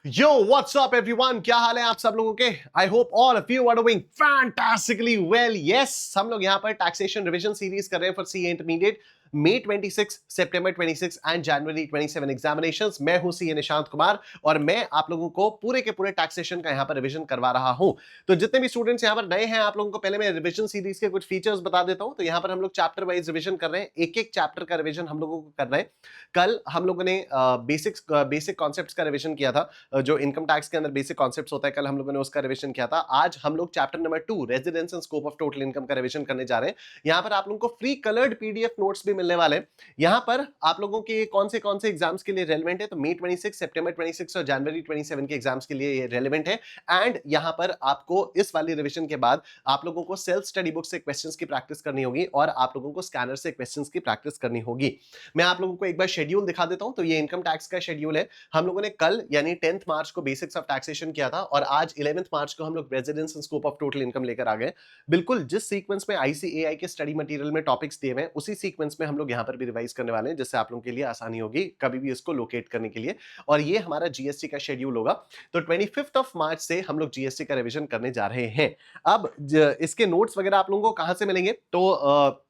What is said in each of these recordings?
Yo what's up everyone, क्या हाल है आप सब लोगों के। I hope all of you are doing fantastically well. Yes, हम लोग यहाँ पर टैक्सेशन रिवीजन सीरीज कर रहे हैं for CA intermediate May 26, September 26 and January 27 examinations. मैं हूं सीए निशांत कुमार और मैं आप लोगों को पूरे के पूरे टैक्सेशन का यहाँ पर रिवीजन करवा रहा हूं। तो जितने भी स्टूडेंट्स यहाँ पर नए हैं, आप लोगों को पहले मैं रिवीजन सीरीज के कुछ फीचर्स बता देता हूं। तो यहाँ पर हम लोग चैप्टर वाइज रिवीजन कर रहे हैं, एक एक चैप्टर का रिवीजन हम लोगों को कर रहे हैं। कल हम लोगों ने बेसिक कॉन्सेप्ट्स का रिवीजन किया था, जो इनकम टैक्स के अंदर बेसिक कॉन्सेप्ट्स होता है, कल हम लोगों ने उसका रिवीजन किया था। आज हम लोग chapter number 2 residence and scope of total income का रिवीजन करने जा रहे हैं। यहां पर आप लोगों को फ्री कलर्ड पीडीएफ नोट्स भी मिलने वाले हैं। यहां पर आप लोगों के कौन से एग्जाम्स के लिए रेलेवेंट है, तो मई 26, सितंबर 26 और जनवरी 27 के एग्जाम्स के लिए ये रेलेवेंट है। एंड यहां पर आपको इस वाली रिवीजन के बाद आप लोगों को सेल्फ स्टडी बुक से क्वेश्चंस की प्रैक्टिस करनी होगी और आप लोगों को स्कैनर से क्वेश्चंस की प्रैक्टिस करनी होगी। मैं आप लोगों को एक बार शेड्यूल दिखा देता हूं। तो ये इनकम टैक्स का शेड्यूल है। हम लोगों ने कल यानी 10th मार्च को बेसिक्स ऑफ टैक्सेशन किया था और आज 11th मार्च को हम लोग residence and scope of total income लेकर आ गए। बिल्कुल जिस सीक्वेंस में आईसीएआई के स्टडी मटेरियल में टॉपिक्स दिए हुए हैं, उसी सीक्वेंस में हम लोग यहां पर भी रिवाइज करने वाले हैं, जिससे आप लोगों के लिए आसानी होगी कभी भी इसको लोकेट करने के लिए। और ये हमारा जीएसटी का शेड्यूल होगा। तो 25 ऑफ मार्च से हम लोग जीएसटी का रिवीजन करने जा रहे हैं। अब इसके नोट्स वगैरह आप लोगों को कहां से मिलेंगे, तो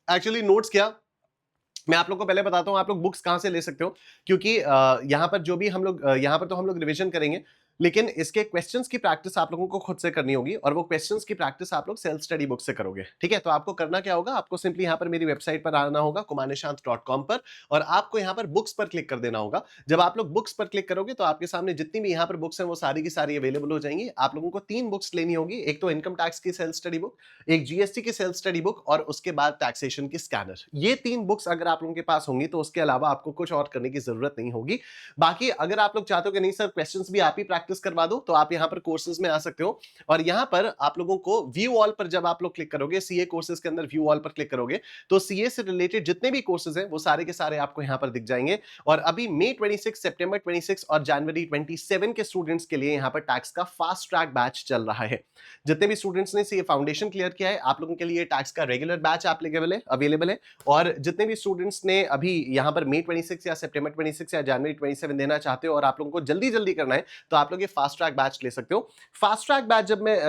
एक्चुअली नोट्स क्या, मैं आप लोगों को पहले बताता हूं आप लोग बुक्स कहां से ले सकते हो। क्योंकि यहां पर जो भी हम लोग यहां पर तो हम लोग रिवीजन करेंगे, लेकिन इसके क्वेश्चंस की प्रैक्टिस आप लोगों को खुद से करनी होगी और वो क्वेश्चंस की प्रैक्टिस आप लोग सेल्फ स्टडी बुक से करोगे। ठीक है, तो आपको करना क्या होगा, आपको सिंपली यहां पर मेरी वेबसाइट पर आना होगा kumarnishant.com पर और आपको यहां पर बुक्स पर क्लिक कर देना होगा। जब आप लोग बुक्स पर क्लिक करोगे तो आपके सामने जितनी भी यहां पर बुक्स हैं वो सारी की सारी अवेलेबल हो जाएंगी। आप लोगों को 3 बुक्स लेनी होगी, एक तो इनकम टैक्स की सेल्फ स्टडी बुक, एक जीएसटी की सेल्फ स्टडी बुक और उसके बाद टैक्सेशन की स्कैनर। ये 3 बुक्स अगर आप लोगों के पास होंगी तो उसके अलावा आपको कुछ और करने की जरूरत नहीं होगी। बाकी अगर आप लोग चाहते हो कि नहीं सर क्वेश्चंस भी आप ही प्रैक्टिस करवा दो, तो आप यहां पर कोर्सेज में आ सकते हो और यहां पर आप लोगों को व्यू ऑल पर जब आप लोग क्लिक करोगे, सीए कोर्सेज के अंदर व्यू ऑल पर क्लिक करोगे तो सीए से रिलेटेड जितने भी कोर्सेज हैं वो सारे के सारे आपको यहां पर दिख जाएंगे। और अभी मई 26, सितंबर 26 और जनवरी 27 के स्टूडेंट्स के लिए यहां पर टैक्स का फास्ट ट्रैक बैच चल रहा है। जितने भी स्टूडेंट्स ने सीए फाउंडेशन क्लियर किया है, आप लोगों के लिए टैक्स का रेगुलर बैच अवेलेबल है। और जितने भी स्टूडेंट्स ने अभी यहां पर मई 26 या सितंबर 26 या जनवरी 27 देना चाहते हो और आप लोगों को जल्दी जल्दी करना है, तो आप लोग ये फास्ट ट्रैक बैच ले सकते हो। फास्ट ट्रैक बैच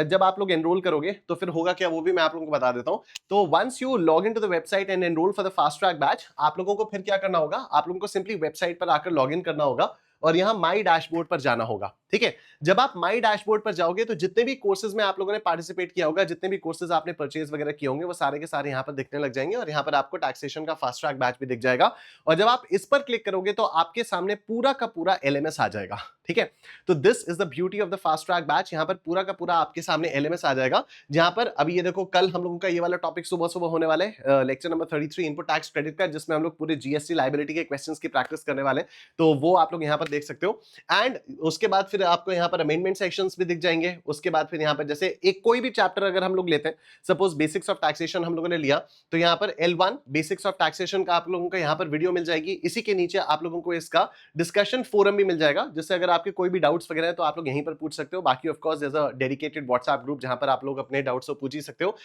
जब आप लोग एनरोल करोगे तो फिर होगा क्या, वो भी मैं आप लोगों को बता देता हूं। तो once you log in to the website and enrol for the fast track batch, आप लोगों को फिर क्या करना होगा, आप लोगों को सिंपली वेबसाइट पर आकर लॉग इन करना होगा और यहां माई डैशबोर्ड पर जाना होगा। ठीक है, जब आप माई डैशबोर्ड पर जाओगे तो जितने भी कोर्सेज में आप लोगों ने पार्टिसिपेट किया होगा, जितने भी कोर्सेज आपने परचेज वगैरह किए होंगे, वो सारे के सारे यहां पर दिखने लग जाएंगे और यहां पर आपको टैक्सेशन का फास्ट ट्रैक बैच भी दिख जाएगा। और जब आप इस पर क्लिक करोगे तो आपके सामने पूरा का पूरा एलएमएस आ जाएगा। ठीक है, तो this is the beauty of the fast track batch. यहां पर पूरा का पूरा आपके सामने एलएमएस आ जाएगा, जहां पर अभी ये देखो कल हम लोगों का ये वाला टॉपिक सुबह सुबह होने वाला है, lecture number 33 input tax credit का, जिसमें हम लोग पूरे जीएसटी लायबिलिटी के क्वेश्चंस की प्रैक्टिस करने वाले हैं। तो वो आप लोग यहां पर देख सकते हो। एंड उसके बाद फिर आपको यहाँ पर अमेंडमेंट सेक्शंस भी दिख जाएंगे। उसके बाद फिर यहाँ पर जैसे एक कोई भी चैप्टर अगर हम लोग लेते हैं, सपोज बेसिक्स ऑफ टैक्सेशन हम लोगों ने लिया, तो यहाँ पर L1 बेसिक्स ऑफ टैक्सेशन का आप लोगों को यहाँ पर वीडियो मिल जाएगी। इसी के नीचे आप लोगों को इसका डिस्कशन फोरम भी मिल जाएगा, जिससे अगर आपके कोई भी डाउट्स वगैरह है तो आप लोग यहीं पर पूछ सकते हो। बाकी of course there is a dedicated WhatsApp group जहां पर आप लोग अपने डाउट्स को पूछ ही सकते हो।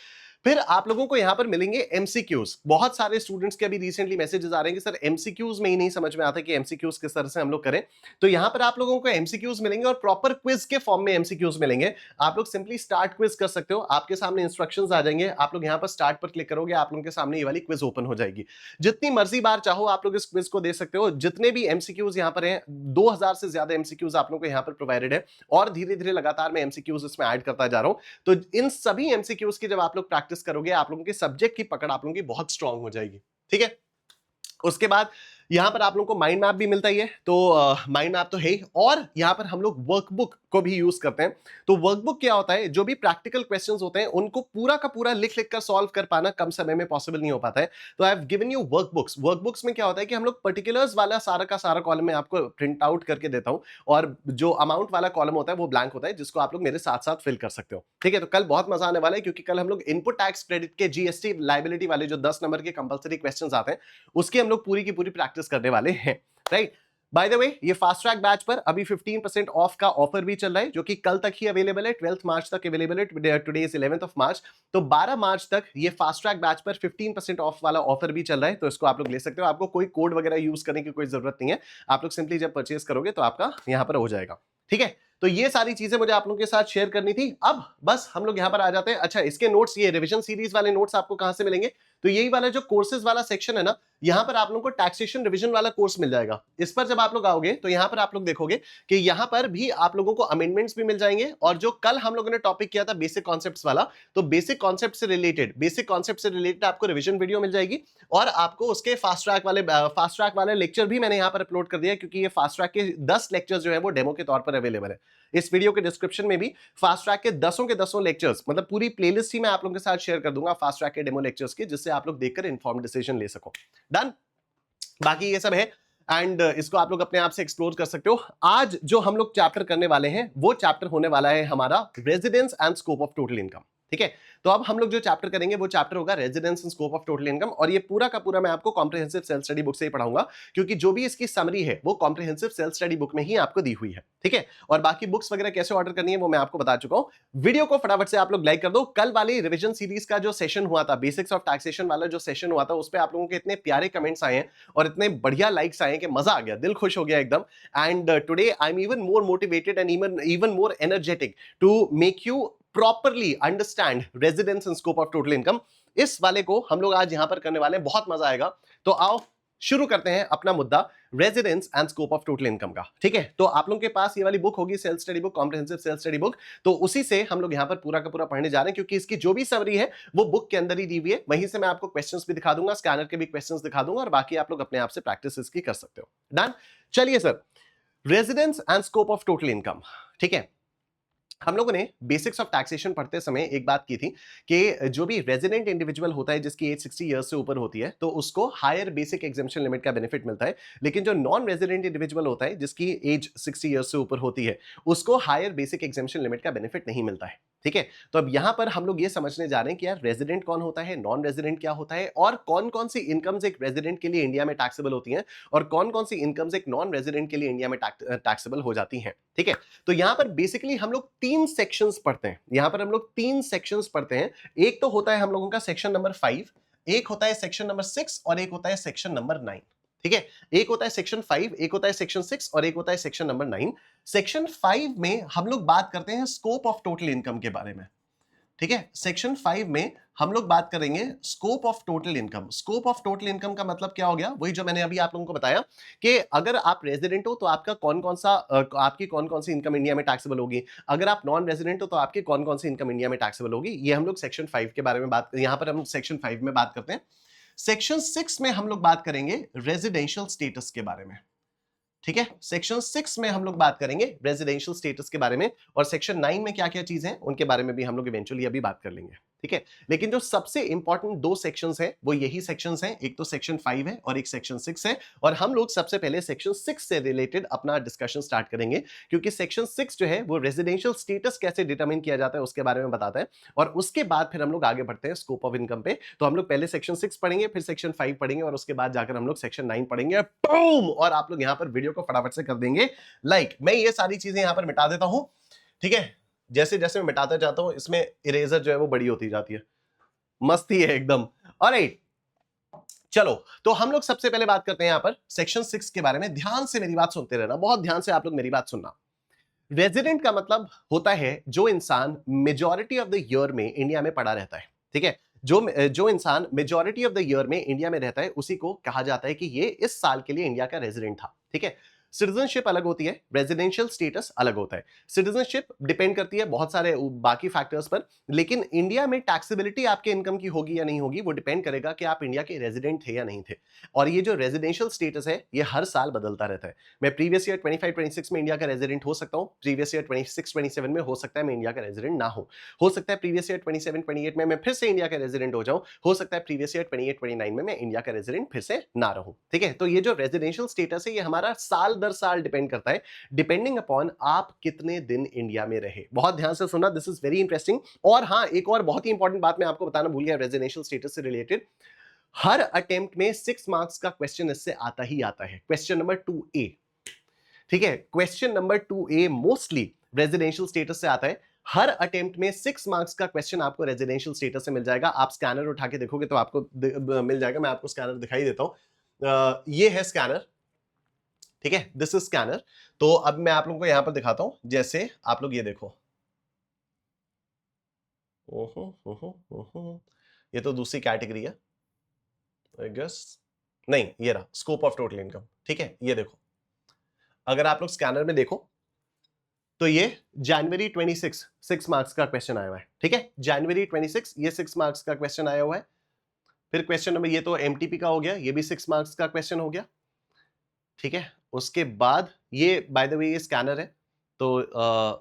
फिर आप लोगों को यहां पर मिलेंगे एमसीक्यूज। बहुत सारे स्टूडेंट्स के अभी रिसेंटली मैसेजेस आ रहे हैं कि सर एमसीक्यूज में ही नहीं समझ में आता कि एमसीक्यूज किस तरह से हम लोग करें। तो यहां पर आप लोगों को एमसीक्यूज मिलेंगे और प्रॉपर क्विज के फॉर्म में एमसीक्यूज मिलेंगे। आप लोग सिंपली स्टार्ट क्विज कर सकते हो, आपके सामने इंस्ट्रक्शंस आ जाएंगे, आप लोग यहां पर स्टार्ट पर क्लिक करोगे, आप लोगों के सामने ये वाली क्विज ओपन हो जाएगी। जितनी मर्जी बार चाहो आप लोग इस क्विज को दे सकते हो। जितने भी एमसीक्यूज यहां पर हैं, 2000 से ज्यादा एमसीक्यूज आप लोगों को यहां पर प्रोवाइडेड है और धीरे धीरे लगातार मैं एमसीक्यूज इसमें ऐड करता जा रहा हूं। तो इन सभी एमसीक्यूज की जब आप लोग प्रैक्टिस करोगे, आप लोगों के सब्जेक्ट की पकड़ आप लोगों की बहुत स्ट्रांग हो जाएगी। ठीक है, उसके बाद यहां पर आप लोगों को माइंड मैप भी मिलता ही है। तो माइंड मैप तो है ही, और यहां पर हम लोग वर्कबुक को भी यूज करते हैं। तो वर्कबुक क्या होता है, जो भी प्रैक्टिकल क्वेश्चंस होते हैं उनको पूरा का पूरा लिख लिख कर सॉल्व कर पाना कम समय में पॉसिबल नहीं हो पाता है। तो I have given you workbooks. Workbooks में क्या होता है कि हम लोग पर्टिकुलर्स वाला सारा का सारा कॉलम में आपको प्रिंट आउट करके देता हूं, और जो अमाउंट वाला कॉलम होता है वो ब्लैंक होता है, जिसको आप लोग मेरे साथ साथ फिल कर सकते हो। ठीक है, तो कल बहुत मजा आने वाला है, क्योंकि कल हम लोग इनपुट टैक्स क्रेडिट के जीएसटी लायबिलिटी वाले जो 10 नंबर के कंपलसरी क्वेश्चंस आते हैं, उसकी हम लोग पूरी की पूरी प्रैक्टिस करने वाले हैं। राइट, बाय द वे ये फास्ट ट्रैक बैच पर अभी 15% ऑफ का ऑफर भी चल रहा है, जो कि कल तक ही अवेलेबल है, 12 मार्च तक अवेलेबल है, today is 11th of March. तो 12 मार्च तक ये फास्ट ट्रैक बैच पर 15% ऑफ वाला ऑफर भी चल रहा है, तो इसको आप लोग ले सकते हो। आपको कोई कोड वगैरह यूज करने की कोई जरूरत नहीं है, आप लोग सिंपली जब परचेज करोगे तो आपका यहां पर हो जाएगा। ठीक है, तो ये सारी चीजें मुझे आप लोगों के साथ शेयर करनी थी। अब बस हम लोग यहां पर आ जाते हैं। अच्छा, इसके नोट्स, ये रिवीजन सीरीज वाले नोट्स आपको कहां से मिलेंगे? तो यही वाला जो कोर्सेज वाला सेक्शन है ना, यहां पर आप लोगों को टैक्सेशन रिवीजन वाला कोर्स मिल जाएगा। इस पर जब आप लोग आओगे तो यहां पर आप लोग देखोगे कि यहां पर भी आप लोगों को अमेंडमेंट्स भी मिल जाएंगे, और जो कल हम लोगों ने टॉपिक किया था बेसिक कॉन्सेप्ट्स वाला, तो बेसिक कॉन्सेप्ट से रिलेटेड आपको रिवीजन वीडियो मिल जाएगी। और आपको उसके फास्ट ट्रैक वाले लेक्चर भी मैंने यहां पर अपलोड कर दिया, क्योंकि ये फास्ट ट्रैक के 10 लेक्चर जो है वो डेमो के तौर पर अवेलेबल है। इस वीडियो के डिस्क्रिप्शन में भी फास्ट ट्रैक के 10 लेक्चर्स, मतलब पूरी प्लेलिस्ट ही मैं आप लोगों के साथ शेयर कर दूंगा फास्ट ट्रैक के डेमो लेक्चर्स की, जिससे आप लोग देखकर इन्फॉर्म डिसीजन ले सको। डन, बाकी ये सब है, एंड इसको आप लोग अपने आप से एक्सप्लोर कर सकते हो। आज जो हम लोग चैप्टर करने वाले हैं वो चैप्टर होने वाला है हमारा residence and scope of total income. ठीक है, तो अब हम लोग जो चैप्टर करेंगे वो चैप्टर होगा residence and scope of total income, और ये पूरा का पूरा मैं आपको कॉम्प्रिहेंसिव सेल्फ स्टडी बुक से ही पढ़ाऊंगा, क्योंकि जो भी इसकी समरी है वो कॉम्प्रिहेंसिव सेल्फ स्टडी बुक में ही आपको दी हुई है। ठीक है, और बाकी बुक्स वगैरह कैसे ऑर्डर करनी है वो मैं आपको बता चुका हूं। वीडियो को फटाफट से आप लोग लाइक कर दो। कल वाली रिवीजन सीरीज का जो सेशन हुआ था, बेसिक्स ऑफ टैक्सेशन वाला जो सेशन हुआ था, उस पर आप लोगों के इतने प्यारे कमेंट्स आए हैं और इतने बढ़िया लाइक्स आए हैं कि मजा आ गया, दिल खुश हो गया एकदम। And today I am even more motivated and even more energetic to make you properly understand residence and scope of total income. इस वाले को हम लोग आज यहां पर करने वाले हैं, बहुत मजा आएगा। तो आओ शुरू करते हैं अपना मुद्दा, residence and scope of total income का। ठीक है, तो आप लोगों के पास ये वाली बुक होगी, self study book, comprehensive self study book, तो उसी से हम लोग यहां पर पूरा का पूरा पढ़ने जा रहे हैं, क्योंकि इसकी जो भी समरी है वो बुक के अंदर ही दी हुई है। वहीं से मैं आपको क्वेश्चंस भी दिखा दूंगा, स्कैनर के भी क्वेश्चंस दिखा दूंगा, और बाकी आप लोग अपने आप से प्रैक्टिस इसकी कर सकते हो। डन, चलिए sir, residence and scope of total income. ठीक है, हम लोगों ने बेसिक्स ऑफ टैक्सेशन पढ़ते समय एक बात की थी कि जो भी रेजिडेंट इंडिविजुअल होता है जिसकी एज 60 इयर्स से ऊपर होती है, तो उसको हायर बेसिक एग्जेम्पशन लिमिट का बेनिफिट मिलता है। लेकिन जो नॉन रेजिडेंट इंडिविजुअल होता है जिसकी एज 60 इयर्स से ऊपर होती है, उसको हायर बेसिक एग्जेम्पशन लिमिट का बेनिफिट नहीं मिलता है। ठीक है, तो अब यहां पर हम लोग ये समझने जा रहे हैं कि यार रेजिडेंट कौन होता है, नॉन रेजिडेंट क्या होता है, और कौन कौन सी इनकम्स एक रेजिडेंट के लिए इंडिया में टैक्सेबल होती हैं, और कौन कौन सी इनकम्स एक नॉन रेजिडेंट के लिए इंडिया में टैक्सेबल हो जाती हैं। ठीक है, तो यहां पर बेसिकली हम लोग 3 सेक्शंस पढ़ते हैं। यहां पर हम लोग 3 सेक्शंस पढ़ते हैं। एक तो होता है हम लोगों का सेक्शन नंबर 5, एक होता है सेक्शन नंबर 6, और एक होता है सेक्शन नंबर 9। ठीक है, एक होता है सेक्शन 5, एक होता है सेक्शन 6, और एक होता है सेक्शन नंबर 9। सेक्शन 5 में हम लोग बात करते हैं स्कोप ऑफ टोटल इनकम के बारे में। ठीक है, सेक्शन 5 में हम लोग बात करेंगे scope of total income. Scope of total income का मतलब क्या हो गया? वही जो मैंने अभी आप लोगों को बताया कि अगर आप रेजिडेंट हो तो आपका आपकी कौन कौन सी इनकम इंडिया में टैक्सेबल होगी, अगर आप नॉन रेजिडेंट हो तो आपकी कौन कौन सी इनकम इंडिया में टैक्सेबल होगी। ये हम लोग सेक्शन 5 के बारे में यहां पर हम सेक्शन 5 में बात करते हैं। सेक्शन 6 में हम लोग बात करेंगे रेजिडेंशियल स्टेटस के बारे में। ठीक है, सेक्शन 6 में हम लोग बात करेंगे रेजिडेंशियल स्टेटस के बारे में, और सेक्शन 9 में क्या क्या चीजें हैं उनके बारे में भी हम लोग इवेंचुअली अभी बात कर लेंगे। ठीक है, लेकिन जो सबसे इंपॉर्टेंट 2 सेक्शंस हैं वो यही सेक्शंस हैं, एक तो सेक्शन 5 है और एक सेक्शन 6 है। और हम लोग सबसे पहले सेक्शन 6 से रिलेटेड अपना डिस्कशन स्टार्ट करेंगे, क्योंकि सेक्शन 6 जो है वो रेजिडेंशियल स्टेटस कैसे डिटरमिन किया जाता है उसके बारे में बताता है, और उसके बाद फिर हम लोग आगे बढ़ते हैं स्कोप ऑफ इनकम पे। तो हम लोग पहले सेक्शन 6 पढ़ेंगे, फिर सेक्शन 5 पढ़ेंगे, और उसके बाद जाकर हम लोग सेक्शन 9 पढ़ेंगे। बूम! और आप लोग यहां पर वीडियो को फटाफट से कर देंगे लाइक। मैं ये सारी चीजें यहां पर मिटा देता हूं। ठीक है, जैसे जैसे मैं मिटाता जाता हूं इसमें इरेजर जो है वो बड़ी होती जाती है। मस्ती है एकदम। ऑलराइट, चलो तो हम लोग सबसे पहले बात करते हैं यहां पर सेक्शन 6 के बारे में। ध्यान से मेरी बात सुनते रहना, बहुत ध्यान से आप लोग मेरी बात सुनना। रेजिडेंट का मतलब होता है जो इंसान मेजॉरिटी ऑफ द ईयर में इंडिया में पड़ा रहता है। ठीक है, जो इंसान मेजॉरिटी ऑफ द ईयर में इंडिया में रहता है उसी को कहा जाता है कि ये इस साल के लिए इंडिया का रेजिडेंट था। ठीक है, सिटीजनशिप अलग होती है, रेजिडेंशियल स्टेटस अलग होता है। सिटीजनशिप डिपेंड करती है बहुत सारे बाकी फैक्टर्स पर, लेकिन इंडिया में टैक्सेबिलिटी आपके इनकम की होगी या नहीं होगी वो डिपेंड करेगा कि आप इंडिया के रेजिडेंट थे या नहीं थे। और ये जो रेजिडेंशियल स्टेटस है ये हर साल बदलता रहता है। मैं प्रीवियस ईयर 25-26 में इंडिया का रेजिडेंट हो सकता हूं, प्रीवियस ईयर 26-27 में हो सकता है मैं इंडिया का रेजिडेंट ना हो सकता है प्रीवियस ईयर 27-28 में मैं फिर से इंडिया का रेजिडेंट हो जाऊं, हो सकता है प्रीवियस ईयर 28-29 में मैं इंडिया का रेजिडेंट फिर से ना रहूं। ठीक है, तो ये जो रेजिडेंशियल स्टेटस है ये हमारा साल दर साल डिपेंड करता है, डिपेंडिंग अपॉन आप कितने दिन इंडिया में रहे। बहुत ध्यान से सुनना, दिस इज वेरी इंटरेस्टिंग। और हाँ, एक और बहुत ही इंपॉर्टेंट बात मैं आपको बताना भूल गया रेजिडेंशियल स्टेटस से रिलेटेड। हर अटेम्प्ट में 6 मार्क्स का क्वेश्चन इससे आता ही आता है, क्वेश्चन नंबर 2A। ठीक है, question number 2A mostly residential status से आता है। हर अटेम्प्ट में 6 मार्क्स का क्वेश्चन आपको रेजिडेंशियल स्टेटस से मिल जाएगा। आप स्कैनर उठा के देखोगे तो आपको मिल जाएगा। मैं आपको स्कैनर दिखाई देता हूं। ये है स्कैनर, ठीक है, दिस इज स्कैनर। तो अब मैं आप लोगों को यहां पर दिखाता हूं। जैसे आप लोग ये देखो, ओहो ओहो ओहो, ये तो दूसरी कैटेगरी है आई गेस। नहीं, ये रहा स्कोप ऑफ टोटल इनकम। ठीक है, ये देखो, अगर आप लोग स्कैनर में देखो तो ये जनवरी 26 6 मार्क्स का क्वेश्चन आया हुआ है। ठीक है, जनवरी 26 ये 6 मार्क्स का क्वेश्चन आया हुआ है। फिर क्वेश्चन नंबर, ये तो एमटीपी का हो गया, ये भी 6 मार्क्स का क्वेश्चन हो गया। ठीक है, उसके बाद ये बाय द वे ये स्कैनर है, तो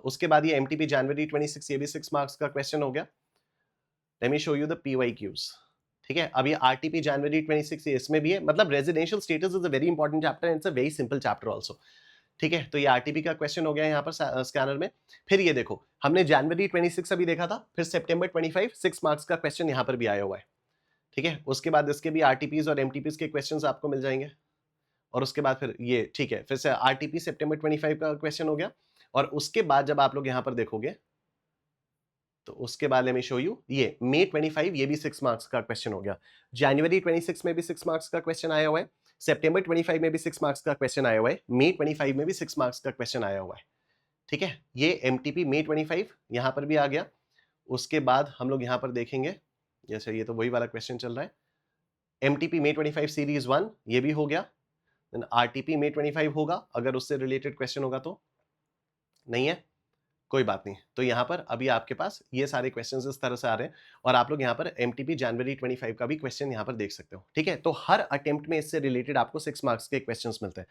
उसके बाद ये एमटीपी जनवरी 26 ये भी 6 मार्क्स का क्वेश्चन हो गया। Let me show you the PYQs. ठीक है, अब ये आरटीपी जनवरी 26 इसमें भी है। मतलब residential status is a very important chapter and it's a very simple chapter also. ठीक है, तो ये आरटीपी का क्वेश्चन हो गया यहाँ पर स्कैनर में। फिर ये देखो, हमने जनवरी 26 अभी देखा था, फिर सितंबर 25 6 मार्क्स का क्वेश्चन यहाँ पर भी आया हुआ है। ठीक है, उसके बाद इसके भी आरटीपीज और एमटीपीज के क्वेश्चंस आपको मिल जाएंगे। और उसके बाद फिर ये, ठीक है, फिर से आरटीपी सितंबर 25 का क्वेश्चन हो गया। और उसके बाद जब आप लोग यहाँ पर देखोगे तो उसके बाद लेट मी शो यू, ये मई 25 ये भी 6 मार्क्स का क्वेश्चन हो गया। जनवरी 26 में भी 6 मार्क्स का क्वेश्चन आया हुआ है। सितंबर 25 में भी 6 मार्क्स का क्वेश्चन आया हुआ है। मई 25 में भी 6 मार्क्स का क्वेश्चन आया हुआ है। ठीक है, ये एमटीपी मई 25 यहां पर भी आ गया। उसके बाद हम लोग यहां पर देखेंगे, जैसे ये तो वही वाला क्वेश्चन चल रहा है। एमटीपी मई 25 सीरीज 1 ये भी हो गया। आरटीपी मई 25 होगा, अगर उससे रिलेटेड क्वेश्चन होगा तो। नहीं है, कोई बात नहीं। तो यहाँ पर अभी आपके पास ये सारे क्वेश्चंस इस तरह से आ रहे हैं और आप लोग यहाँ पर एमटीपी जनवरी 25 का भी क्वेश्चन यहाँ पर देख सकते हो। ठीक है, तो हर अटेम्प्ट में इससे रिलेटेड आपको 6 मार्क्स के क्वेश्चंस मिलते हैं।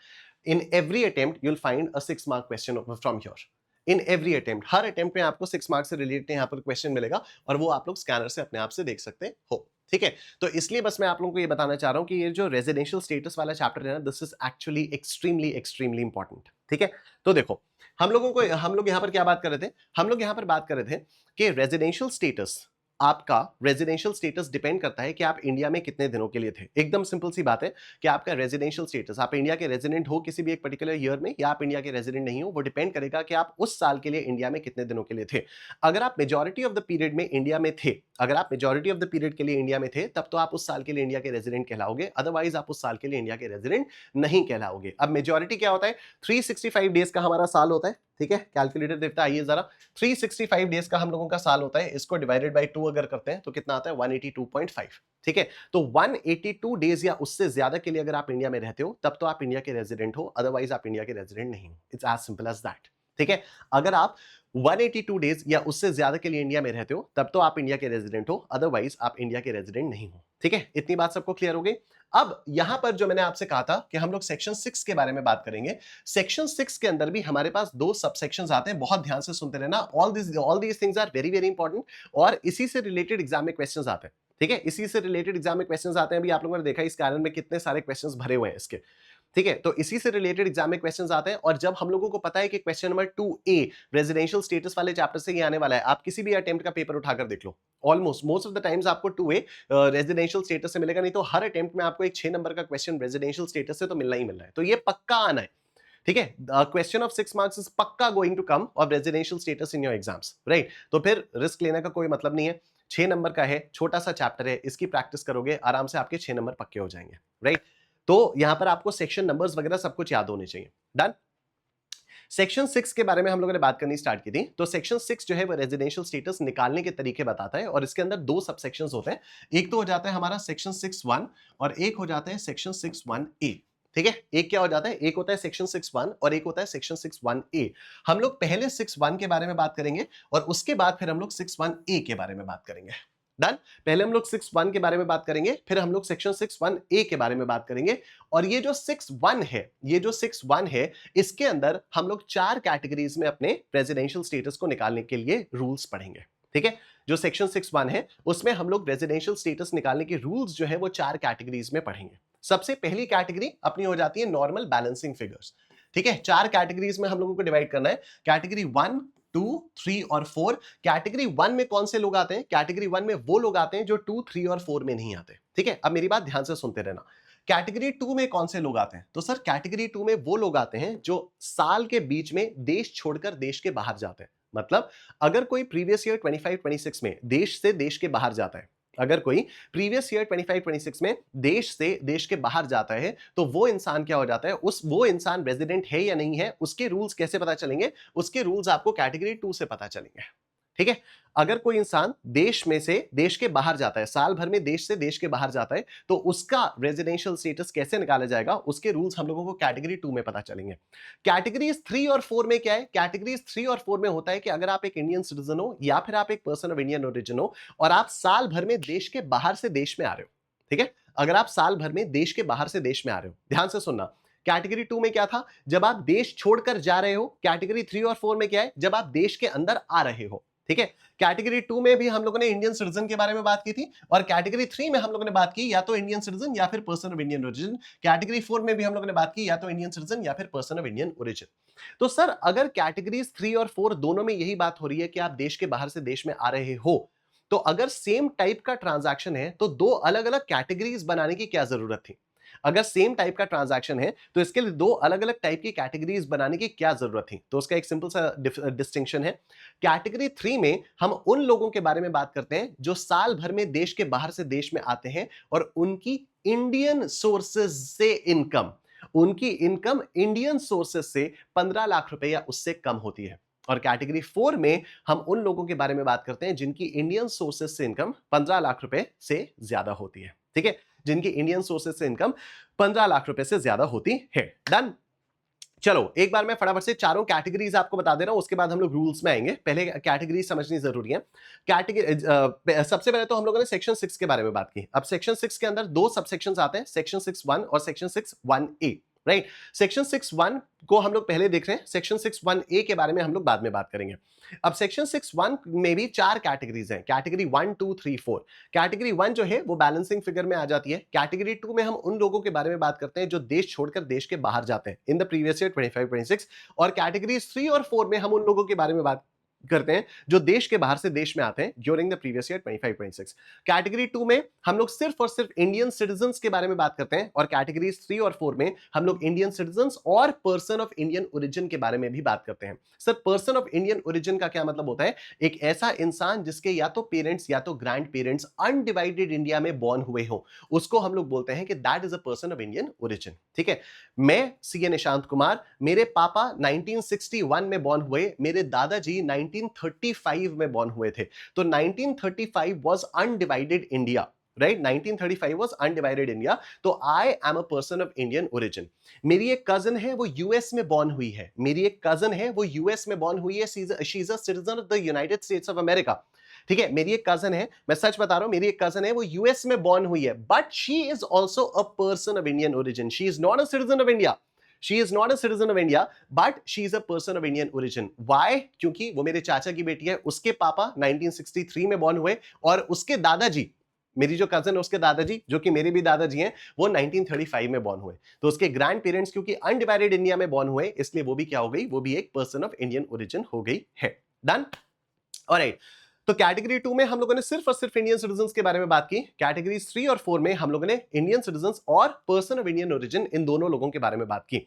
In every attempt you will find a 6 mark question from here. In every attempt, her attempt में आपको 6 मार्क्स से रिलेटेड यहाँ पर क्वेश्चन मिलेगा और वो आप लोग स्कैनर से अपने आप से देख सकते हो। ठीक है, तो इसलिए बस मैं आप लोगों को ये बताना चाह रहा हूं कि ये जो रेजिडेंशियल स्टेटस वाला चैप्टर है ना, this is actually extremely extremely important. ठीक है, तो देखो, हम लोग यहां पर क्या बात कर रहे थे? हम लोग यहां पर बात कर रहे थे कि रेजिडेंशियल स्टेटस, आपका रेजिडेंशियल स्टेटस डिपेंड करता है कि आप इंडिया में कितने दिनों के लिए थे। एकदम सिंपल सी बात है कि आपका रेजिडेंशियल स्टेटस, आप इंडिया के रेजिडेंट हो किसी भी एक पर्टिकुलर ईयर में या आप इंडिया के रेजिडेंट नहीं हो, वो डिपेंड करेगा कि आप उस साल के लिए इंडिया में कितने दिनों के लिए थे। अगर आप मेजॉरिटी ऑफ द पीरियड में इंडिया में थे, अगर आप मेजॉरिटी ऑफ द पीरियड के लिए इंडिया में थे, तब तो आप उस साल के लिए इंडिया के रेजिडेंट कहलाओगे। अदरवाइज आप उस साल के लिए इंडिया के रेजिडेंट नहीं कहलाओगे। अब मेजॉरिटी क्या होता है? 365 डेज का हमारा साल होता है। ठीक है, कैलकुलेटर देखता है, आइए जरा। 365 डेज का हम लोगों का साल होता है। इसको डिवाइडेड बाय 2 अगर करते हैं तो कितना आता है? 182.5। ठीक है, तो 182 डेज या उससे ज्यादा के लिए अगर आप इंडिया में रहते हो, तब तो आप इंडिया के रेजिडेंट हो, अदरवाइज आप इंडिया के रेजिडेंट नहीं हो। It's as simple as that. ठीक है, अगर आप 182 डेज या उससे ज्यादा के लिए इंडिया में रहते हो, तब तो आप इंडिया के रेजिडेंट हो, अदरवाइज आप इंडिया के रेजिडेंट नहीं हो। ठीक है, इतनी बात सबको क्लियर हो गई। अब यहां पर जो मैंने आपसे कहा था कि हम लोग सेक्शन 6 के बारे में बात करेंगे। सेक्शन 6 के अंदर भी हमारे पास 2 सब सेक्शंस आते हैं। बहुत ध्यान से सुनते रहना। All these things are very very important और इसी से रिलेटेड एग्जाम में क्वेश्चंस आते हैं। ठीक है, इसी से रिलेटेड एग्जाम में क्वेश्चंस आते हैं। अभी आप लोगों ने देखा इस कारण में कितने सारे क्वेश्चंस भरे हुए हैं इसके। ठीक है, तो इसी से रिलेटेड एग्जाम में क्वेश्चंस आते हैं। और जब हम लोगों को पता है कि question number 2A residential status वाले चैप्टर से ये आने वाला है, आप किसी भी अटेम्प्ट का पेपर उठाकर देख लो, almost most of the times आपको 2A रेजिडेंशियल स्टेटस से मिलेगा, नहीं तो हर अटेम्प्ट में आपको एक 6 नंबर का क्वेश्चन रेजिडेंशियल स्टेटस से तो मिलना ही मिल रहा है। तो ये पक्का आना है। ठीक है, क्वेश्चन ऑफ 6 मार्क्स इज पक्का going to come of residential status in your exams, right? तो फिर रिस्क लेने का कोई मतलब नहीं है। 6 नंबर का है, छोटा सा चैप्टर है, इसकी प्रैक्टिस करोगे आराम से आपके 6 नंबर पक्के हो जाएंगे, राइट? तो यहां पर आपको सेक्शन नंबर्स वगैरह सब कुछ याद होने चाहिए। डन। सेक्शन 6 के बारे में हम लोगों ने बात करनी स्टार्ट की थी। तो सेक्शन 6 जो है वो रेजिडेंशियल स्टेटस निकालने के तरीके बताता है और इसके अंदर 2 सब सेक्शंस होते हैं। एक तो हो जाता है हमारा सेक्शन 6(1) और एक हो जाता है सेक्शन 6(1)(a). ठीक है, एक क्या हो जाता है? एक होता है सेक्शन 6(1) और एक होता है सेक्शन 6(1)(a). हम लोग पहले 6(1) के बारे में बात करेंगे और उसके बाद फिर हम लोग 6(1)(a) के बारे में बात करेंगे। डन। पहले हम लोग 6(1) के बारे में बात करेंगे, फिर हम लोग सेक्शन 6(1)(a) के बारे में बात करेंगे। और ये जो 6(1) है, ये जो 6(1) है, इसके अंदर हम लोग 4 कैटेगरीज में अपने रेजिडेंशियल स्टेटस को निकालने के लिए रूल्स पढ़ेंगे। ठीक है, जो सेक्शन 6(1) है उसमें हम लोग रेजिडेंशियल स्टेटस निकालने के रूल्स जो है वो 4 कैटेगरीज में पढ़ेंगे। सबसे पहली कैटेगरी अपनी हो जाती है नॉर्मल बैलेंसिंग फिगर्स। ठीक है, 4 कैटेगरीज में हम लोगों को डिवाइड करना है। कैटेगरी 1, 2, 3 और 4। कैटेगरी 1 में कौन से लोग आते हैं? कैटेगरी 1 में वो लोग आते हैं जो 2, 3 और 4 में नहीं आते। ठीक है, अब मेरी बात ध्यान से सुनते रहना। कैटेगरी 2 में कौन से लोग आते हैं? तो सर कैटेगरी 2 में वो लोग आते हैं जो साल के बीच में देश छोड़कर देश के बाहर जाते हैं। मतलब अगर कोई प्रीवियस ईयर 25-26 में देश से देश के बाहर जाता है, अगर कोई प्रीवियस ईयर 25-26 में देश से देश के बाहर जाता है, तो वो इंसान क्या हो जाता है, वो इंसान रेजिडेंट है या नहीं है, उसके रूल्स कैसे पता चलेंगे? उसके रूल्स आपको कैटेगरी 2 से पता चलेंगे। ठीक है? अगर कोई इंसान देश में से देश के बाहर जाता है, साल भर में देश से देश के बाहर जाता है, तो उसका रेजिडेंशियल स्टेटस कैसे निकाला जाएगा, उसके रूल्स हम लोगों को कैटेगरी 2 में पता चलेंगे। कैटेगरीज 3 और 4 में क्या है? कैटेगरीज 3 और 4 में होता है कि अगर आप एक इंडियन सिटीजन हो या फिर आप एक पर्सन ऑफ इंडियन ओरिजिन हो और आप साल भर में देश के बाहर से देश में आ रहे हो, ठीक है? अगर आप साल भर में देश के बाहर से देश में आ रहे हो, ध्यान से सुनना, कैटेगरी 2 में क्या था? जब आप देश छोड़कर जा रहे हो। कैटेगरी 3 और 4 में क्या है? जब आप देश के अंदर आ रहे हो। ठीक है? कैटेगरी 2 में भी हम लोगों ने इंडियन सिटीजन के बारे में बात की थी और कैटेगरी 3 में हम लोगों ने बात की या तो इंडियन सिटीजन या फिर person of Indian origin. Category 4 में भी हम लोगों ने बात की या तो इंडियन सिटीजन या फिर पर्सन ऑफ इंडियन ओरिजिन। तो सर अगर कैटेगरीज 3 और 4 दोनों में यही बात हो रही है कि आप देश के बाहर से देश में आ रहे हो, तो अगर सेम टाइप का ट्रांजैक्शन है तो दो अलग अलग कैटेगरीज बनाने की क्या जरूरत थी? अगर सेम टाइप का ट्रांजैक्शन है तो इसके लिए दो अलग अलग टाइप की कैटेगरीज बनाने की क्या जरूरत थी? तो उसका एक सिंपल सा डिस्टिंक्शन है। कैटेगरी 3 में हम उन लोगों के बारे में बात करते हैं जो साल भर में देश के बाहर से देश में आते हैं और उनकी इंडियन सोर्सेज से इनकम, उनकी इनकम इंडियन सोर्सेज से 15 लाख रुपए या उससे कम होती है। और कैटेगरी 4 में हम उन लोगों के बारे में बात करते हैं जिनकी इंडियन सोर्सेज से इनकम 15 लाख रुपए से ज्यादा होती है। ठीक है? जिनकी इंडियन सोर्सेज से इनकम 15 लाख रुपए से ज्यादा होती है। डन? चलो एक बार मैं फटाफट से चारों कैटेगरीज आपको बता दे रहा हूं, उसके बाद हम लोग रूल्स में आएंगे। पहले कैटेगरी समझनी जरूरी है। कैटेगरी सबसे पहले तो हम लोगों ने सेक्शन 6 के बारे में बात की। अब सेक्शन 6 के अंदर दो सब सेक्शंस आते हैं, सेक्शन 6(1) और सेक्शन 6(1)(a). राइट? सेक्शन 6(1) को हम लोग पहले देख रहे हैं, सेक्शन 6(1)(a) के बारे में हम लोग बाद में बात करेंगे। अब सेक्शन 6(1) में भी चार कैटेगरीज हैं, कैटेगरी 1, 2, 3, 4। कैटेगरी 1 जो है वो बैलेंसिंग फिगर में आ जाती है। कैटेगरी 2 में हम उन लोगों के बारे में बात करते हैं जो देश छोड़कर देश के बाहर जाते हैं इन द प्रीवियस ईयर 25-26। और कैटेगरी 3 और 4 में हम उन लोगों के बारे में बात करते हैं जो देश के बाहर से देश में आते हैं during the previous year 25-26। Category 2 में हम लोग सिर्फ और सिर्फ इंडियन सिटीजंस के बारे में बात करते हैं और कैटेगरीज 3 और 4 में हम लोग इंडियन सिटीजंस और पर्सन ऑफ इंडियन ओरिजिन के बारे में भी बात करते हैं। Sir person of Indian origin का क्या मतलब होता है? एक ऐसा इंसान जिसके या तो पेरेंट्स या तो ग्रैंड पेरेंट्स अनडिवाइडेड इंडिया में बॉर्न हुए हो, उसको हम लोग बोलते हैं कि that is a person of Indian origin. ठीक है? मैं सीए निशांत कुमार, मेरे पापा 1961 में बॉर्न हुए, मेरे दादाजी 1935 में बॉर्न हुए थे। तो 1935 was undivided India, right? 1935 was undivided India. तो I am a person of Indian origin. मेरी एक कजन है वो यूएस में बॉर्न हुई है, मेरी एक कजन है वो यूएस में बॉर्न हुई है, she is a citizen of the United states of America. ठीक है? मेरी एक कजन है, मैं सच बता रहा हूं, मेरी एक कजन है वो यूएस में बॉर्न हुई है, but she is also a person of Indian origin. She is not a citizen of India, She is not a citizen of India, but she is a person of Indian origin. Why? क्योंकि वो मेरे चाचा की बेटी है, उसके पापा 1963 में बॉर्न हुए और उसके दादाजी, मेरी जो कजन है उसके दादाजी, जो कि मेरे भी दादाजी हैं, वो 1935 में बॉर्न हुए। तो उसके ग्रैंड पेरेंट्स क्योंकि अनडिवाइडेड इंडिया में बॉर्न हुए, इसलिए वो भी क्या हो गई? वो भी एक पर्सन ऑफ इंडियन ओरिजिन हो गई है। डन? ऑलराइट। तो कैटेगरी 2 में हम लोगों ने सिर्फ और सिर्फ इंडियन सिटीजंस के बारे में बात की। कैटेगरी 3 और 4 में हम लोगों ने इंडियन सिटीजंस और पर्सन ऑफ इंडियन ओरिजिन इन दोनों लोगों के बारे में बात की।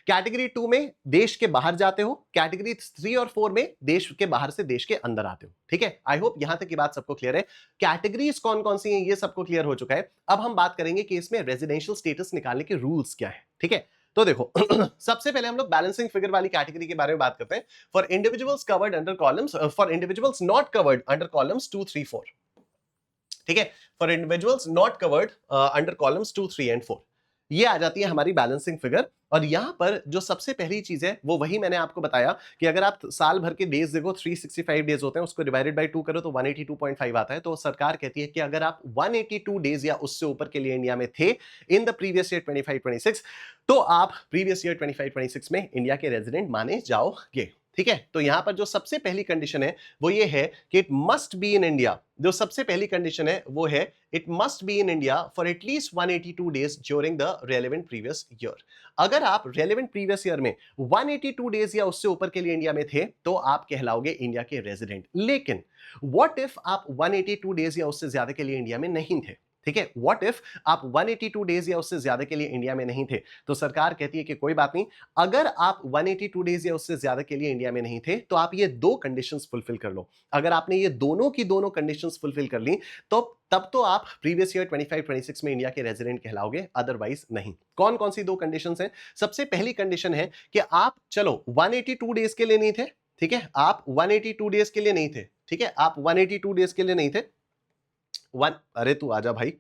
कैटेगरी 2 में देश के बाहर जाते हो, कैटेगरी 3 और 4 में देश के बाहर से देश के अंदर आते हो। ठीक है? आई होप यहां तक की बात सबको क्लियर है। कैटेगरीज कौन कौन सी हैं ये सबको क्लियर हो चुका है। अब हम बात करेंगे कि इसमें रेजिडेंशियल स्टेटस निकालने के रूल्स क्या है। ठीक है? तो देखो सबसे पहले हम लोग बैलेंसिंग फिगर वाली कैटेगरी के बारे में बात करते हैं। For individuals covered under columns, for individuals not covered under columns 2, 3, 4। ठीक है? For individuals not covered under columns 2, 3 and 4, ये आ जाती है हमारी बैलेंसिंग फिगर। और यहां पर जो सबसे पहली चीज है वो वही मैंने आपको बताया कि अगर आप साल भर के डेज देखो, 365 डेज होते हैं, उसको डिवाइडेड बाय 2 करो तो 182.5 आता है। तो सरकार कहती है कि अगर आप 182 डेज या उससे ऊपर के लिए इंडिया में थे इन द प्रीवियस ईयर 25-26, तो आप प्रीवियस ईयर 25-26 में इंडिया के रेजिडेंट माने जाओगे। ठीक है? तो यहां पर जो सबसे पहली कंडीशन है वो ये है कि it must be in India. जो सबसे पहली कंडीशन है वो है it must be in India for at least 182 days during the relevant previous year. अगर आप रेलेवेंट प्रीवियस ईयर में 182 डेज या उससे ऊपर के लिए इंडिया में थे तो आप कहलाओगे इंडिया के रेजिडेंट। लेकिन व्हाट इफ आप 182 डेज या उससे ज्यादा के लिए इंडिया में नहीं थे? ठीक है, व्हाट इफ आप 182 डेज या उससे ज्यादा के लिए इंडिया में नहीं थे, तो सरकार कहती है कि कोई बात नहीं, अगर आप 182 डेज या उससे ज्यादा के लिए इंडिया में नहीं थे तो आप ये दो कंडीशंस फुलफिल कर लो। अगर आपने ये दोनों की दोनों कंडीशंस फुलफिल कर ली तो तब तो आप प्रीवियस ईयर 25-26 में इंडिया के रेजिडेंट कहलाओगे, अदरवाइज नहीं। कौन कौन सी दो कंडीशंस हैं? सबसे पहली कंडीशन है कि आप चलो 182 डेज के लिए नहीं थे, ठीक है, आप 182 डेज के लिए नहीं थे, ठीक है, आप 182 डेज के लिए नहीं थे, अरे तू आजा भाई,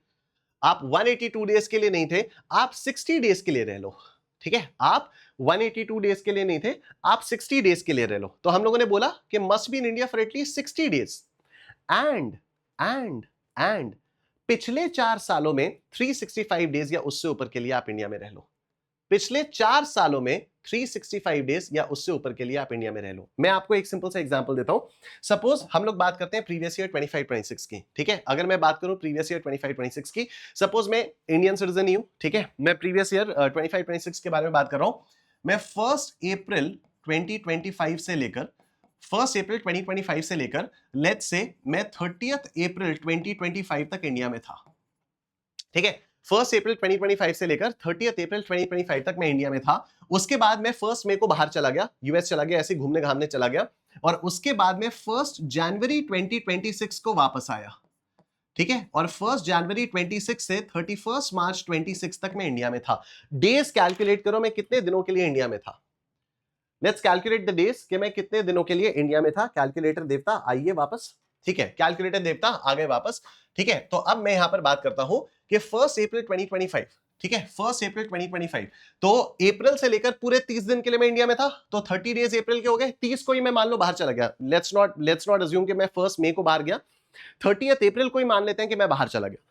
आप 182 डेज के लिए नहीं थे, आप 60 डेज के लिए रह लो, ठीक है, आप 182 डेज के लिए नहीं थे, आप 60 डेज के लिए रह लो। तो हम लोगों ने बोला कि must be in India for at least 60 days and and and पिछले 4 सालों में 365 डेज या उससे ऊपर के लिए आप इंडिया में रह लो। पिछले 4 सालों में 365 डेज या उससे ऊपर के लिए आप इंडिया में रह लो। मैं आपको एक सिंपल सा एग्जांपल देता हूं। सपोज हम लोग बात करते हैं प्रीवियस ईयर 25-26 की, ठीक है, अगर मैं बात करूं प्रीवियस ईयर 25-26 की, सपोज मैं इंडियन सिटीजन ही हूं, ठीक है, मैं प्रीवियस ईयर 25-26 के बारे में बात कर रहा हूं। मैं 1 अप्रैल 2025 से लेकर 1 अप्रैल 2025 से लेकर लेट्स से मैं 30 अप्रैल 2025 तक इंडिया में था, ठीक है, 1 अप्रैल 2025 से लेकर 30 अप्रैल 2025 तक मैं इंडिया में था। उसके बाद मैं 1 मई को बाहर चला गया, यूएस चला गया, ऐसे घूमने घामने चला गया, और उसके बाद में 1 जनवरी 2026 को वापस आया, ठीक है, और 1 जनवरी 26 से 31 मार्च 26 तक मैं इंडिया में था। डेज कैलकुलेट करो मैं कितने दिनों के लिए इंडिया में था। लेट्स कैलकुलेट द डेज कि मैं कितने दिनों के लिए इंडिया में था। कैलकुलेटर देवता आइए वापस, ठीक है, कैलकुलेटर देवता आ गए वापस, ठीक है। तो अब मैं यहां पर बात करता हूं कि 1 अप्रैल 2025, ठीक है, 1 अप्रैल 2025, तो अप्रैल से लेकर पूरे 30 दिन के लिए मैं इंडिया में था, तो 30 डेज अप्रैल के हो गए, 30 को ही मैं मान लो बाहर चला गया। लेट्स नॉट अज्यूम कि मैं 1 मई को बाहर गया, 30 अप्रैल को ही मान लेते हैं कि मैं बाहर चला गया,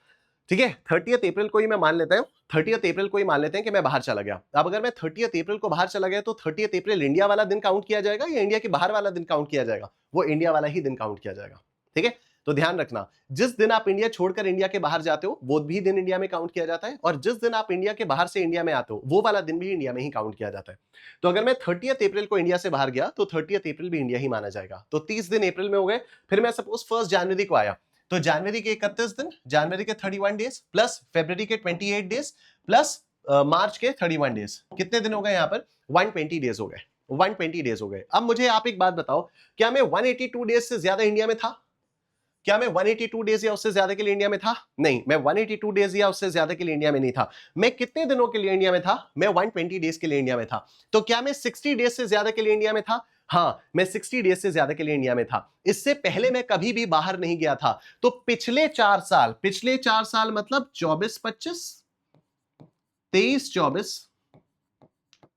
ठीक है, 30 अप्रैल को ही मैं मान लेता हूं, 30 अप्रैल को ही मान लेते हैं कि मैं बाहर चला गया। अब अगर मैं 30 अप्रैल को बाहर चला गया तो 30 अप्रैल इंडिया वाला दिन काउंट किया जाएगा या इंडिया के बाहर वाला दिन काउंट किया जाएगा? वो इंडिया वाला ही दिन काउंट किया जाएगा, ठीक है। तो ध्यान रखना, जिस दिन आप इंडिया छोड़कर इंडिया के बाहर जाते हो वो भी दिन इंडिया में काउंट किया जाता है, और जिस दिन आप इंडिया के बाहर से इंडिया में आते हो वो वाला दिन भी इंडिया में ही काउंट किया जाता है। तो अगर मैं 30 अप्रैल को इंडिया से बाहर गया तो 30 अप्रैल भी इंडिया ही माना जाएगा। तो 30 दिन अप्रैल में हो गए। फिर मैं सपोज 1 जनवरी को आया, तो जनवरी के 31 दिन, जनवरी के 31 डेज, प्लस फरवरी के 28 डेज, प्लस मार्च के 31 डेज, कितने दिन हो गए यहाँ पर? 120 डेज हो गए, 120 डेज हो गए। अब मुझे आप एक बात बताओ, क्या मैं 182 डेज से ज्यादा इंडिया में था? क्या मैं 182 डेज या उससे ज्यादा के लिए इंडिया में था? नहीं, मैं 182 डेज या उससे ज्यादा के लिए इंडिया में नहीं था। मैं कितने दिनों के लिए इंडिया में था? मैं 120 डेज के लिए इंडिया में था। तो क्या मैं 60 डेज से ज्यादा के लिए इंडिया में था? हाँ, मैं 60 डेज से ज्यादा के लिए इंडिया में था। इससे पहले मैं कभी भी बाहर नहीं गया था। तो पिछले 4 साल मतलब 24-25, 23-24,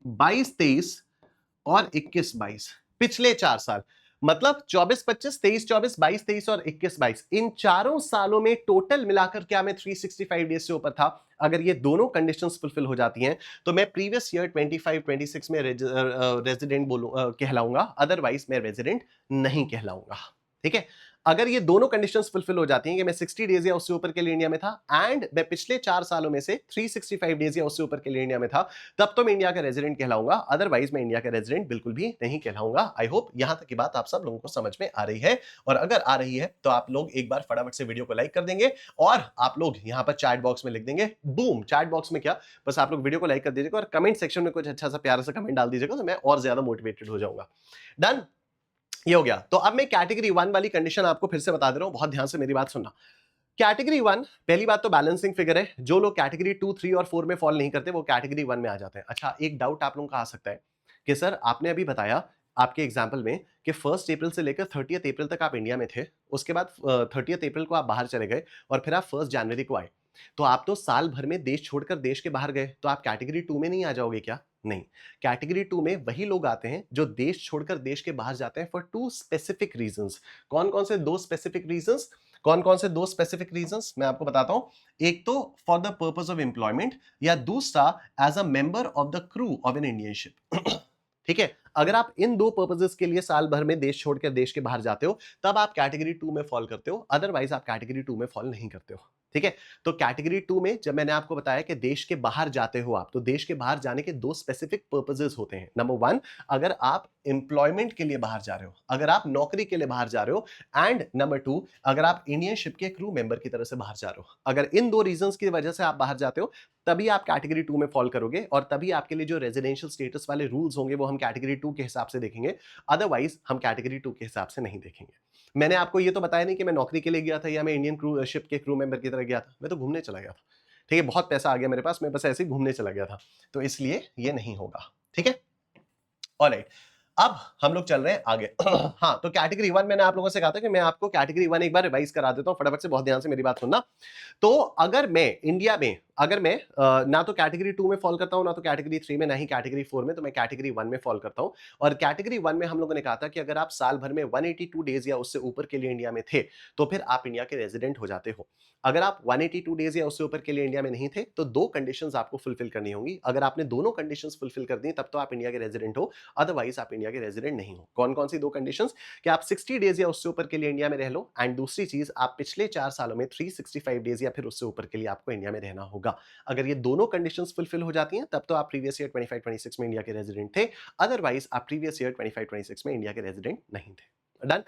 22-23 और 21-22, पिछले 4 साल मतलब 24-25, 23-24, 22-23 और 21-22, इन चारों सालों में टोटल मिलाकर क्या मैं 365 डेज से ऊपर था? अगर ये दोनों कंडीशंस फुलफिल हो जाती हैं तो मैं प्रीवियस ईयर 25-26 में रेजिडेंट कहलाऊंगा, अदरवाइज मैं रेजिडेंट नहीं कहलाऊंगा, ठीक है। अगर ये दोनों कंडीशंस फुलफिल हो जाती हैं कि मैं 60 डेज या उससे ऊपर के लिए इंडिया में था एंड मैं पिछले 4 सालों में से 365 डेज या उससे ऊपर के लिए इंडिया में था, तब तो मैं इंडिया का रेजिडेंट कहलाऊंगा, अदरवाइज मैं इंडिया का रेजिडेंट बिल्कुल भी नहीं कहलाऊंगा। आई होप यहां तक की बात आप सब लोगों को समझ में आ रही है, और अगर आ रही है तो आप लोग एक बार फटाफट से वीडियो को लाइक कर देंगे और आप लोग यहां पर चैट बॉक्स में लिख देंगे बूम। चैट बॉक्स में क्या, बस आप लोग वीडियो को लाइक कर दीजिएगा और कमेंट सेक्शन में कुछ अच्छा सा प्यारा सा कमेंट डाल दीजिएगा, तो मैं और ज्यादा मोटिवेटेड हो जाऊंगा। डन, ये हो गया। तो अब मैं कैटेगरी 1 वाली कंडीशन आपको फिर से बता दे रहा हूं, बहुत ध्यान से मेरी बात सुनना। कैटेगरी 1, पहली बात तो बैलेंसिंग फिगर है, जो लोग कैटेगरी 2, 3 और 4 में फॉल नहीं करते वो कैटेगरी 1 में आ जाते हैं। अच्छा, एक डाउट आप लोगों का आ सकता है कि सर आपने अभी बताया आपके एग्जाम्पल में कि 1 अप्रैल से लेकर 30 अप्रैल तक आप इंडिया में थे, उसके बाद 30 अप्रैल को आप बाहर चले गए और फिर आप 1 जनवरी को आए, तो आप तो साल भर में देश छोड़कर देश के बाहर गए, तो आप कैटेगरी 2 में नहीं आ जाओगे क्या? नहीं, कैटेगरी 2 में वही लोग आते हैं जो देश छोड़कर देश के बाहर जाते हैं फॉर 2 स्पेसिफिक रीजंस। कौन कौन से 2 स्पेसिफिक रीजंस? कौन कौन से 2 स्पेसिफिक रीजंस मैं आपको बताता हूं। एक तो for the purpose of employment, या दूसरा as a member of the crew of an Indian ship. ठीक है, अगर आप इन 2 पर्पसेस के लिए साल भर में देश छोड़कर देश के बाहर जाते हो तब आप कैटेगरी 2 में फॉल करते हो, अदरवाइज आप कैटेगरी 2 में फॉल नहीं करते हो, ठीक है। तो कैटेगरी 2 में जब मैंने आपको बताया कि देश के बाहर जाते हो आप, तो देश के बाहर जाने के 2 स्पेसिफिक पर्पसेस होते हैं। नंबर 1, अगर आप एम्प्लॉयमेंट के लिए बाहर जा रहे हो, अगर आप नौकरी के लिए बाहर जा रहे हो, एंड नंबर 2 अगर आप इंडियन शिप के क्रू मेंबर की तरह से बाहर जा रहे हो, अगर इन दो रीजंस की वजह से आप बाहर जाते हो, तभी आप कैटेगरी 2 में फॉल करोगे और तभी आपके लिए जो रेजिडेंशियल स्टेटस वाले रूल्स होंगे वो हम कैटेगरी 2 के हिसाब से देखेंगे, अदरवाइज हम कैटेगरी 2 के हिसाब से नहीं देखेंगे। मैंने आपको ये तो बताया नहीं कि मैं नौकरी के लिए गया था या मैं इंडियन क्रू शिप के क्रू मेंबर की तरह गया था, मैं तो घूमने चला गया था। ठीक है, बहुत पैसा आ गया मेरे पास, मैं बस ऐसे ही घूमने चला गया था, तो इसलिए ये नहीं होगा। ठीक है, ऑलराइट, अब हम लोग चल रहे हैं आगे। हाँ, तो कैटेगरी 1 मैंने आप लोगों से कहा था कि मैं आपको कैटेगरी 1 एक बार रिवाइज करा देता हूं, फटाफट से, बहुत ध्यान से मेरी बात सुनना। तो अगर मैं इंडिया में, अगर मैं ना तो कैटेगरी 2 में फॉल करता हूं, ना तो कैटेगरी 3 में, ना ही कैटेगरी 4 में, तो मैं कैटेगरी 1 में फॉल करता हूं। और कैटेगरी 1 में हम लोगों ने कहा था कि अगर आप साल भर में 182 डेज या उससे ऊपर के लिए इंडिया में थे, तो फिर आप इंडिया के रेजिडेंट हो जाते हो। अगर आप 182 डेज या उससे ऊपर के लिए इंडिया में नहीं थे, तो दो कंडीशंस आपको फुलफिल करनी होंगी। अगर आपने दोनों कंडीशंस फुलफिल कर दी, तब तो आप इंडिया के रेजिडेंट हो, अदरवाइज आप इंडिया के रेजिडेंट नहीं हो। कौन कौन सी दो कंडीशंस? कि आप 60 डेज या उससे ऊपर के लिए इंडिया में रह लो, एंड दूसरी चीज, आप पिछले 4 सालों में 365 डेज या फिर उससे ऊपर के लिए आपको इंडिया में रहना होगा। अगर ये दोनों कंडीशंस फुलफिल हो जाती हैं, तब तो आप प्रीवियस ईयर 25-26 में इंडिया के रेजिडेंट थे, अदरवाइज आप प्रीवियस ईयर 25-26 में इंडिया के रेजिडेंट नहीं थे। डन।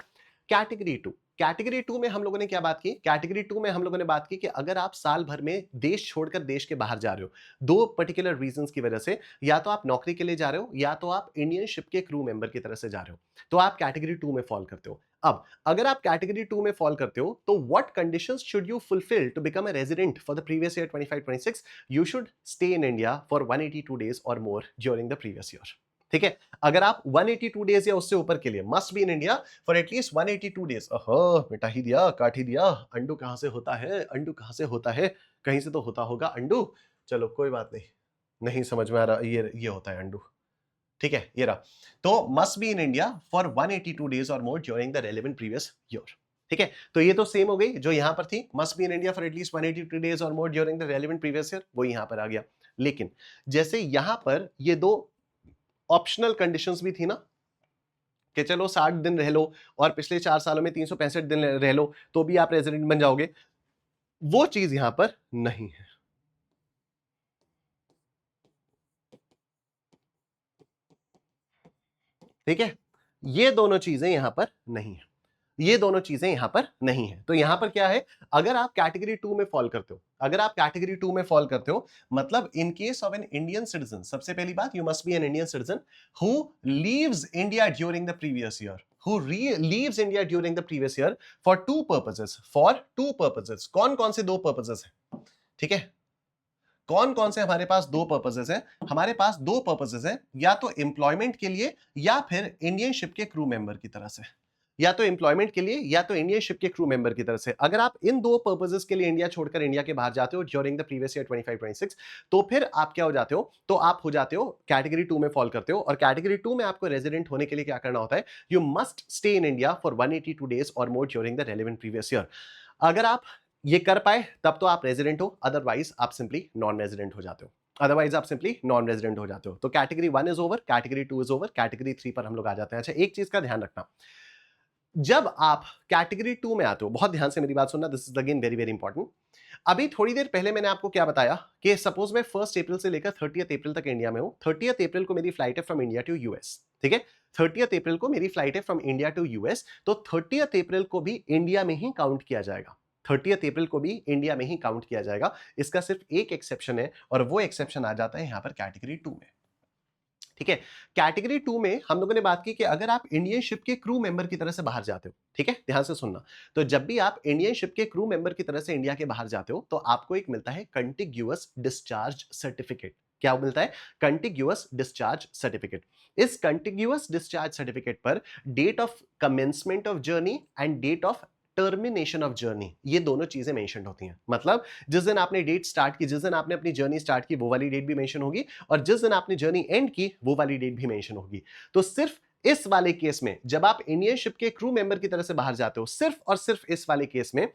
कैटेगरी 2, कैटेगरी 2 में हम लोगों ने क्या बात की? कैटेगरी 2 में हम लोगों ने बात की कि अगर आप साल भर में देश छोड़कर देश के बाहर जा रहे हो, दो पर्टिकुलर रीजंस की वजह से, या तो आप नौकरी के लिए जा रहे हो, या तो आप इंडियन शिप के क्रू मेंबर की तरह से जा रहे हो, तो आप कैटेगरी 2 में फॉल करते हो। अब अगर आप कैटेगरी 2 में फॉल करते हो, तो what conditions should you fulfil to become a resident for the previous year 25-26? You should stay in India for 182 days or more during the previous year. ठीक है, अगर आप 182 डेज या उससे ऊपर के लिए must be in India for at least 182 days. ओहो, मिटा ही दिया, काट ही दिया। अंडू कहां से होता है? अंडू कहां से होता है? कहीं से तो होता होगा अंडू। चलो कोई बात नहीं, नहीं समझ में आ रहा, ये होता है अंडू। ठीक है, ये रहा। तो must be in India for 182 days or more during the relevant previous year. ठीक है, तो ये तो सेम हो गई जो यहां पर थी, must be in India for at least 182 days or more during the relevant previous year, वो यहां पर आ गया। लेकिन जैसे यहां पर ये दो ऑप्शनल कंडीशंस भी थी ना, कि चलो 60 दिन रह लो और पिछले 4 सालों में 365 दिन रह लो, तो भी आप रेजिडेंट बन जाओगे, वो चीज यहां पर नहीं है। ठीक है, ये दोनों चीजें यहां पर नहीं है, ये दोनों चीजें यहां पर नहीं है। तो यहां पर क्या है? अगर आप कैटेगरी 2 में फॉल करते हो, अगर आप कैटेगरी 2 में फॉल करते हो, मतलब in case of an Indian citizen, सबसे पहली बात, you must be an Indian citizen who leaves India during the previous year, who leaves India during the previous year for two purposes, for two purposes। कौन कौन से दो purposes हैं? ठीक है, कौन कौन से हमारे पास दो पर्पसेस हैं? हमारे पास दो पर्पसेस हैं, या तो एम्प्लॉयमेंट के लिए, या फिर इंडियन शिप के क्रू मेंबर की तरह से, या तो एम्प्लॉयमेंट के लिए, या तो इंडियन शिप के क्रू मेंबर की तरफ से। अगर आप इन दो पर्पसेस के लिए इंडिया छोड़कर इंडिया के बाहर जाते हो ड्यूरिंग द प्रीवियस ईयर 25-26, तो फिर आप क्या हो जाते हो? तो आप हो जाते हो कैटेगरी 2 में फॉल करते हो। और कैटेगरी 2 में आपको रेजिडेंट होने के लिए क्या करना होता है? You must stay in India for 182 days or more during the relevant previous year. अगर आप ये कर पाए तब तो आप रेजिडेंट हो, अदरवाइज आप सिंपली नॉन रेजिडेंट हो जाते हो, अदरवाइज आप सिंपली नॉन रेजिडेंट हो जाते हो। तो category 1 is over, category 2 is over, category 3 पर हम लोग आ जाते हैं। अच्छा, एक चीज का ध्यान रखना, जब आप कैटेगरी 2 में आते हो, बहुत ध्यान से मेरी बात सुनना, this is again very very important. अभी थोड़ी देर पहले मैंने आपको क्या बताया कि सपोज मैं 1 अप्रैल से लेकर 30 अप्रैल तक इंडिया में हूं। 30 अप्रैल को मेरी फ्लाइट है फ्रॉम इंडिया टू यूएस। ठीक है, 30 अप्रैल को मेरी फ्लाइट है फ्रॉम इंडिया टू यूएस, तो 30 अप्रैल को भी इंडिया में ही काउंट किया जाएगा। 30 अप्रैल को भी इंडिया में ही काउंट किया जाएगा। इसका सिर्फ एक एक्सेप्शन है, और वो एक्सेप्शन आ जाता है यहां पर कैटेगरी 2 में। ठीक है, कैटेगरी 2 में हम लोगों ने बात की कि अगर आप इंडियन शिप के क्रू मेंबर की तरह से बाहर जाते हो, ठीक है, ध्यान से सुनना, तो जब भी आप इंडियन शिप के क्रू मेंबर की तरह से इंडिया के बाहर जाते हो, तो आपको एक मिलता है कंटिग्यूअस डिस्चार्ज सर्टिफिकेट। क्या मिलता है? Contiguous discharge certificate. इस कंटिग्यूअस डिस्चार्ज सर्टिफिकेट पर date of commencement of journey and date of termination of journey, ये दोनों चीजें मेंशन होती हैं। मतलब जिस दिन आपने डेट स्टार्ट की, जिस दिन आपने अपनी जर्नी स्टार्ट की, वो वाली डेट भी मेंशन होगी, और जिस दिन आपने जर्नी एंड की, वो वाली डेट भी मेंशन होगी। तो सिर्फ इस वाले केस में, जब आप इंडियन शिप के क्रू मेंबर की तरह से बाहर जाते हो, सिर्फ और सिर्फ इस वाले केस में,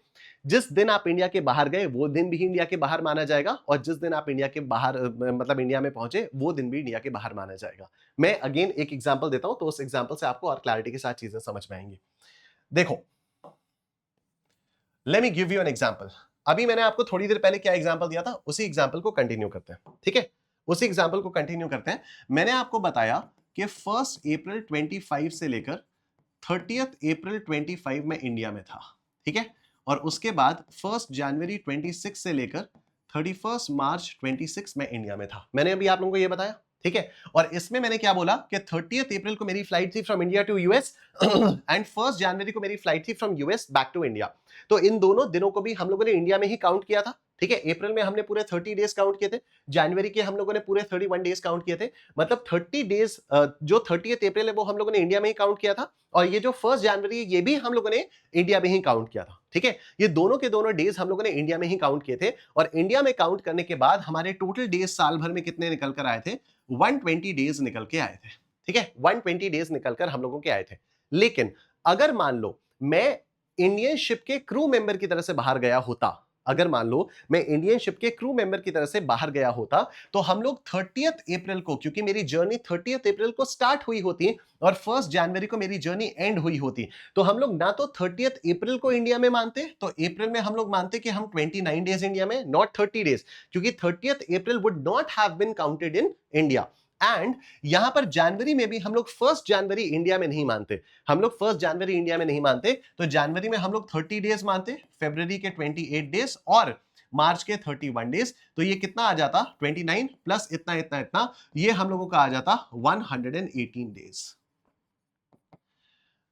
जिस दिन आप इंडिया के बाहर गए वो दिन भी इंडिया के बाहर माना जाएगा, और जिस दिन आप इंडिया के बाहर मतलब इंडिया में पहुंचे वो दिन भी इंडिया के बाहर माना जाएगा। मैं अगेन एक एग्जांपल देता हूं, तो उस एग्जांपल से आपको और क्लैरिटी के साथ चीजें समझ में आएंगी। देखो, let me give you an example. अभी मैंने आपको थोड़ी देर पहले क्या एग्जांपल दिया था, उसी एग्जांपल को कंटिन्यू करते हैं। ठीक है, उसी एग्जांपल को कंटिन्यू करते हैं। मैंने आपको बताया कि 1 अप्रैल 25 से लेकर 30 अप्रैल 25 में इंडिया में था, ठीक है, और उसके बाद 1 जनवरी 26 से लेकर 31 मार्च 26 में इंडिया में था। मैंने अभी आप लोगों को ये बताया, ठीक है, और इसमें मैंने क्या बोला कि 30 अप्रैल को मेरी फ्लाइट थी from India to US and 1 जनवरी को मेरी फ्लाइट थी from US back to India. तो इन दोनों दिनों को भी हम लोगों ने इंडिया में ही काउंट किया था, ठीक है। अप्रैल में हमने पूरे 30 डेज काउंट किए थे, जनवरी के हम लोगों ने पूरे 31 डेज काउंट किए थे, मतलब 30 डेज जो 30 अप्रैल है वो हम लोगों ने इंडिया में ही काउंट किया था, और ये जो 1 जनवरी है ये भी हम लोगों ने इंडिया में ही काउंट किया था, ठीक है। ये दोनों के दोनों डेज हम लोगों ने इंडिया में ही काउंट किए थे, और इंडिया में काउंट करने के बाद हमारे टोटल डेज साल भर में कितने निकल कर आए थे, 120 डेज निकल के आए थे, ठीक है, 120 डेज निकलकर हम लोगों के आए थे। लेकिन अगर मान लो मैं इंडियन शिप के क्रू मेंबर की तरह से बाहर गया होता, अगर मान लो मैं इंडियन शिप के क्रू मेंबर की तरह से बाहर गया होता, तो हम लोग 30 अप्रैल को, क्योंकि मेरी जर्नी 30 अप्रैल को स्टार्ट हुई होती और 1 जनवरी को मेरी जर्नी एंड हुई होती, तो हम लोग ना तो 30 अप्रैल को इंडिया में मानते, तो अप्रैल में हम लोग मानते कि हम 29 डेज इंडिया में, नॉट 30 डेज, क्योंकि 30 April would not have been counted in India. And यहां पर जनवरी में भी हम लोग 1 जनवरी इंडिया में नहीं मानते, हम लोग 1 जनवरी इंडिया में नहीं मानते, तो जनवरी में हम लोग 30 डेज मानते, फरवरी के 28 डेज और मार्च के 31 डेज। तो ये कितना आ जाता, 29 प्लस इतना इतना इतना, ये हम लोगों का आ जाता 118 डेज।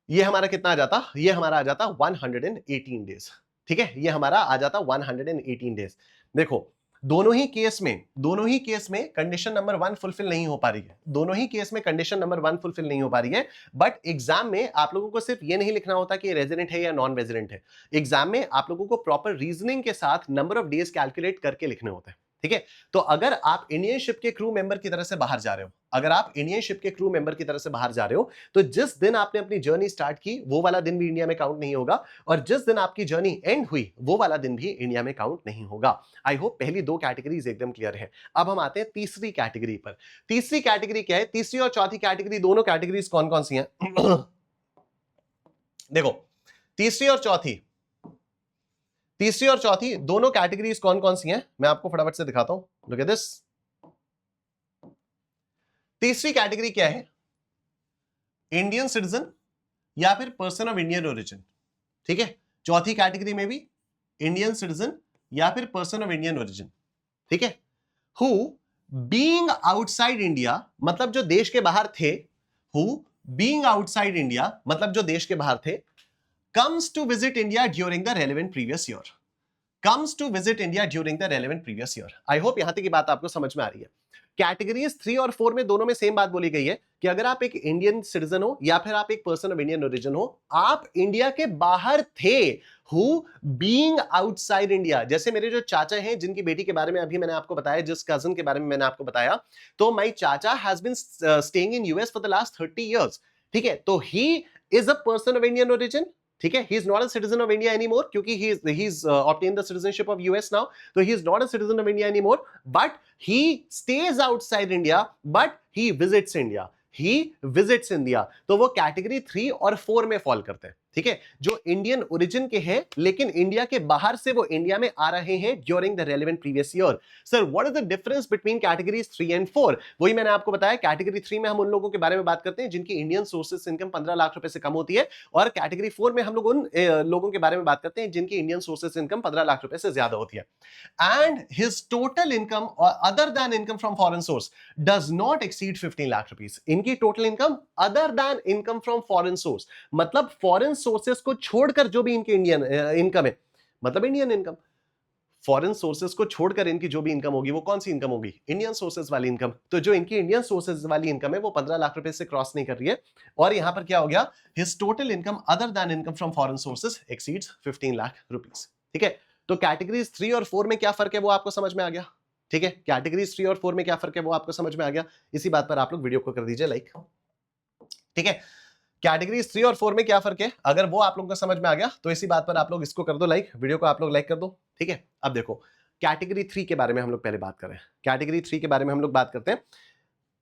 ये हमारा कितना आ जाता, ये हमारा आ जाता 118 डेज, ठीक है, ये हमारा आ जाता 118 डेज। देखो दोनों ही केस में कंडीशन नंबर 1 फुलफिल नहीं हो पा रही है, दोनों ही केस में कंडीशन नंबर 1 फुलफिल नहीं हो पा रही है, बट एग्जाम में आप लोगों को सिर्फ ये नहीं लिखना होता कि रेजिडेंट है या नॉन रेजिडेंट है, एग्जाम में आप लोगों को प्रॉपर रीजनिंग के साथ नंबर ऑफ डेज कैलकुलेट करके लिखने होते हैं, ठीक है। तो अगर आप इंडियन शिप के क्रू मेंबर की तरह से बाहर जा रहे हो, अगर आप इंडियन शिप के क्रू मेंबर की तरह से बाहर जा रहे हो, तो जिस दिन आपने अपनी जर्नी स्टार्ट की वो वाला दिन भी इंडिया में काउंट नहीं होगा, और जिस दिन आपकी जर्नी एंड हुई वो वाला दिन भी इंडिया में काउंट नहीं होगा। आई होप पहली 2 कैटेगरीज एकदम क्लियर है। अब हम आते हैं तीसरी कैटेगरी पर। तीसरी कैटेगरी क्या है, तीसरी और चौथी कैटेगरी, दोनों कैटेगरीज कौन कौन सी हैं? देखो तीसरी और चौथी दोनों कैटेगरीज कौन कौन सी हैं, मैं आपको फटाफट से दिखाता हूं। Look at this. तीसरी कैटेगरी क्या है, इंडियन सिटीजन या फिर पर्सन ऑफ इंडियन ओरिजिन, ठीक है। चौथी कैटेगरी में भी इंडियन सिटीजन या फिर पर्सन ऑफ इंडियन ओरिजिन, ठीक है। हु बीइंग आउटसाइड इंडिया, मतलब जो देश के बाहर थे, हु बीइंग आउटसाइड इंडिया मतलब जो देश के बाहर थे, comes to visit India during the relevant previous year. Comes to visit India during the relevant previous year. I hope यहां तक की बात आपको समझ में आ रही है। कैटेगरीज 3 और 4 में दोनों में सेम बात बोली गई है कि अगर आप एक इंडियन सिटीजन हो या फिर आप एक पर्सन ऑफ इंडियन ओरिजिन हो, आप इंडिया के बाहर थे, हु बीइंग आउटसाइड इंडिया। जैसे मेरे जो चाचा हैं जिनकी बेटी के बारे में अभी मैंने आपको बताया, जिस कजन के बारे में मैंने आपको बताया, तो my chacha has been staying in US for the last 30 years, ठीक है। तो he is a person of Indian origin, ठीक है। He is not a citizen of India anymore, क्योंकि he is obtain the citizenship of US now, तो he is not a citizen of India anymore, but he stays outside India, but he visits India. He visits India. तो वो category 3 और 4 में fall करते हैं, ठीक है। जो इंडियन ओरिजिन के हैं लेकिन इंडिया के बाहर से वो इंडिया में आ रहे हैं during the relevant previous year. Sir what is the difference between categories 3 and 4? वही मैंने आपको बताया, कैटेगरी 3 में हम उन लोगों के बारे में बात करते हैं जिनकी इंडियन सोर्सेस इनकम 15 लाख रुपए से कम होती है, और कैटेगरी 4 में हम लोग उन लोगों के बारे में बात करते हैं जिनकी इंडियन सोर्सेस इनकम 15 लाख रुपए से ज्यादा होती है। And his total income other than income from foreign source does not exceed 15 lakh rupees. इनकी total income other than income from foreign source, मतलब फॉरेन सोर्सेस को छोड़कर जो भी इनकी इंडियन इनकम है, मतलब इंडियन इनकम, फॉरेन सोर्सेस को छोड़कर इनकी जो भी इनकम होगी वो कौन सी इनकम होगी, इंडियन सोर्सेस वाली इनकम। तो जो इनकी इंडियन सोर्सेस वाली इनकम है वो 15 लाख रुपए से क्रॉस नहीं कर रही है, और यहां पर क्या हो गया, his total income other than income from foreign sources exceeds 15 lakh rupees, ठीक है। तो कैटेगरीज 3 और 4 में क्या फर्क है वो आपको समझ में आ गया, ठीक है। कैटेगरीज 3 और 4 में क्या फर्क है वो आपको समझ में आ गया। इसी बात पर आप लोग वीडियो को कर दीजिए लाइक, ठीक है। कैटेगरीज 3 और 4 में क्या फर्क है, अगर वो आप लोगों को समझ में आ गया तो इसी बात पर आप लोग इसको कर दो लाइक, वीडियो को आप लोग लाइक कर दो, ठीक है। अब देखो कैटेगरी 3 के बारे में हम लोग पहले बात करें। कैटेगरी 3 के बारे में हम लोग बात करते हैं,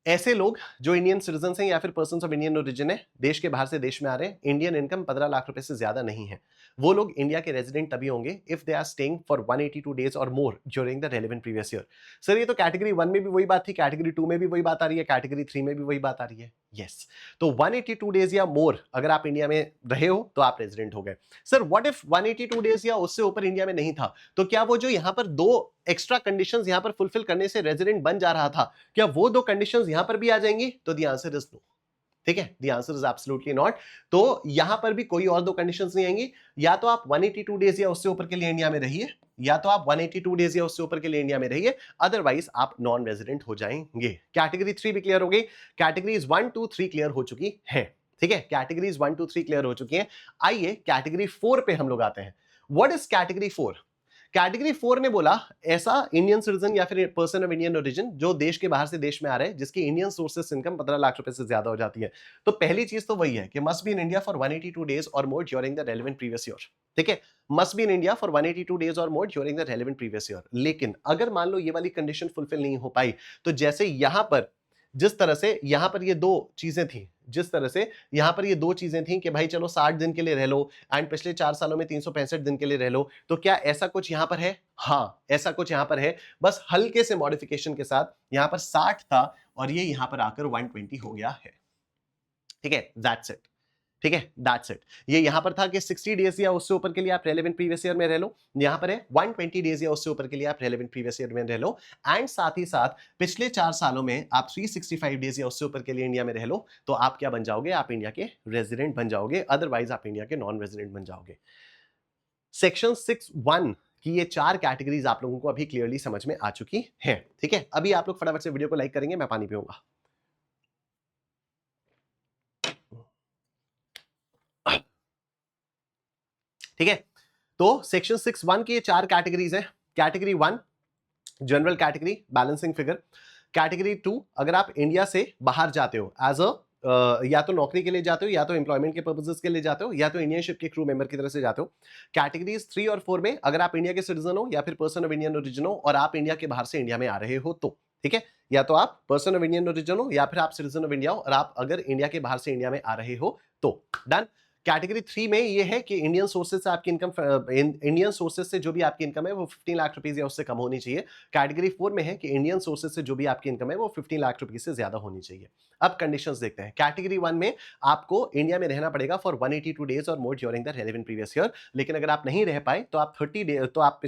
ऐसे लोग जो इंडियन सिटीजन हैं या फिर पर्सन्स ऑफ इंडियन ओरिजिन है, देश के बाहर से देश में आ रहे हैं, इंडियन इनकम 15 लाख रुपए से ज्यादा नहीं है, वो लोग इंडिया के रेजिडेंट तभी होंगे if they are staying for 182 days or more during the relevant previous year. Sir ये तो कैटेगरी 1 में भी वही बात थी, कैटेगरी 2 में भी वही बात आ रही है, कैटेगरी 3 में भी वही बात आ रही है, यस। तो 182 डेज या मोर अगर आप इंडिया में रहे हो तो आप रेजिडेंट हो गए। सर व्हाट इफ 182 डेज या उससे ऊपर इंडिया में नहीं था, तो क्या वो जो यहां पर दो एक्स्ट्रा कंडीशंस यहां पर फुलफिल करने से रेजिडेंट बन जा रहा था, क्या वो दो कंडीशंस यहां पर भी आ जाएंगी? तो द आंसर इज नो। ठीक है, the answer is absolutely not. तो यहां पर भी कोई और दो कंडीशंस नहीं आएंगी। या तो आप 182 डेज या उससे ऊपर के लिए इंडिया में रहिए, या तो आप 182 डेज या उससे ऊपर के लिए इंडिया में रहिए, अदरवाइज आप नॉन रेजिडेंट हो जाएंगे। कैटेगरी 3 भी क्लियर हो गई, कैटेगरीज 1 2 3 क्लियर हो चुकी है। ठीक है, कैटेगरीज 1 2 3 क्लियर हो चुकी हैं। आइए कैटेगरी 4 पे हम लोग आते हैं। What is category 4? कैटेगरी 4 ने बोला ऐसा इंडियन सिटीजन या फिर पर्सन ऑफ इंडियन ओरिजिन जो देश के बाहर से देश में आ रहे हैं, जिसकी इंडियन सोर्सेस इनकम 15 लाख रुपए से ज्यादा हो जाती है। तो पहली चीज तो वही है कि must be in India for 182 days or more during the relevant previous year. ठीक है, must be in India for 182 days or more during the relevant previous year. लेकिन अगर मान लो ये वाली कंडीशन फुलफिल नहीं हो पाई, तो जैसे यहां पर जिस तरह से यहां पर ये दो चीजें थी, जिस तरह से यहां पर ये दो चीजें थी कि भाई चलो 60 दिन के लिए रह लो एंड पिछले 4 सालों में 365 दिन के लिए रह लो, तो क्या ऐसा कुछ यहां पर है? हाँ, ऐसा कुछ यहां पर है, बस हल्के से मॉडिफिकेशन के साथ। यहां पर 60 था और ये यहां पर आकर 120 हो गया है। ठीक है, दैट्स इट। ठीक है, दैट्स इट। ये यहां पर था कि 60 डेज या उससे ऊपर के लिए आप रेलेवेंट प्रीवियस ईयर में रह लो, यहां पर है 120 डेज या उससे ऊपर के लिए आप रेलेवेंट प्रीवियस ईयर में रह लो, एंड साथ ही साथ पिछले 4 सालों में आप 365 डेज या उससे ऊपर के लिए इंडिया में रह लो, तो आप क्या बन जाओगे? आप इंडिया के रेजिडेंट बन जाओगे, अदरवाइज आप इंडिया के नॉन रेजिडेंट बन जाओगे। सेक्शन 6(1) की ये 4 कैटेगरीज आप लोगों को अभी क्लियरली समझ में आ चुकी है। ठीक है, अभी आप लोग फटाफट से वीडियो को लाइक करेंगे, मैं पानी पीऊंगा। ठीक है, तो सेक्शन 6(1) की ये 4 कैटेगरीज है। Category 1 general category, balancing figure. Category 2 अगर आप इंडिया से बाहर जाते हो एज अ या तो नौकरी के लिए जाते हो, या तो एम्प्लॉयमेंट के पर्पसेस के लिए जाते हो, या तो इंडियन शिप के क्रू मेंबर की तरह से जाते हो। कैटेगरीज 3 और 4 में अगर आप इंडिया के सिटीजन हो या फिर पर्सन ऑफ इंडियन ओरिजिन हो और आप इंडिया के बाहर से इंडिया में आ रहे हो तो, ठीक है, या तो आप पर्सन ऑफ इंडियन ओरिजिन हो या फिर आप सिटीजन ऑफ इंडिया हो और आप अगर इंडिया के बाहर से इंडिया में आ रहे हो तो। डन। कैटेगरी 3 में ये है कि इंडियन सोर्सेज से आपकी इनकम, इंडियन सोर्सेज से जो भी आपकी इनकम है वो 15 लाख रुपीज या उससे कम होनी चाहिए। कैटेगरी 4 में है कि इंडियन सोर्सेज से जो भी आपकी इनकम है वो 15 लाख रुपीज से ज्यादा होनी चाहिए। अब कंडीशंस देखते हैं। कैटेगरी 1 में आपको इंडिया में रहना पड़ेगा for 182 days or more during the relevant previous year. लेकिन अगर आप नहीं रह पाए तो आप 30 डे तो आप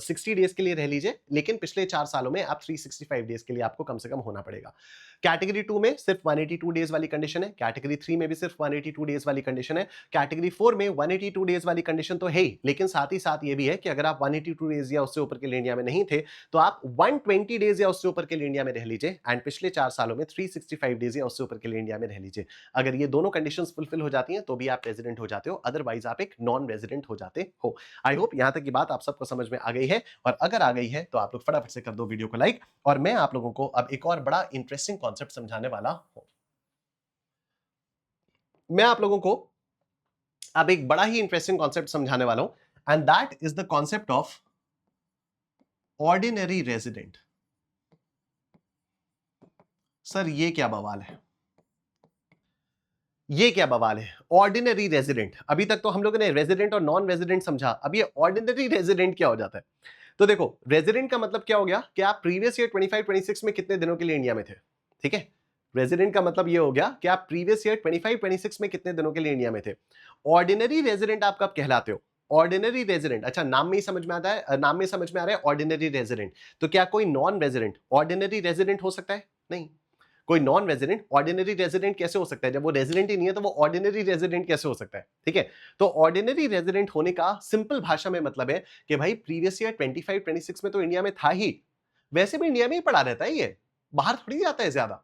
60 डेज के लिए रह लीजिए, लेकिन पिछले 4 सालों में आप 365 डेज के लिए आपको कम से कम होना पड़ेगा। कैटेगरी 2 में सिर्फ 182 डेज वाली कंडीशन है। कैटेगरी 3 में भी सिर्फ 182 डेज वाली कंडीशन है। कैटेगरी 4 में 182 डेज वाली कंडीशन तो है ही, लेकिन साथ ही साथ ये भी है कि अगर आप 182 डेज या उससे ऊपर के लिए इंडिया में नहीं थे तो आप 120 डेज या उससे ऊपर के लिए इंडिया में रह लीजिए, एंड पिछले 4 सालों में 365 डेज या उससे ऊपर के लिए इंडिया में रह लीजिए। अगर ये दोनों कंडीशंस फुलफिल हो जाती हैं तो भी आप रेजिडेंट हो जाते हो, अदरवाइज आप एक नॉन रेजिडेंट हो जाते हो। आई होप यहां तक की बात आप सबको समझ में आ गई है, और अगर आ गई है तो आप लोग फटाफट से कर दो वीडियो को लाइक, और मैं आप लोगों को अब एक और बड़ा इंटरेस्टिंग कॉन्सेप्ट समझाने वाला हूं। मैं आप लोगों को अब एक बड़ा ही इंटरेस्टिंग कॉन्सेप्ट समझाने वाला हूं, and that is the concept of ordinary resident. Sir ये क्या बवाल है? ये क्या बवाल है? Ordinary resident. अभी तक तो हम लोगों ने रेजिडेंट और नॉन रेजिडेंट समझा, अब ये ऑर्डिनरी रेजिडेंट क्या हो जाता है? तो देखो, रेजिडेंट का मतलब क्या हो गया कि आप प्रीवियस ईयर 25-26 में कितने दिनों के लिए इंडिया में थे। ठीक है, रेजिडेंट का मतलब ये हो गया कि आप प्रीवियस ईयर 25-26 में कितने दिनों के लिए इंडिया में थे। ऑर्डिनरी रेजिडेंट आप कब कहलाते हो? ऑर्डिनरी रेजिडेंट, अच्छा नाम में ही समझ में आता है, नाम में समझ में आ रहा है ऑर्डिनरी रेजिडेंट। तो क्या कोई नॉन रेजिडेंट ऑर्डिनरी रेजिडेंट हो सकता है? नहीं। कोई नॉन रेजिडेंट ऑर्डिनरी रेजिडेंट कैसे हो सकता है? जब वो रेजिडेंट ही नहीं है तो वो ऑर्डिनरी रेजिडेंट कैसे हो सकता है? ठीक है, तो ऑर्डिनरी रेजिडेंट होने का सिंपल भाषा में मतलब है कि भाई प्रीवियस ईयर 25-26 में तो इंडिया में था ही, वैसे भी इंडिया में ही पड़ा रहता है, ये बाहर थोड़ी जाता है ज्यादा।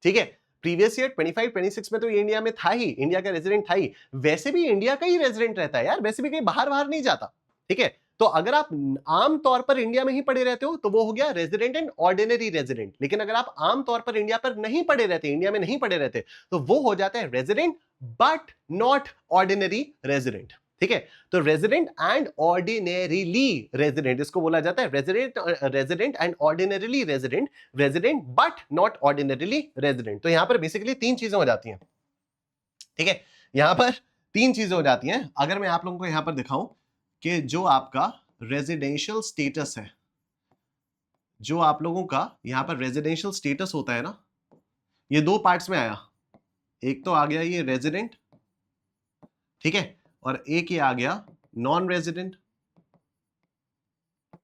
ठीक है, प्रीवियस ईयर 25-26 में तो ये इंडिया में था ही, इंडिया का रेजिडेंट था ही, वैसे भी इंडिया का ही रेजिडेंट रहता है यार, वैसे भी कहीं बाहर बाहर नहीं जाता। ठीक है, तो अगर आप आम तौर पर इंडिया में ही पड़े रहते हो तो वो हो गया रेजिडेंट एंड ऑर्डिनरी रेजिडेंट। लेकिन अगर आप आम तौर पर इंडिया पर नहीं पड़े रहते, इंडिया में नहीं पड़े रहते, तो वो हो जाता है resident but not ordinary resident. ठीक है, तो रेजिडेंट एंड ऑर्डिनरीली रेजिडेंट, इसको बोला जाता है resident and ordinarily resident, resident but not ordinarily resident. तो यहां पर बेसिकली 3 चीजें हो जाती हैं। ठीक है, यहां पर 3 चीजें हो जाती हैं। अगर मैं आप लोगों को यहां पर दिखाऊं कि जो आपका रेजिडेंशियल स्टेटस है, जो आप लोगों का यहां पर रेजिडेंशियल स्टेटस होता है ना, ये दो पार्ट्स में आया, एक तो आ गया ये रेजिडेंट, ठीक है, और एक ये आ गया नॉन रेजिडेंट।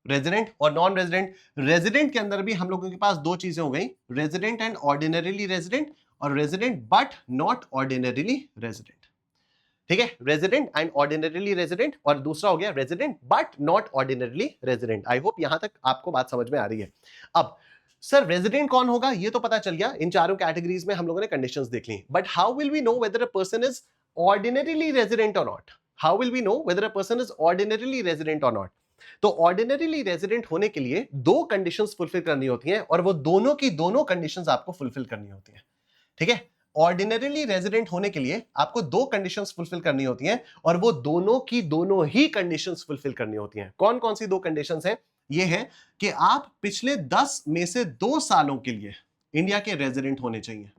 रेजिडेंट और नॉन रेजिडेंट, रेजिडेंट के अंदर भी हम लोगों के पास दो चीजें हो गई, रेजिडेंट एंड ऑर्डिनरीली रेजिडेंट, और resident but not ordinarily resident, ठीक है, रेजिडेंट एंड ऑर्डिनरीली रेजिडेंट, और दूसरा हो गया resident but not ordinarily resident. I hope यहां तक आपको बात समझ में आ रही है। अब सर रेजिडेंट कौन होगा ये तो पता चल गया, इन चारों कैटेगरीज में हम लोगों ने कंडीशंस देख ली, but how will we know whether a person is ordinarily resident or not? How will we know whether a person is ordinarily resident or not? तो ऑर्डिनरीली रेजिडेंट होने के लिए दो कंडीशंस फुलफिल करनी होती हैं, और वो दोनों की दोनों कंडीशंस आपको फुलफिल करनी होती हैं, ठीक है। ऑर्डिनरीली रेजिडेंट होने के लिए आपको दो कंडीशंस फुलफिल करनी होती हैं, और वो दोनों की दोनों ही कंडीशंस फुलफिल करनी होती हैं। कौन कौन सी दो कंडीशंस हैं? ये है कि आप पिछले 10 में से 2 सालों के लिए इंडिया के रेजिडेंट होने चाहिए।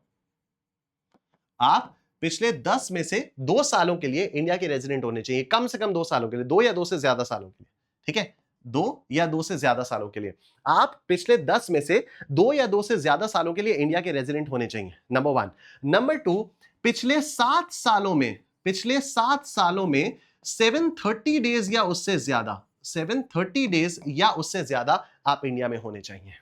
आप पिछले 10 में से 2 सालों के लिए इंडिया के रेजिडेंट होने चाहिए, कम से कम 2 सालों के लिए, 2 या 2 से ज्यादा सालों के लिए, ठीक है, 2 या 2 से ज्यादा सालों के लिए आप पिछले 10 में से 2 या 2 से ज्यादा सालों के लिए इंडिया के रेजिडेंट होने चाहिए, नंबर 1। नंबर 2, पिछले 7 सालों में 730 डेज या उससे ज्यादा 730 डेज या उससे ज्यादा आप इंडिया में होने चाहिए,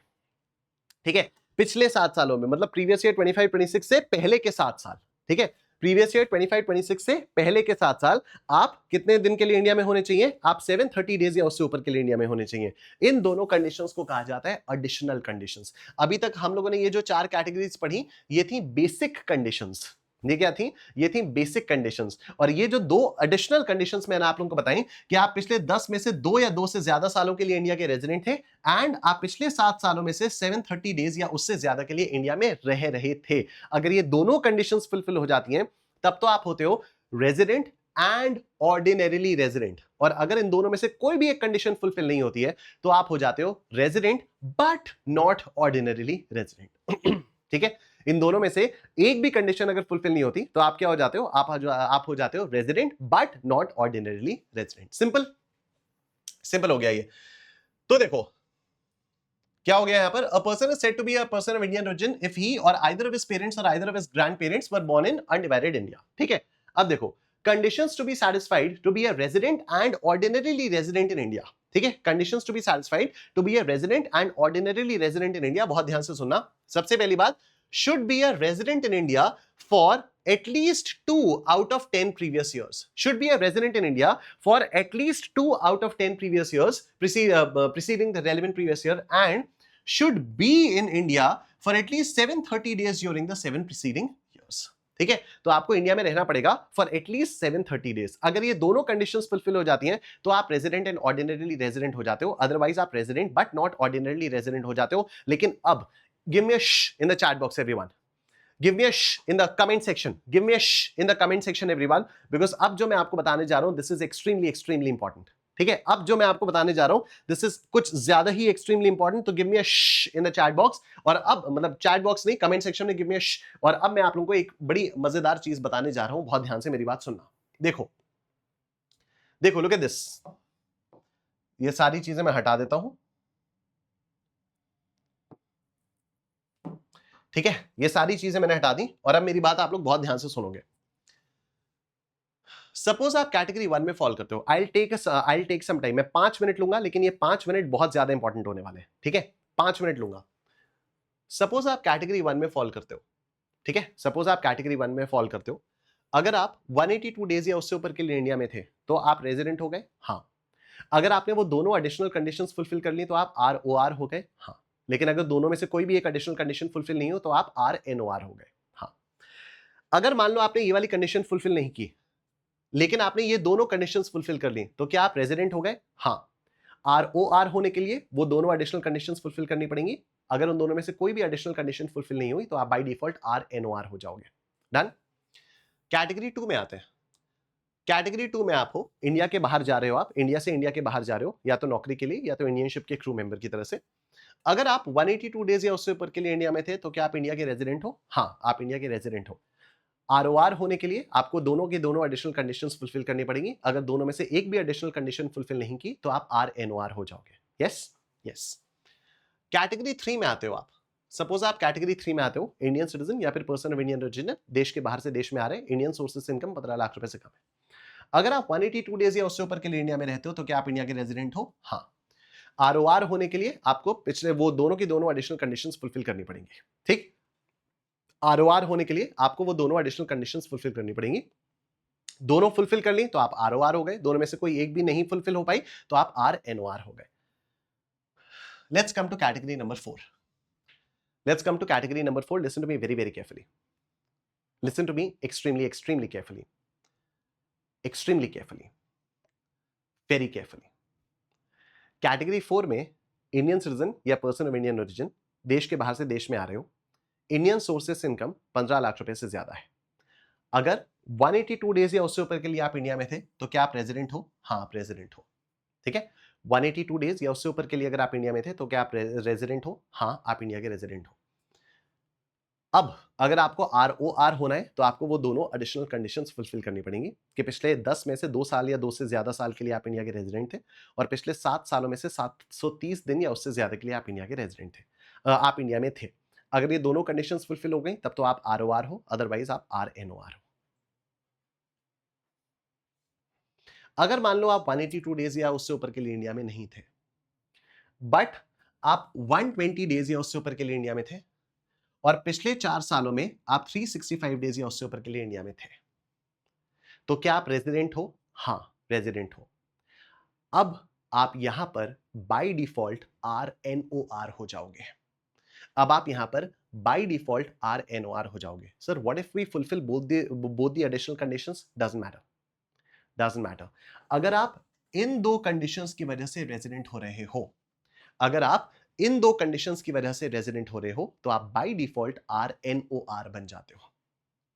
ठीक है। पिछले 7 सालों में मतलब प्रीवियस ईयर 25-26 से पहले के 7 साल, ठीक है, प्रीवियस ईयर 25-26 से पहले के 7 साल आप कितने दिन के लिए इंडिया में होने चाहिए? आप 730 डेज या उससे ऊपर के लिए इंडिया में होने चाहिए। इन दोनों कंडीशंस को कहा जाता है एडिशनल कंडीशंस। अभी तक हम लोगों ने ये जो 4 कैटेगरीज पढ़ी ये थी बेसिक कंडीशंस। ये क्या थी? ये थी बेसिक कंडीशंस। और ये जो दो एडिशनल कंडीशंस मैंने आप लोगों को बताई कि आप पिछले 10 में से 2 या 2 से ज्यादा सालों के लिए इंडिया के रेजिडेंट थे, एंड आप पिछले 7 सालों में से 730 डेज या उससे ज्यादा के लिए इंडिया में रह रहे थे। अगर ये दोनों कंडीशंस फुलफिल हो जाती हैं तब तो आप होते हो रेजिडेंट एंड ऑर्डिनरीली रेजिडेंट, और अगर इन दोनों में से कोई भी एक कंडीशन फुलफिल नहीं होती है तो आप हो जाते हो resident but not ordinarily resident, ठीक है। इन दोनों में से एक भी कंडीशन अगर फुलफिल नहीं होती तो आप क्या हो जाते हो? आप हो जाते हो resident but not ordinarily resident. Simple, simple हो गया ये। तो देखो क्या हो गया यहां पर, a person is said to be a person of Indian origin if he or either of his parents or either of his grandparents were born in undivided India, ठीक है। अब देखो conditions to be satisfied to be a resident and ordinarily resident in India, ठीक है। Conditions to be satisfied to be a resident and ordinarily resident in India, बहुत ध्यान से सुनना। सबसे पहली बात, should be a resident in India for at least 2 out of 10 previous years. Should be a resident in India for at least 2 out of 10 previous years preceding the relevant previous year, and should be in India for at least 730 days during the 7 preceding years. ठीक है, तो आपको India में रहना पड़ेगा for at least 730 days. अगर ये दोनों कंडीशंस फुलफिल हो जाती हैं तो आप रेजिडेंट एंड ऑर्डिनरीली रेजिडेंट हो जाते हो, अदरवाइज आप resident but not ordinarily resident हो जाते हो। लेकिन अब give me a shh in the chat box everyone, give me a shh in the comment section, give me a shh in the comment section everyone, because अब जो मैं आपको बताने जा रहा हूं this is extremely important, ठीक है। अब जो मैं आपको बताने जा रहा हूं this is कुछ ज्यादा ही extremely important, तो give me a shh in the chat box। और अब मतलब chat box नहीं, comment section में give me a shh। और अब मैं आप लोगों को एक बड़ी मजेदार चीज बताने जा रहा हूं, बहुत ध्यान से मेरी बात सुनना। देखो देखो look at this, ये सारी चीजें मैं हटा देता हूं, ठीक है, ये सारी चीजें मैंने हटा दी, और अब मेरी बात आप लोग बहुत ध्यान से सुनोगे। सपोज आप कैटेगरी 1 में फॉल करते हो, आई टेक सम टाइम, मैं 5 मिनट लूंगा, लेकिन ये 5 मिनट बहुत ज्यादा इंपॉर्टेंट होने वाले हैं, ठीक है, 5 मिनट लूंगा। सपोज आप कैटेगरी 1 में फॉल करते हो, ठीक है, सपोज आप कैटेगरी 1 में फॉल करते हो, अगर आप 182 डेज या उससे ऊपर के लिए इंडिया में थे तो आप रेजिडेंट हो गए, हाँ। अगर आपने वो दोनों एडिशनल कंडीशंस फुलफिल कर ली तो आप ROR हो गए, हाँ। लेकिन अगर दोनों में से कोई भी एक एडिशनल कंडीशन फुलफिल नहीं हो तो आप RNOR हो गए, हाँ। अगर मान लो आपने ये वाली कंडीशन फुलफिल नहीं की लेकिन आपने ये दोनों कंडीशंस फुलफिल कर ली तो क्या आप रेजिडेंट हो गए? हाँ। ROR होने के लिए वो दोनों एडिशनल कंडीशंस फुलफिल करनी पड़ेंगी। अगर उन दोनों में से कोई भी एडिशनल कंडीशन फुलफिल नहीं हुई तो आप बाय डिफॉल्ट RNOR हो जाओगे। डन। कैटेगरी 2 में आते हैं। कैटेगरी 2 में आप हो, इंडिया के बाहर जा रहे हो, आप इंडिया से इंडिया के बाहर जा रहे हो, या तो नौकरी के लिए या तो इंडियन शिप के क्रू मेंबर की तरह से। अगर आप 182 डेज या उससे ऊपर के लिए इंडिया में थे तो क्या आप इंडिया के रेजिडेंट हो? हाँ, आप इंडिया के रेजिडेंट हो। ROR होने के लिए आपको दोनों के दोनों एडिशनल कंडीशंस फुलफिल करनी पड़ेंगी। अगर दोनों में से एक भी एडिशनल कंडीशन फुलफिल नहीं की तो आप RNOR हो जाओगे। Yes yes. कैटेगरी 3 में आते हो आप। सपोज आप कैटेगरी 3 में आते हो, इंडियन सिटीजन या फिर पर्सन ऑफ इंडियन ओरिजिन, देश के बाहर से देश में आ रहे हैं, इंडियन सोर्सेज से इनकम 15 लाख रुपए से कम है। अगर आप 182 डेज या उससे ऊपर के लिए इंडिया में रहते हो तो क्या आप इंडिया के रेजिडेंट हो? हाँ। आरओआर होने के लिए आपको पिछले वो दोनों की दोनों एडिशनल कंडीशंस फुलफिल करनी पड़ेंगी। ठीक, आरओआर होने के लिए आपको वो दोनों एडिशनल कंडीशंस फुलफिल करनी पड़ेंगी। दोनों फुलफिल कर ली तो आप आरओआर हो गए, दोनों में से कोई एक भी नहीं फुलफिल हो पाई तो आप आरएनओआर हो गए। Let's come to category number 4। Let's come to category number 4। Listen to me very very carefully, listen to me extremely extremely carefully, extremely carefully, very carefully. Category 4 में इंडियन सिटीजन या person of Indian origin, देश के बाहर से देश में आ रहे हो, इंडियन सोर्सेस से इनकम 15 लाख रुपए से ज्यादा है। अगर 182 डेज या उससे ऊपर के लिए आप इंडिया में थे तो क्या आप रेजिडेंट हो? हाँ, आप रेजिडेंट हो। ठीक है, 182 डेज या उससे ऊपर के लिए अगर आप इंडिया में थे तो क्या आप रेजिडेंट हो? हाँ, आप इंडिया के रेजिडेंट हो। अब अगर आपको आरओआर होना है तो आपको वो दोनों एडिशनल कंडीशंस फुलफिल करनी पड़ेंगी कि पिछले 10 में से 2 साल या 2 से ज्यादा साल के लिए आप इंडिया के रेजिडेंट थे, और पिछले 7 सालों में से 730 दिन या उससे ज्यादा के लिए आप इंडिया के रेजिडेंट थे, आप इंडिया में थे। अगर ये दोनों कंडीशंस फुलफिल हो गई तब तो आप आरओआर हो, अदरवाइज आप आरएनओआर हो। अगर मान लो आप 182 डेज या उससे ऊपर के लिए इंडिया में नहीं थे, बट आप 120 डेज या उससे ऊपर के लिए इंडिया में थे, और पिछले 4 सालों में आप 365 डेज या उससे ऊपर के लिए इंडिया में थे, तो क्या आप रेजिडेंट हो? हाँ, रेजिडेंट हो। अब आप यहां पर बाय डिफॉल्ट आरएनओआर हो जाओगे। अब आप यहां पर बाय डिफॉल्ट आरएनओआर हो जाओगे। Sir, what if we fulfil both the additional conditions? Doesn't matter, doesn't matter. अगर आप इन दो कंडीशंस की वजह से रेजिडेंट हो रहे हो, अगर आप इन दो कंडीशंस की वजह से रेजिडेंट हो रहे हो तो आप बाय डिफॉल्ट आरएनओआर बन जाते हो।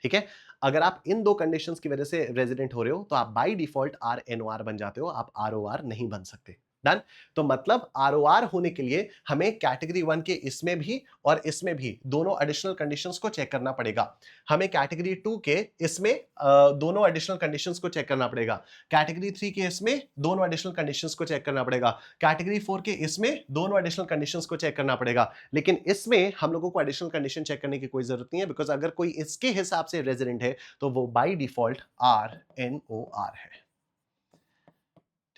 ठीक है, अगर आप इन दो कंडीशंस की वजह से रेजिडेंट हो रहे हो तो आप बाय डिफॉल्ट आरएनओआर बन जाते हो, आप आरओआर नहीं बन सकते। डन। तो मतलब आरओआर होने के लिए हमें कैटेगरी 1 के इसमें भी और इसमें भी दोनों एडिशनल कंडीशंस को चेक करना पड़ेगा। हमें कैटेगरी 2 के इसमें दोनों एडिशनल कंडीशंस को चेक करना पड़ेगा, कैटेगरी 3 के इसमें दोनों एडिशनल कंडीशंस को चेक करना पड़ेगा, कैटेगरी 4 के इसमें दोनों एडिशनल कंडीशंस को चेक करना पड़ेगा। लेकिन इसमें हम लोगों को एडिशनल कंडीशन चेक करने की कोई जरूरत नहीं है, बिकॉज अगर कोई इसके हिसाब से रेजिडेंट है तो वो बाय डिफॉल्ट आरएनओआर है।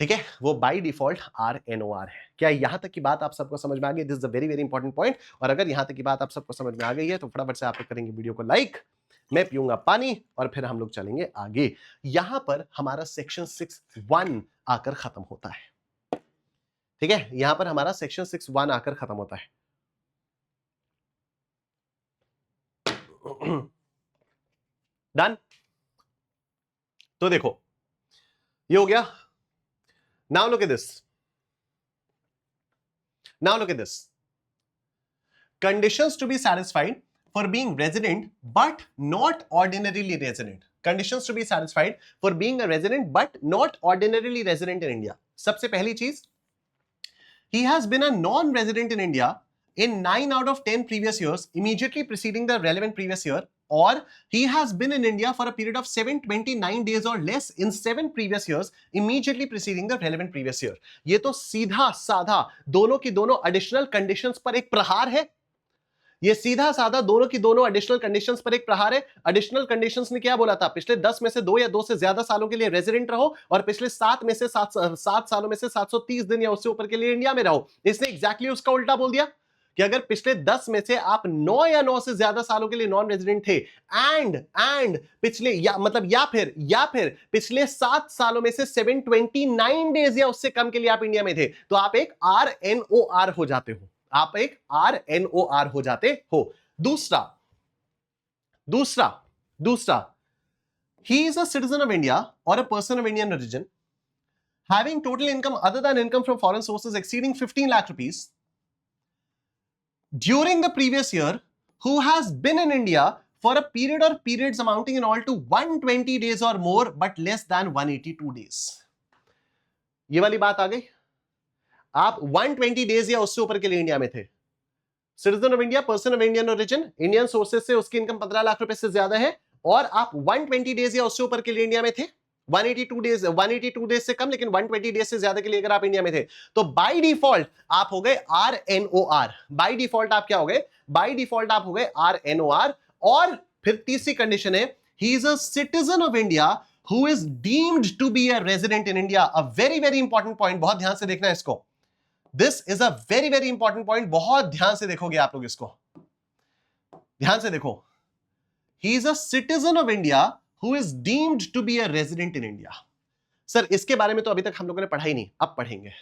ठीक है, वो बाय डिफॉल्ट आरएनओआर है। क्या यहां तक की बात आप सबको समझ में आ गई? This is a very very important point. और अगर यहां तक की बात आप सबको समझ में आ गई है तो फटाफट से आप लोग करेंगे वीडियो को लाइक, मैं पीऊंगा पानी और फिर हम लोग चलेंगे आगे। यहां पर हमारा सेक्शन 6(1) आकर खत्म होता है। ठीक है, यहां पर हमारा सेक्शन 6(1) आकर खत्म होता है। डन। तो देखो, ये हो गया। Now look at this. Now look at this. Conditions to be satisfied for being resident but not ordinarily resident. Conditions to be satisfied for being a resident but not ordinarily resident in India. सबसे पहली चीज, he has been a non-resident in India in 9 out of 10 previous years immediately preceding the relevant previous year, or he has been in India for a period of 729 days or less in 7 previous years immediately preceding the relevant previous year. ये तो सीधा साधा दोनों की दोनों additional conditions पर एक प्रहार है। ये सीधा साधा दोनों की दोनों एडिशनल कंडीशंस पर एक प्रहार है। एडिशनल कंडीशंस ने क्या बोला था? पिछले 10 में से 2 या 2 से ज्यादा सालों के लिए रेजिडेंट रहो, और पिछले 7 में से 7 सालों में से 730 दिन या उससे ऊपर के लिए इंडिया में रहो। इसने एग्जैक्टली उसका उल्टा बोल दिया कि अगर पिछले 10 में से आप 9 या 9 से ज्यादा सालों के लिए नॉन रेजिडेंट थे एंड पिछले या फिर पिछले 7 सालों में से 729 डेज या उससे कम के लिए आप इंडिया में थे, तो आप एक आरएनओआर हो जाते हो। आप एक आरएनओआर हो जाते हो। दूसरा, he is a citizen of India or a person of Indian origin having total income other than income from foreign sources exceeding 15 lakh rupees during the previous year, who has been in India for a period or periods amounting in all to 120 days or more but less than 182 days. ये वाली बात आ गई। आप 120 days या उससे ऊपर के लिए इंडिया में थे, citizen of India, person of Indian origin, Indian sources से उसकी इनकम 15 लाख रुपए से ज्यादा है, और आप 120 डेज या उससे ऊपर के लिए इंडिया में थे, 182 डेज से कम, लेकिन 120 डेज से ज्यादा के लिए अगर आप इंडिया में थे तो बाय डिफॉल्ट आप हो गए RNOR। बाय डिफॉल्ट आप क्या हो गए? बाय डिफॉल्ट आप हो गए RNOR। और फिर तीसरी कंडीशन है, he is a citizen of India who is deemed to be a resident in India. A very very important point, बहुत ध्यान से देखना है इसको। This is a very very important point, बहुत ध्यान से देखोगे आप लोग इसको, ध्यान से देखो। He is a citizen of India who is deemed to be a resident in India. Sir इसके बारे में तो अभी तक हम लोगों ने पढ़ा ही नहीं, अब पढ़ेंगे।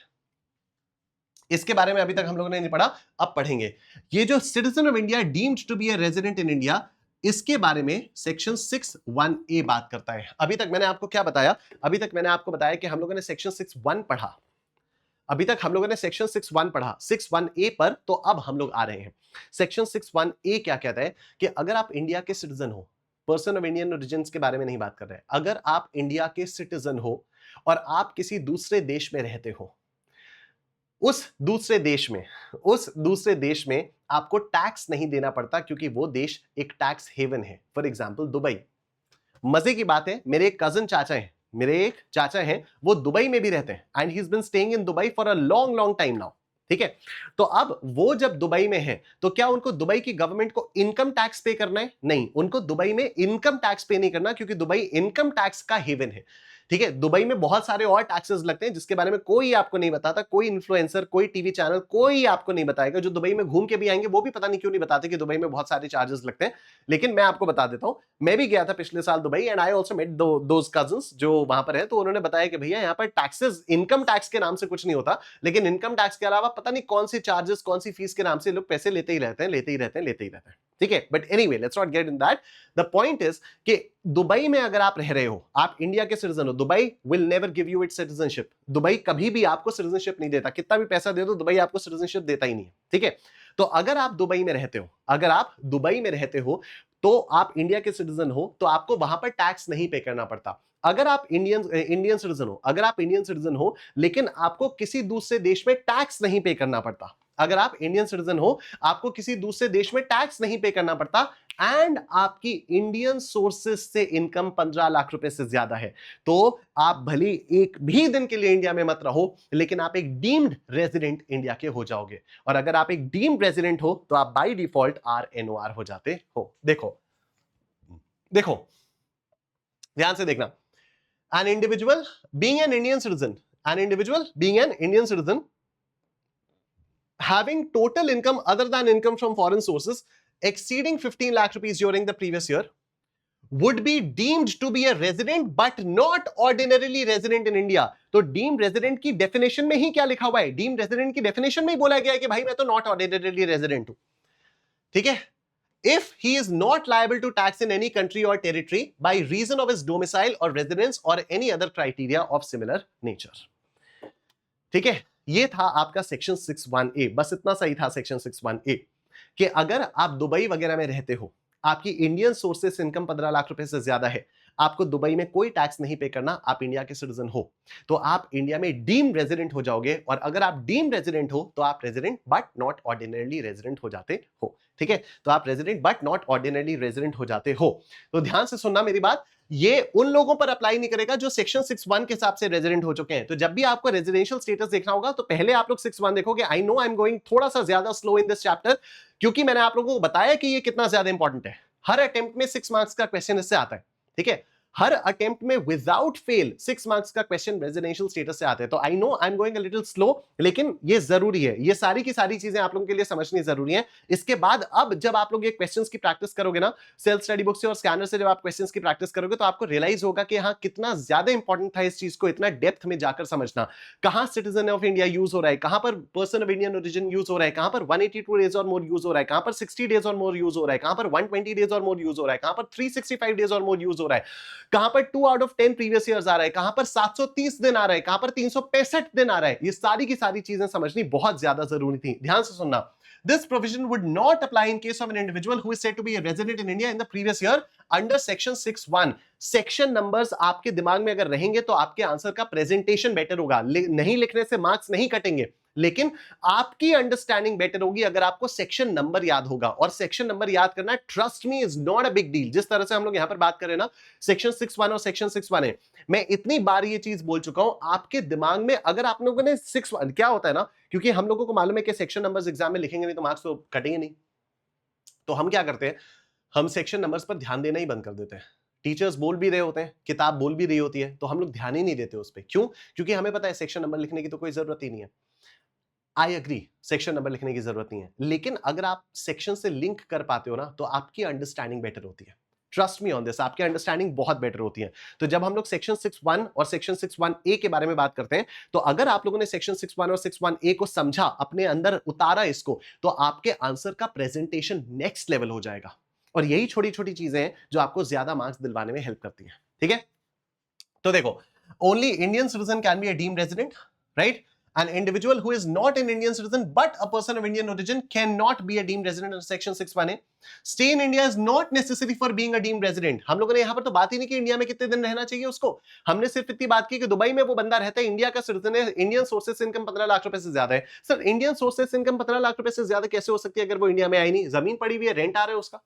इसके बारे में अभी तक हम लोगों ने नहीं पढ़ा, अब पढ़ेंगे। ये जो citizen of India deemed to be a resident in India, इसके बारे में सेक्शन 6(1)(a) बात करता है। अभी तक मैंने आपको क्या बताया? अभी तक मैंने आपको बताया कि हम लोगों ने सेक्शन 6(1) पढ़ा। अभी तक हम लोगों ने सेक्शन 6(1) पढ़ा, 6(1)(a) पर तो अब हम लोग आ रहे हैं। सेक्शन 6(1)(a) क्या कहता है कि अगर आप इंडिया के सिटीजन हो, पर्सन ऑफ इंडियन ओरिजिन के बारे में नहीं बात कर रहे हैं, अगर आप इंडिया के सिटीजन हो और आप किसी दूसरे देश में रहते हो, उस दूसरे देश में आपको टैक्स नहीं देना पड़ता, क्योंकि वो देश एक टैक्स हेवन है। For example Dubai. मजे की बात है, मेरे एक कजन चाचा हैं, वो दुबई में भी रहते हैं and he has been staying in Dubai for a long long time now. ठीक है, तो अब वो जब दुबई में है तो क्या उनको दुबई की गवर्नमेंट को इनकम टैक्स पे करना है? नहीं, उनको दुबई में इनकम टैक्स पे नहीं करना, क्योंकि दुबई इनकम टैक्स का हेवन है। ठीक है, दुबई में बहुत सारे और टैक्सेस लगते हैं जिसके बारे में कोई आपको नहीं बताता, कोई इन्फ्लुएंसर, कोई टीवी चैनल, कोई आपको नहीं बताएगा। जो दुबई में घूम के भी आएंगे वो भी पता नहीं क्यों नहीं बताते कि दुबई में बहुत सारे चार्जेस लगते हैं। लेकिन मैं आपको बता देता हूं, मैं भी गया था पिछले साल Dubai and I also met those cousins जो वहां पर है, तो उन्होंने बताया कि भैया यहाँ पर टैक्सेस इनकम टैक्स के नाम से कुछ नहीं होता, लेकिन इनकम टैक्स के अलावा पता नहीं कौन सी चार्जेस, कौन सी फीस के नाम से लोग पैसे लेते ही रहते हैं। ठीक है, but anyway let's not get in that. The point is कि दुबई में अगर आप रह रहे हो, आप इंडिया के सिटीजन हो, Dubai will never give you it's citizenship. Dubai कभी भी आपको सिटीजनशिप नहीं देता, कितना भी पैसा दे दो दुबई आपको सिटीजनशिप देता ही नहीं है। ठीक है, तो अगर आप दुबई में रहते हो, तो आप इंडिया के सिटीजन हो, तो आपको वहां पर टैक्स नहीं पे करना पड़ता। अगर आप इंडियन सिटीजन हो लेकिन आपको किसी दूसरे देश में टैक्स नहीं पे करना पड़ता, अगर आप इंडियन सिटीजन हो आपको किसी दूसरे देश में टैक्स नहीं पे करना पड़ता, एंड आपकी इंडियन सोर्सेस से इनकम 15 लाख रुपए से ज्यादा है, तो आप भले एक भी दिन के लिए इंडिया में मत रहो, लेकिन आप एक डीम्ड रेजिडेंट इंडिया के हो जाओगे। और अगर आप एक डीम्ड रेजिडेंट हो तो आप बाय डिफॉल्ट RNOR हो जाते हो। देखो ध्यान से देखना। an individual being an Indian citizen having total income other than income from foreign sources exceeding 15 lakh rupees during the previous year would be deemed to be a resident but not ordinarily resident in India। तो deemed resident की definition में ही क्या लिखा हुआ है? deemed resident की definition में ही बोला गया है कि भाई मैं तो not ordinarily resident हूं। ठीक है, if he is not liable to tax in any country or territory by reason of his domicile or residence or any other criteria of similar nature। ठीक है, ये था आपका सेक्शन 6(1)(a। बस इतना सही था सेक्शन 6(1)(a कि अगर आप दुबई वगैरह में रहते हो, आपकी इंडियन सोर्सेस इनकम 15 लाख रुपए से ज्यादा है, आपको दुबई में कोई टैक्स नहीं पे करना, आप इंडिया के सिटीजन हो, तो आप इंडिया में डीम्ड रेजिडेंट हो जाओगे। और अगर आप डीम्ड रेजिडेंट हो तो आप resident but not ordinarily resident हो जाते हो। ठीक है, तो आप resident but not ordinarily resident हो जाते हो। तो ध्यान से सुनना मेरी बात, ये उन लोगों पर अप्लाई नहीं करेगा जो सेक्शन 6(1) के हिसाब से रेजिडेंट हो चुके हैं। तो जब भी आपको रेजिडेंशियल स्टेटस देखना होगा तो पहले आप लोग 6(1) देखोगे। I know I am going थोड़ा सा ज्यादा स्लो इन दिस चैप्टर, क्योंकि मैंने आप लोगों को बताया कि ये कितना ज्यादा इंपॉर्टेंट है। हर अटेम्प्ट में 6 मार्क्स का क्वेश्चन इससे आता है। ठीक है, हर अटेम्प्ट में विदाउट फेल 6 मार्क्स का क्वेश्चन रेजिडेंशियल स्टेटस से आते हैं। तो I know I am going a little slow, लेकिन ये जरूरी है, ये सारी की सारी चीजें आप लोगों के लिए समझनी जरूरी है। इसके बाद अब जब आप लोग ये क्वेश्चंस की प्रैक्टिस करोगे ना, सेल्फ स्टडी बुक से और स्कैनर से जब आप क्वेश्चंस की प्रैक्टिस करोगे, तो आपको रियलाइज होगा कि हाँ कितना ज्यादा इंपॉर्टेंट था इस चीज को इतना डेप्थ में जाकर समझना। कहां सिटीजन ऑफ इंडिया यूज हो रहा है, कहां पर person of Indian origin use हो रहा है, कहां पर 182 डेज और मोर यूज हो रहा है, कहां पर 60 डेज और मोर यूज हो रहा है, कहां पर 120 डेज और मोर यूज हो रहा है, कहां पर 365 डेज और मोर यूज हो रहा है, कहां पर 2 आउट ऑफ 10 प्रीवियस ईयर्स आ रहा है, कहां पर 730 दिन आ रहा है, कहां पर 365 दिन आ रहा है। ये सारी की सारी चीजें समझनी बहुत ज्यादा जरूरी थी। ध्यान से सुनना। This provision would not apply in case of an individual who is said to be a resident in India in the previous year under section 6(1)। Section numbers आपके दिमाग में अगर रहेंगे तो आपके आंसर का प्रेजेंटेशन बेटर होगा। नहीं लिखने से मार्क्स नहीं कटेंगे, लेकिन आपकी अंडरस्टैंडिंग बेटर होगी अगर आपको सेक्शन नंबर याद होगा, और सेक्शन नंबर याद करना, trust me, is not a big deal. जिस तरह से हम लोग यहां पर बात करें ना, सेक्शन 6(1) और सेक्शन 6(1) है, मैं इतनी बार ये चीज बोल चुका हूं, आपके दिमाग में अगर आप लोगों ने 6(1) क्या होता है ना, क्योंकि हम लोगों को मालूम है कि सेक्शन नंबर्स एग्जाम में लिखेंगे नहीं तो मार्क्स तो कटेंगे नहीं, तो हम क्या करते हैं, हम सेक्शन नंबर्स पर ध्यान देना ही बंद कर देते हैं। टीचर्स बोल भी रहे होते हैं, किताब बोल भी रही होती है, तो हम लोग ध्यान ही नहीं देते उस पर। क्यों? क्योंकि हमें पता है सेक्शन नंबर लिखने की तो कोई जरूरत ही नहीं है। आई एग्री, सेक्शन नंबर लिखने की जरूरत नहीं है, लेकिन अगर आप सेक्शन से लिंक कर पाते हो ना, तो आपकी अंडरस्टैंडिंग बेटर होती है। ट्रस्ट मी ऑन दिस, आपकी अंडरस्टैंडिंग बहुत बेटर होती है। तो जब हम लोग सेक्शन 6(1) और सेक्शन 6(1)(a) के बारे में बात करते हैं, तो अगर आप लोगों ने सेक्शन 6(1) और 6(1)(a) को समझा, अपने अंदर उतारा इसको, तो आपके आंसर का प्रेजेंटेशन नेक्स्ट लेवल हो जाएगा। और यही छोटी छोटी चीजें हैं जो आपको ज्यादा मार्क्स दिलवाने में हेल्प करती हैं। ठीक है, तो देखो, only Indian citizen can be a deemed resident, right? An individual who is not an Indian citizen but a person of Indian origin cannot be a deemed resident under section 6(1)(a). Stay in India is not necessary for being a deemed resident. हम लोगों ने यहां पर तो बात ही नहीं की India में कितने दिन रहना चाहिए उसको, हमने सिर्फ इतनी बात की कि दुबई में वो बंदा रहता है, इंडिया का सिटीजन है, इंडियन सोर्सेस इनकम 15 लाख रुपए से ज्यादा है। Sir, Indian sources income 15 lakh रुपए से ज्यादा कैसे हो सकती है अगर वो इंडिया में आई नहीं? जमीन पड़ी हुई है, रेंट आ रहा है उसका,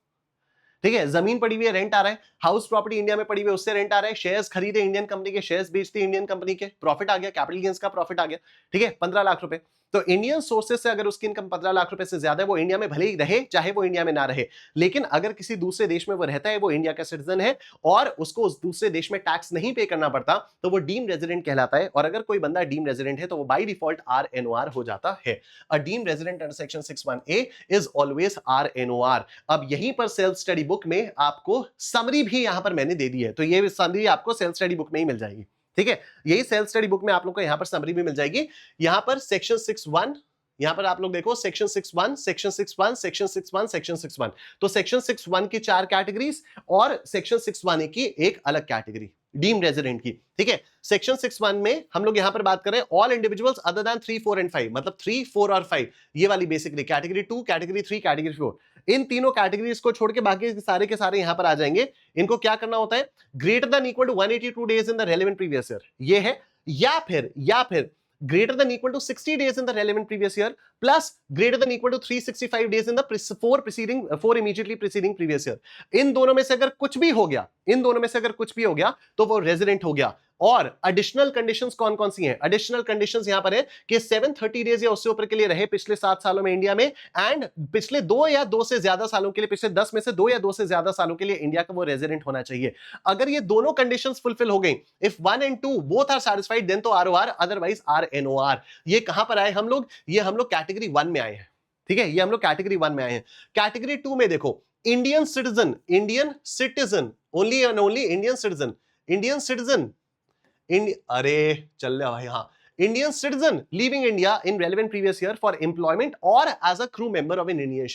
ठीक है, जमीन पड़ी हुई है, रेंट आ रहा है, हाउस प्रॉपर्टी इंडिया में पड़ी हुई है, उससे रेंट आ रहा है, शेयर्स खरीदे इंडियन कंपनी के, शेयर्स बेचते इंडियन कंपनी के, प्रॉफिट आ गया, कैपिटल गेन्स का प्रॉफिट आ गया, ठीक है, 15 लाख रुपए। तो इंडियन सोर्सेस से अगर उसकी इनकम 15 लाख रुपए से ज्यादा है, वो इंडिया में भले ही रहे, चाहे वो इंडिया में ना रहे, लेकिन अगर किसी दूसरे देश में वो रहता है, वो इंडिया का सिटीजन है और उसको उस दूसरे देश में टैक्स नहीं पे करना पड़ता, तो वो डीम्ड रेजिडेंट कहलाता है। और अगर कोई बंदा डीम्ड रेजिडेंट है तो वो बाय डिफॉल्ट RNOR हो जाता है। अ deemed resident under section 6(1)(a) is always RNOR। अब यहीं पर सेल्फ स्टडी बुक में आपको समरी भी यहां पर मैंने दे दी है, तो ये समरी आपको सेल्फ स्टडी बुक में ही मिल जाएगी। ठीक है, यही सेल्फ स्टडी बुक में आप लोग को यहां पर समरी भी मिल जाएगी। यहां पर सेक्शन 6(1), यहां पर आप लोग देखो, सेक्शन 6(1), सेक्शन 6(1), सेक्शन 6(1), सेक्शन 6(1), तो सेक्शन 6(1) की 4 कैटेगरीज और सेक्शन 6(1)(a) की एक अलग कैटेगरी डीम्ड रेजिडेंट की। ठीक है, सेक्शन 6(1) में हम लोग यहां पर बात कर रहे हैं all individuals other than 3, 4 and 5, मतलब 3, 4 और 5, ये वाली बेसिकली कैटेगरी 2, कैटेगरी 3, कैटेगरी 4, इन तीनों कैटेगरीज को छोड़ के बाकी सारे के सारे यहां पर आ जाएंगे। इनको क्या करना होता है? Greater than equal to 182 days in the relevant previous year, ये है, या फिर greater than equal to 60 days in the relevant previous year plus greater than equal to 365 days in the four immediately preceding previous year। इन दोनों में से अगर कुछ भी हो गया, इन दोनों में से अगर कुछ भी हो गया तो वो रेजिडेंट हो गया। और एडिशनल कंडीशंस कौन कौन सी हैं? एडिशनल कंडीशंस यहां पर है कि 730 डेज या उससे ऊपर के लिए रहे पिछले 7 सालों में इंडिया में, एंड पिछले 2 या 2 से ज्यादा सालों के लिए, पिछले 10 में से 2 या 2 से ज्यादा सालों के लिए इंडिया का वो रेजिडेंट होना चाहिए। अगर ये दोनों कंडीशंस फुलफिल हो गई, if 1 and 2 both are satisfied, then तो ROR, अदरवाइज RNOR। ये कहां पर आए हम लोग? ये हम लोग कैटेगरी 1 में आए हैं। ठीक है, ये हम लोग कैटेगरी 1 में आए हैं। कैटेगरी 2 में देखो, Indian citizen only and only Indian citizen अरे चल रहा भाई, हाँ, Indian citizen living India in relevant previous year for employment or as a crew member of an Indian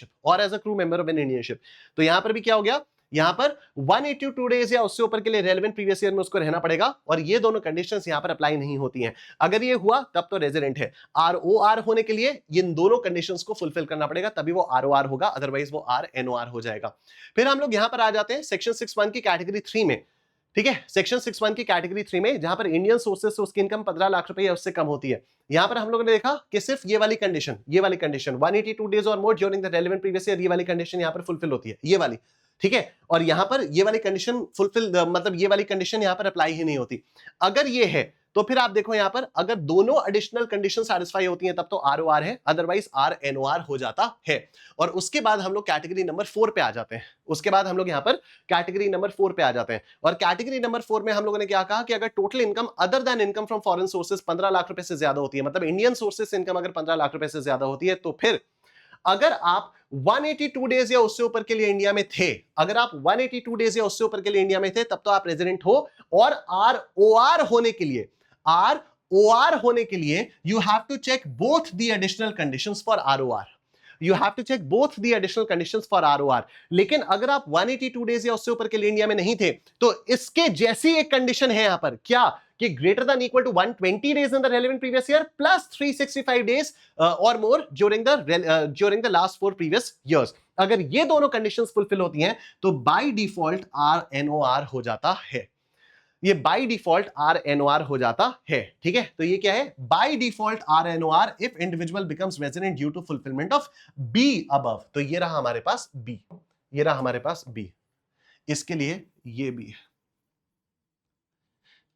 ship, तो यहां पर भी क्या हो गया? यहां पर 182 डेज या उससे ऊपर के लिए रेलेवेंट प्रीवियस ईयर में उसको रहना पड़ेगा, और ये दोनों कंडीशंस यहां पर अप्लाई नहीं होती हैं। अगर ये हुआ तब तो रेजिडेंट है। ROR होने के लिए इन दोनों कंडीशंस को फुलफिल करना पड़ेगा, तभी वो ROR होगा, अदरवाइज वो RNOR हो जाएगा। फिर हम लोग यहां पर आ जाते हैं सेक्शन 6(1) की कैटेगरी 3 में। ठीक है, सेक्शन 6(1) की कैटेगरी 3 में, जहां पर इंडियन सोर्सेस से उसकी इनकम 15 लाख रुपए या उससे कम होती है। यहां पर हम लोगों ने देखा कि सिर्फ ये वाली condition 182 days or more during the relevant previous year, ये वाली कंडीशन यहां पर फुलफिल होती है, ये वाली। ठीक है, और यहां पर ये वाली कंडीशन फुलफिल, मतलब ये वाली कंडीशन यहां पर अप्लाई ही नहीं होती। अगर ये है तो फिर आप देखो यहां पर, अगर दोनों एडिशनल कंडीशन सैटिस्फाई होती हैं तब तो ROR है, अदरवाइज RNOR हो जाता है। और उसके बाद हम लोग कैटेगरी नंबर 4 पे आ जाते हैं। उसके बाद हम लोग यहां पर कैटेगरी नंबर 4 पे आ जाते हैं, और कैटेगरी नंबर 4 में हम लोगों ने क्या कहा कि अगर total income other than income from foreign sources 15 lakh रुपए से ज्यादा होती है, मतलब इंडियन सोर्सेज इनकम अगर 15 लाख रुपए से ज्यादा होती है, तो फिर अगर आप 182 डेज या उससे ऊपर के लिए इंडिया में थे, अगर आप 182 डेज या उससे ऊपर के लिए इंडिया में थे, तब तो आप रेजिडेंट हो। और ROR होने के लिए you have to check both the additional conditions for ROR। You have to check both the additional conditions for ROR। लेकिन अगर आप 182 डेज या उससे ऊपर के लिए इंडिया में नहीं थे, तो इसके जैसी एक कंडीशन है यहां पर, क्या? कि greater than equal to 120 days in the relevant previous year plus 365 days or more during the last 4 previous years. अगर ये दोनों कंडीशंस फुलफिल होती हैं तो बाय डिफॉल्ट RNOR हो जाता है। ये बाय डिफॉल्ट RNOR हो जाता है। ठीक है, तो ये क्या है, by default RNOR if individual becomes resident due to fulfilment of B above. तो ये रहा हमारे पास बी, ये रहा हमारे पास बी, इसके लिए ये भी है।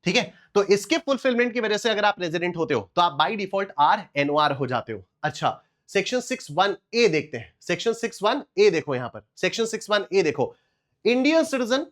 ठीक है, तो इसके फुलफिलमेंट की वजह से अगर आप रेजिडेंट होते हो तो आप बाय डिफॉल्ट RNOR हो जाते हो। अच्छा, सेक्शन 61A देखते हैं। सेक्शन 61A देखो, यहां पर सेक्शन 61A देखो, इंडियन सिटीजन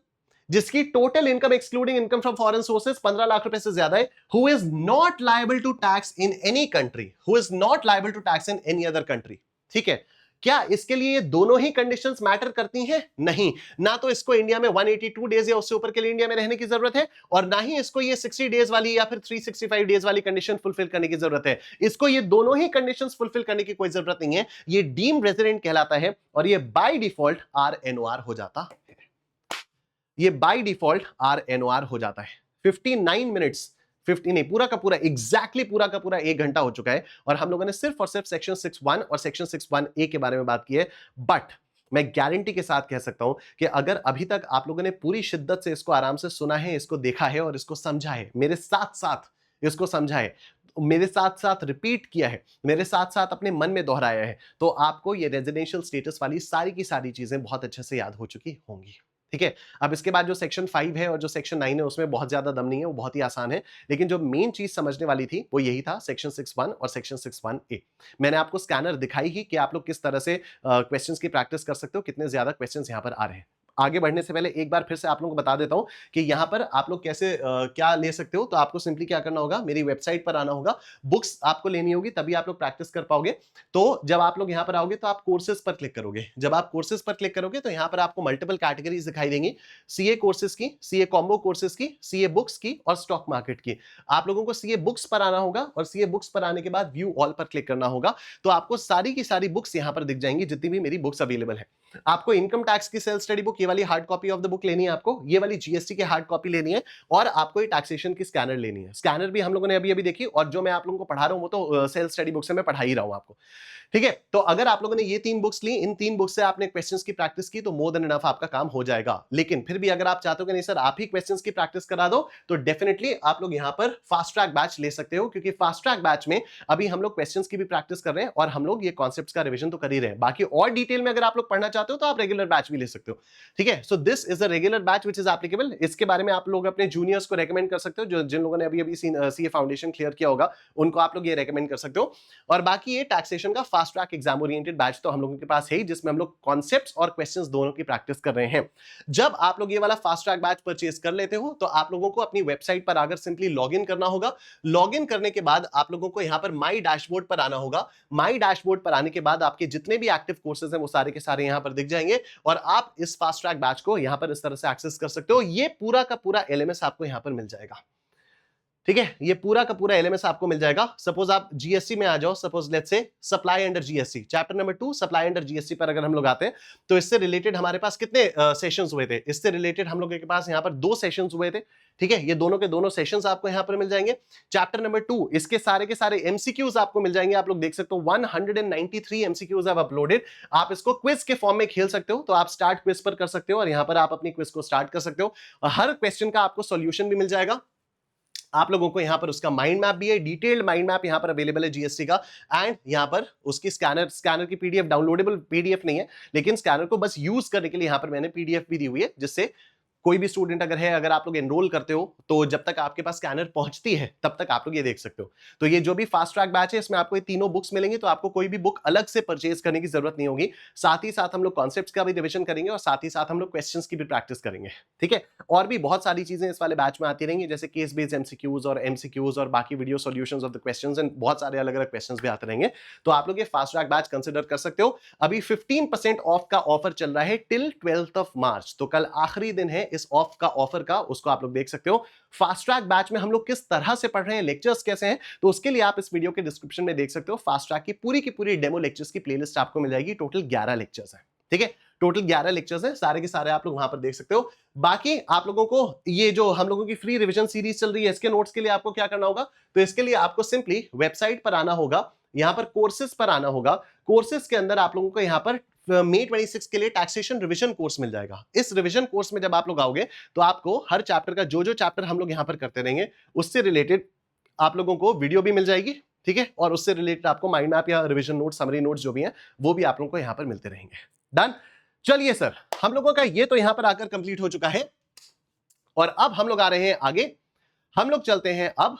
जिसकी total income excluding income from foreign sources 15 lakh रुपए से ज्यादा है, who is not liable to tax in any country, who is not liable to tax in any other country. ठीक है, क्या इसके लिए ये दोनों ही कंडीशंस मैटर करती हैं? नहीं, ना तो इसको इंडिया में 182 डेज या उससे ऊपर के लिए इंडिया में रहने की जरूरत है, और ना ही इसको ये 60 डेज वाली या फिर 365 डेज वाली कंडीशन फुलफिल करने की जरूरत है। इसको ये दोनों ही कंडीशंस फुलफिल करने की कोई जरूरत नहीं है, ये डीम्ड रेजिडेंट कहलाता है और ये बाय डिफॉल्ट RNOR हो जाता है। ये बाय डिफॉल्ट RNOR हो जाता है। 59 मिनट्स 50 नहीं, पूरा का पूरा एग्जैक्टली पूरा का पूरा 1 घंटा हो चुका है और हम लोगों ने सिर्फ और सिर्फ सेक्शन 61 और सेक्शन 61A के बारे में बात की है। बट मैं गारंटी के साथ कह सकता हूं कि अगर अभी तक आप लोगों ने पूरी शिद्दत से इसको आराम से सुना है, इसको देखा है और इसको समझा है, मेरे साथ साथ इसको समझा है, मेरे साथ साथ रिपीट किया है, मेरे साथ साथ अपने मन में दोहराया है, तो आपको ये रेजिडेंशियल स्टेटस वाली सारी की सारी चीजें बहुत अच्छे से याद हो चुकी होंगी। ठीक है, अब इसके बाद जो सेक्शन 5 है और जो सेक्शन 9 है उसमें बहुत ज्यादा दम नहीं है, वो बहुत ही आसान है, लेकिन जो मेन चीज समझने वाली थी वो यही था, सेक्शन 61 और सेक्शन 61A। मैंने आपको स्कैनर दिखाई ही कि आप लोग किस तरह से क्वेश्चंस की प्रैक्टिस कर सकते हो, कितने ज्यादा क्वेश्चंस यहां पर आ रहे हैं। आगे बढ़ने से पहले एक बार फिर से आप लोगों को बता देता हूं कि यहां पर आप लोग कैसे क्या ले सकते हो। तो आपको सिंपली क्या करना होगा, मेरी वेबसाइट पर आना होगा, बुक्स आपको लेनी होगी, तभी आप लोग प्रैक्टिस कर पाओगे। तो जब आप लोग यहां पर आओगे तो आप कोर्सेज पर क्लिक करोगे। जब आप कोर्सेज पर क्लिक करोगे तो यहां पर आपको मल्टीपल कैटेगरीज दिखाई देंगी, सीए कोर्सेज की, सीए कॉम्बो कोर्सेज की, सीए बुक्स की और स्टॉक मार्केट की। आप लोगों को सीए बुक्स पर आना होगा और सीए बुक्स पर आने के बाद व्यू ऑल पर क्लिक करना होगा। तो आपको सारी की सारी बुक्स यहां पर दिख जाएंगी, जितनी भी मेरी बुक्स अवेलेबल है। आपको इनकम टैक्स की सेल्फ स्टडी बुक, ये वाली hard copy of the book लेनी है, आपको ये वाली जीएसटी की हार्ड कॉपी लेनी है, और आपको ये टैक्सेशन की स्कैनर लेनी है। स्कैनर भी हम लोगों ने अभी अभी देखी, और जो मैं आप लोगों को पढ़ा रहा हूं वो तो सेल्फ स्टडी बुक से मैं पढ़ा ही रहा हूं आपको। ठीक है, तो अगर आप लोगों ने ये 3 बुक्स ली, इन 3 बुक्स से आपने क्वेश्चंस की प्रैक्टिस की, तो मोर देन इनफ आपका काम हो जाएगा। लेकिन फिर भी अगर आप चाहते हो कि नहीं सर आप ही क्वेश्चंस की प्रैक्टिस करा दो, तो डेफिनेटली आप लोग यहां पर फास्ट ट्रैक बैच ले सकते हो, क्योंकि फास्ट ट्रैक बैच में अभी हम लोग क्वेश्चंस की भी प्रैक्टिस कर रहे हैं और हम लोग ये कॉन्सेप्ट्स का रिवीजन तो कर ही रहे हैं। बाकी और डिटेल में अगर आप लोग पढ़ना चाहते हो तो आप रेगुलर बैच भी ले सकते हो। ठीक है, so this is a regular batch which is applicable. इसके बारे में आप लोग अपने जूनियर्स को रेकमेंड कर सकते हो, जो जिन लोगों ने अभी अभी सीए फाउंडेशन क्लियर किया होगा उनको आप लोग ये रेकमेंड कर सकते हो। और बाकी ये टैक्सेशन का fast track exam oriented batch तो हम लोगों के पास है ही, जिसमें हम लोग कॉन्सेप्ट्स और क्वेश्चंस दोनों की प्रैक्टिस कर रहे हैं। जब आप लोग ये वाला फास्ट ट्रैक बैच परचेज कर लेते हो तो आप लोगों को अपनी वेबसाइट पर आकर सिंपली लॉगिन करना होगा। लॉगिन करने के बाद आप लोगों को यहां पर माई डैशबोर्ड पर आना होगा। माई डैशबोर्ड पर आने के बाद आपके जितने भी एक्टिव कोर्सेज हैं वो सारे के सारे यहां पर दिख जाएंगे, और आप इस फास्ट ट्रैक बैच को यहां पर इस तरह से एक्सेस कर सकते हो। ये पूरा का पूरा एलएमएस आपको यहां पर मिल जाएगा। ठीक है, ये पूरा का पूरा एलएमएस आपको मिल जाएगा। सपोज आप जीएसटी में आ जाओ, suppose let's say supply under GST, chapter number 2 supply under GST पर अगर हम लोग आते हैं तो इससे रिलेटेड हमारे पास कितने सेशंस हुए थे? इससे रिलेटेड हम लोगों के पास यहाँ पर 2 सेशंस हुए थे। ठीक है, ये दोनों के दोनों सेशंस आपको यहाँ पर मिल जाएंगे। चैप्टर नंबर 2 इसके सारे के सारे एमसीक्यूज आपको मिल जाएंगे। आप लोग देख सकते हो 193 एमसीक्यूज हैव अपलोडेड। आप इसको क्विज के फॉर्म में खेल सकते हो, तो आप स्टार्ट क्विज पर कर सकते हो और यहाँ पर आप अपनी क्विज को स्टार्ट कर सकते हो। हर क्वेश्चन का आपको सॉल्यूशन भी मिल जाएगा। आप लोगों को यहां पर उसका माइंड मैप भी है, डिटेल्ड माइंड मैप यहां पर अवेलेबल है जीएसटी का। एंड यहां पर उसकी स्कैनर की पीडीएफ, डाउनलोडेबल पीडीएफ नहीं है, लेकिन स्कैनर को बस यूज करने के लिए यहां पर मैंने पीडीएफ भी दी हुई है, जिससे कोई भी स्टूडेंट अगर है, अगर आप लोग एनरोल करते हो तो जब तक आपके पास स्कैनर पहुंचती है तब तक आप लोग ये देख सकते हो। तो ये जो भी फास्ट ट्रैक बैच है इसमें आपको ये तीनों बुक्स मिलेंगी, तो आपको कोई भी बुक अलग से परचेज करने की जरूरत नहीं होगी। साथ ही साथ हम लोग कॉन्सेप्ट्स का भी रिवीजन करेंगे और साथ ही साथ हम लोग क्वेश्चंस की भी प्रैक्टिस करेंगे। ठीक है, और भी बहुत सारी चीजें इस वाले बैच में आती रहेंगी, जैसे केस बेस्ड एमसीक्यूज और एमसीक्यूज और बाकी video solutions of the questions and बहुत सारे अलग अलग क्वेश्चंस भी आते रहेंगे। तो आप लोग ये फास्ट ट्रैक बैच कंसिडर कर सकते हो। अभी 15% ऑफ का ऑफर चल रहा है टिल 12th ऑफ मार्च, तो कल आखिरी दिन है इस ऑफ का ऑफर का, उसको आप लोग देख सकते हो। फास्ट ट्रैक बैच में हम लोग किस तरह से पढ़ रहे हैं, लेक्चर्स कैसे हैं, तो उसके लिए आप इस वीडियो के डिस्क्रिप्शन में देख सकते हो। फास्ट ट्रैक की पूरी डेमो लेक्चर्स की प्लेलिस्ट आपको मिल जाएगी। टोटल 11 लेक्चर्स हैं। ठीक है, टोटल 11 लेक्चर्स हैं, सारे के सारे आप लोग वहां पर देख सकते हो। बाकी आप लोगों को ये जो हम लोगों की फ्री रिवीजन सीरीज चल रही है, इसके नोट्स के लिए आपको क्या करना होगा, तो इसके लिए आपको सिंपली वेबसाइट पर आना होगा, यहां पर कोर्सेज पर आना होगा। कोर्सेज के अंदर आप लोगों को यहां पर मई 26 के लिए टैक्सेशन रिवीजन कोर्स मिल जाएगा। इस रिवीजन कोर्स में जब आप लोग आओगे तो आपको हर चैप्टर का जो चैप्टर हम लोग यहां पर करते रहेंगे उससे रिलेटेड आप लोगों को वीडियो भी मिल जाएगी, ठीक है, और उससे रिलेटेड आपको माइंड मैप या रिवीजन नोट, समरी नोट्स जो भी हैं वो भी आप लोगों को यहां पर मिलते रहेंगे। डन। चलिए सर, हम लोगों का ये तो यहां पर आकर कंप्लीट हो चुका है और अब हम लोग आ रहे हैं आगे। हम लोग चलते हैं अब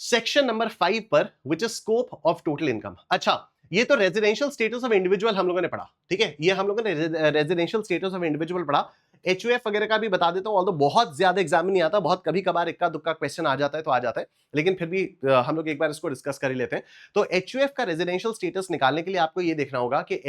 सेक्शन नंबर 5 पर, which is scope of total income. अच्छा, ये तो रेजिडेंशियल स्टेटस ऑफ इंडिविजुअल हम लोगों ने पढ़ा, ठीक है, ये हम लोगों ने रेजिडेंशियल स्टेटस ऑफ इंडिविजुअल पढ़ा। एचयूएफ वगैरह का भी बता देता हूं, ऑल्दो बहुत ज्यादा एग्जाम में नहीं आता, बहुत कभी कभार इक्का दुक्का क्वेश्चन आ जाता है तो आ जाता है, लेकिन फिर भी हम लोग एक बार इसको डिस्कस कर ही लेते हैं। तो एचयूएफ का रेजिडेंशियल स्टेटस निकालने के लिए आपको ये देखना होगा कि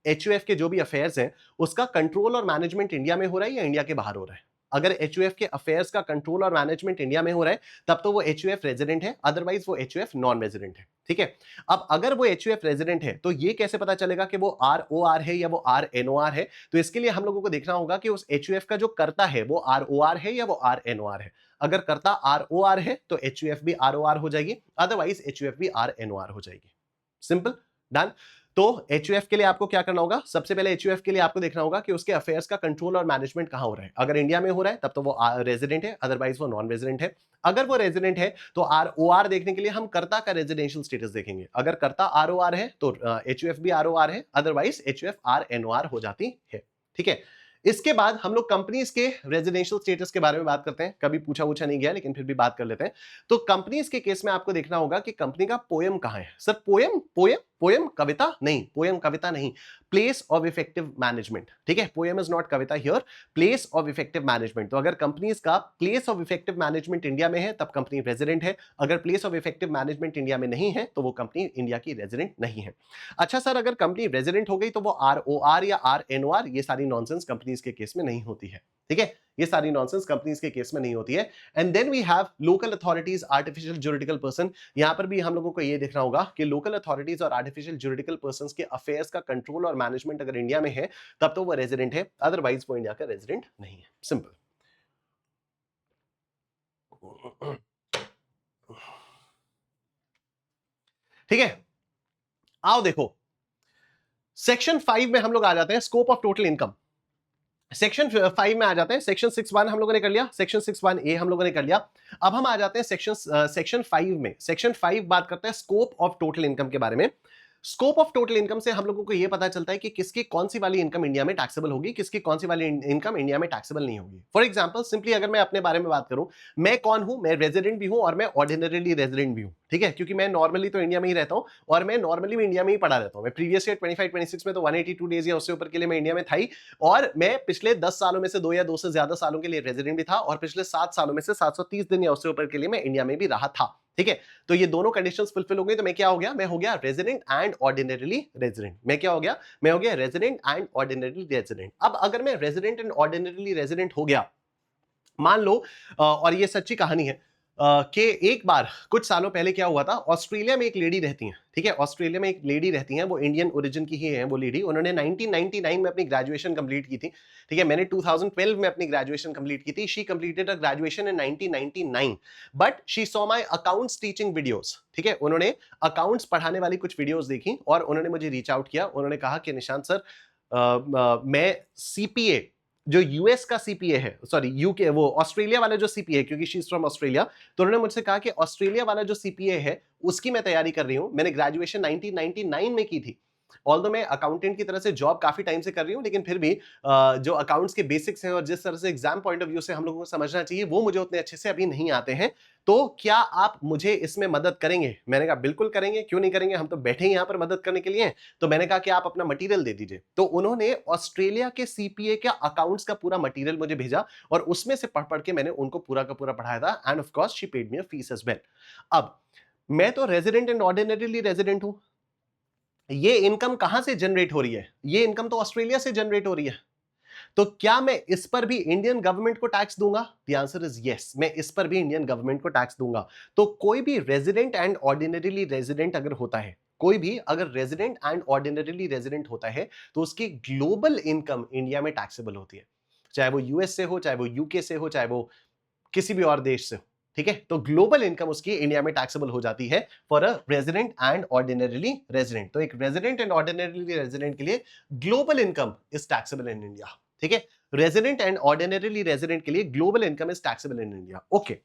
एचयूएफ के जो भी अफेयर्स हैं उसका कंट्रोल और मैनेजमेंट इंडिया में हो रहा है या इंडिया के बाहर हो रहा है। अगर एचयूएफ के अफेयर्स का कंट्रोल और मैनेजमेंट इंडिया में हो रहा है तब तो वो एचयूएफ रेजिडेंट है, अदरवाइज वो एचयूएफ नॉन रेजिडेंट है, ठीक है। अब अगर वो एचयूएफ रेजिडेंट है तो ये कैसे पता चलेगा कि वो आरओआर है या वो आरएनओआर है? तो इसके लिए हम लोगों को देखना होगा कि उस एचयूएफ का जो कर्ता है वो आरओआर है या वो आरएनओआर है। अगर कर्ता आरओआर है तो एचयूएफ भी आरओआर हो जाएगी, अदरवाइज एचयूएफ भी आरएनओआर हो जाएगी। Simple, done. तो एचयूएफ के लिए आपको क्या करना होगा? सबसे पहले एचयूएफ के लिए आपको देखना होगा कि उसके अफेयर्स का कंट्रोल और मैनेजमेंट कहां हो रहा है। अगर इंडिया में हो रहा है तब तो वो रेजिडेंट है, अदरवाइज वो नॉन रेजिडेंट है। अगर वो रेजिडेंट है तो आरओआर देखने के लिए हम कर्ता का रेजिडेंशियल स्टेटस देखेंगे। अगर कर्ता आरओआर है तो एचयूएफ भी आरओआर है, अदरवाइज एचयूएफ आरएनओआर हो जाती है, ठीक है। इसके बाद हम लोग कंपनीज के रेजिडेंशियल स्टेटस के बारे में बात करते हैं। कभी पूछा नहीं गया लेकिन फिर भी बात कर लेते हैं। तो कंपनीज के केस में आपको देखना होगा कि कंपनी का पोएम कहां है। सर पोएम पोएम पोएम कविता नहीं, पोएम कविता नहीं, प्लेस ऑफ इफेक्टिव मैनेजमेंट, ठीक है। Poem is not Kavita here, place of effective management. तो अगर कंपनीज का place of effective management India में है तब कंपनी रेजिडेंट है। अगर place of effective management India में नहीं है तो वो कंपनी इंडिया की रेजिडेंट नहीं है। अच्छा सर, अगर कंपनी रेजिडेंट हो गई तो वो आरओआर या आरएनओआर, ये सारी नॉनसेंस कंपनीज के केस में नहीं होती है, ठीक है। ये सारी नॉनसेंस कंपनीज के केस में नहीं होती है। And then we have local authorities, artificial juridical person. यहां पर भी हम लोगों को ये देखना होगा कि लोकल अथॉरिटीज और आर्टिफिशियल ज्यूरिडिकल पर्संस के अफेयर्स का कंट्रोल और मैनेजमेंट अगर इंडिया में है तब तो वो रेजिडेंट है, अदरवाइज वो इंडिया का रेजिडेंट नहीं है। सिंपल। ठीक है, आओ देखो, सेक्शन 5 में हम लोग आ जाते हैं, scope of total income. Section 5 में आ जाते हैं। सेक्शन 6(1) हम लोगों ने कर लिया, सेक्शन 6(1)(a) हम लोगों ने कर लिया। अब हम आ जाते हैं सेक्शन 5 में। सेक्शन 5 बात करते हैं स्कोप ऑफ टोटल इनकम के बारे में। स्कोप ऑफ टोटल इनकम से हम लोगों को यह पता चलता है कि किसकी कौन सी वाली इनकम इंडिया में टैक्सेबल होगी, किसकी कौन सी वाली इनकम इंडिया में टैक्सेबल नहीं होगी। फॉर एग्जांपल, सिंपली अगर मैं अपने बारे में बात करूं, मैं कौन हूं? मैं रेजिडेंट भी हूं और मैं ऑर्डिनरीली रेजिडेंट भी हूं, ठीक है, क्योंकि मैं नॉर्मली तो इंडिया में ही रहता हूं और मैं नॉर्मली भी इंडिया में ही पड़ा रहता हूं। मैं प्रीवियस ईयर 25-26 में तो 182 डेज या उससे ऊपर के लिए मैं इंडिया में था ही, और मैं पिछले 10 सालों में से 2 या 2 से ज्यादा सालों के लिए रेजिडेंट भी था, और पिछले 7 सालों में से 730 दिन या उससे ऊपर के लिए मैं इंडिया में भी रहा था, ठीक है। तो ये दोनों कंडीशंस फुलफिल हो गई तो मैं क्या हो गया? मैं हो गया रेजिडेंट एंड ऑर्डिनरीली रेजिडेंट। मैं क्या हो गया? मैं हो गया रेजिडेंट एंड ऑर्डिनरीली रेजिडेंट। अब अगर मैं रेजिडेंट एंड ऑर्डिनरीली रेजिडेंट हो गया, मान लो, और ये सच्ची कहानी है कि एक बार कुछ सालों पहले क्या हुआ था, ऑस्ट्रेलिया में एक लेडी रहती हैं, ठीक है, ऑस्ट्रेलिया में एक लेडी रहती हैं, वो इंडियन ओरिजिन की ही है वो लेडी। उन्होंने 1999 में अपनी ग्रेजुएशन कंप्लीट की थी, ठीक है। मैंने 2012 में अपनी ग्रेजुएशन कंप्लीट की थी। She completed a graduation in 1999, but she saw my accounts teaching videos, ठीक है। उन्होंने अकाउंट्स पढ़ाने वाली कुछ वीडियोस देखी और उन्होंने मुझे रीच आउट किया। उन्होंने कहा कि निशांत सर, मैं सीपीए, जो यूएस का सीपीए है, सॉरी यूके, वो ऑस्ट्रेलिया वाला जो सीपीए है, क्योंकि शी इज फ्रॉम ऑस्ट्रेलिया, तो उन्होंने मुझसे कहा कि ऑस्ट्रेलिया वाला जो सीपीए है उसकी मैं तैयारी कर रही हूं। मैंने ग्रेजुएशन 1999 में की थी, ऑल्दो मैं अकाउंटेंट की तरह से जॉब काफी टाइम से कर रही हूं, लेकिन फिर भी जो अकाउंट्स के बेसिक्स हैं और जिस तरह से एग्जाम पॉइंट ऑफ व्यू से हम लोगों को समझना चाहिए वो मुझे उतने अच्छे से अभी नहीं आते हैं। तो क्या आप मुझे इसमें मदद करेंगे? मैंने कहा बिल्कुल करेंगे, क्यों नहीं करेंगे, हम तो बैठे ही यहाँ पर मदद करने के लिए हैं। तो मैंने कहा कि आप अपना मटेरियल दे दीजिए। तो उन्होंने ऑस्ट्रेलिया के सीपीए के अकाउंट्स का पूरा मटेरियल मुझे भेजा और उसमें से पढ़ के मैंने उनको पूरा का पूरा पढ़ाया था, and of course she paid me a fees as well. अब मैं तो रेजिडेंट एंड ऑर्डिनरीली रेजिडेंट हूं, ये इनकम कहां से जनरेट हो रही है? ये इनकम तो ऑस्ट्रेलिया से जनरेट हो रही है। तो क्या मैं इस पर भी इंडियन गवर्नमेंट को टैक्स दूंगा? द आंसर इज यस, मैं इस पर भी इंडियन गवर्नमेंट को टैक्स दूंगा। तो कोई भी रेजिडेंट एंड ऑर्डिनरीली रेजिडेंट अगर होता है, कोई भी अगर रेजिडेंट एंड ऑर्डिनरीली रेजिडेंट होता है तो उसकी ग्लोबल इनकम इंडिया में टैक्सेबल होती है, चाहे वो यूएस से हो, चाहे वो यूके से हो, चाहे वो किसी भी और देश से हो, ठीक है, तो ग्लोबल इनकम उसकी इंडिया में टैक्सेबल हो जाती है for a resident and ordinarily resident. तो एक रेजिडेंट एंड ऑर्डिनरीली रेजिडेंट के लिए global income is taxable in India. ठीक है, रेजिडेंट एंड ऑर्डिनरीली रेजिडेंट के लिए global income is taxable in India. Okay,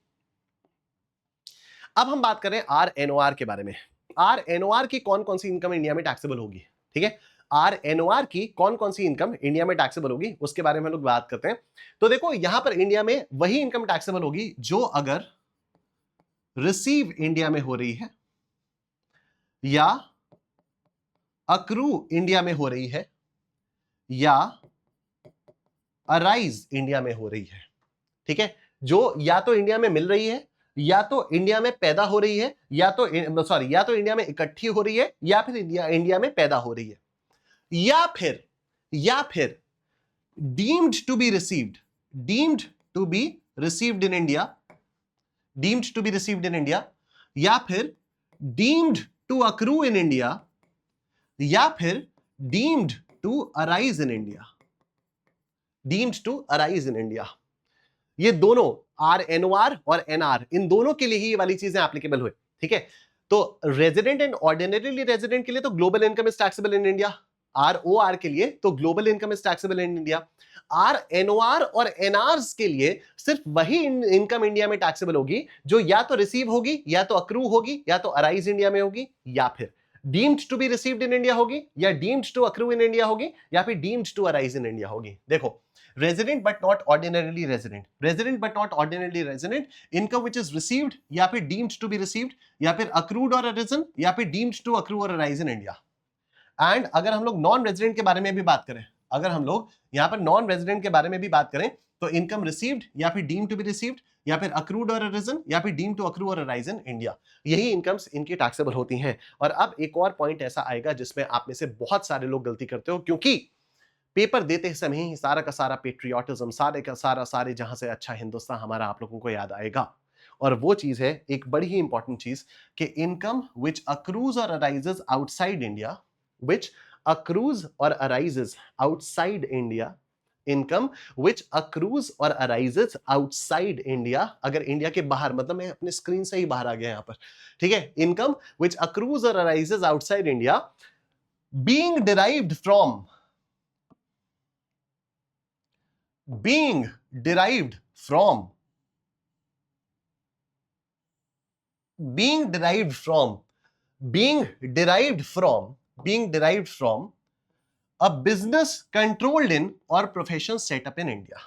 अब हम बात करें आरएनओआर के बारे में। आरएनओआर की कौन कौन सी इनकम इंडिया में टैक्सेबल होगी? ठीक है, आरएनओआर की कौन कौन सी इनकम इंडिया में टैक्सेबल होगी उसके बारे में हम लोग बात करते हैं। तो देखो यहां पर इंडिया में वही इनकम टैक्सेबल होगी जो अगर रिसीव इंडिया में हो रही है या अक्रू इंडिया में हो रही है या अराइज इंडिया में हो रही है। ठीक है, जो या तो इंडिया में मिल रही है, या तो इंडिया में पैदा हो रही है, या तो या तो इंडिया में इकट्ठी हो रही है, या फिर इंडिया में पैदा हो रही है, या फिर deemed to be received, deemed to be received in India, deemed to be received in India, या फिर deemed to accrue in India, या फिर deemed to arise in India, deemed to arise in India. ये दोनों आरएनओआर और NR, इन दोनों के लिए ही ये वाली चीजें एप्लीकेबल हुए। ठीक है, तो रेजिडेंट एंड ऑर्डिनरीली रेजिडेंट के लिए तो global income is taxable in India, ROR के लिए तो global income is taxable in India. RNOR और एनआरस के लिए सिर्फ वही इनकम इंडिया में टैक्सेबल होगी जो या तो रिसीव होगी, या तो अक्रू होगी, या तो अराइज इंडिया में होगी, या फिर deemed to be received in India होगी, या deemed to accrue in India होगी, या फिर deemed to arise in India होगी। देखो, resident but not ordinarily resident, resident but not ordinarily resident, income which is received या फिर deemed to be received, या फिर accrued or arisen, या फिर deemed to accrue or arise in India। And अगर हम लोग नॉन रेजिडेंट के बारे में भी बात करें, अगर हम लोग यहाँ पर नॉन रेजिडेंट के बारे में भी बात करें, तो इनकम रिसीव्ड या फिर डीम्ड टू बी रिसीव्ड, या फिर अक्रूड और अरिजन, या फिर डीम्ड टू अक्रू और अराइज इन इंडिया, यही इनकम्स इनकी टैक्सेबल होती हैं। और अब एक और पॉइंट ऐसा आएगा जिसमें आप में से बहुत सारे लोग गलती करते हो, क्योंकि पेपर देते समय ही सारा का सारा पेट्रियोटिज्म, सारे का सारे जहां से अच्छा हिंदुस्तान हमारा आप लोगों को याद आएगा। और वो चीज है एक बड़ी ही इंपॉर्टेंट चीज कि इनकम विच अक्रूज और अराइजेस आउटसाइड इंडिया, विच अक्रूज और arises outside India, income which accrues और अराइजेस आउटसाइड इंडिया, अगर इंडिया के बाहर, मतलब मैं अपने स्क्रीन से ही बाहर आ गया यहां पर। ठीक है, इनकम विच अक्रूज और arises outside India being derived from, being derived from, being derived from, being derived from, being derived from a business controlled in or profession set up in India।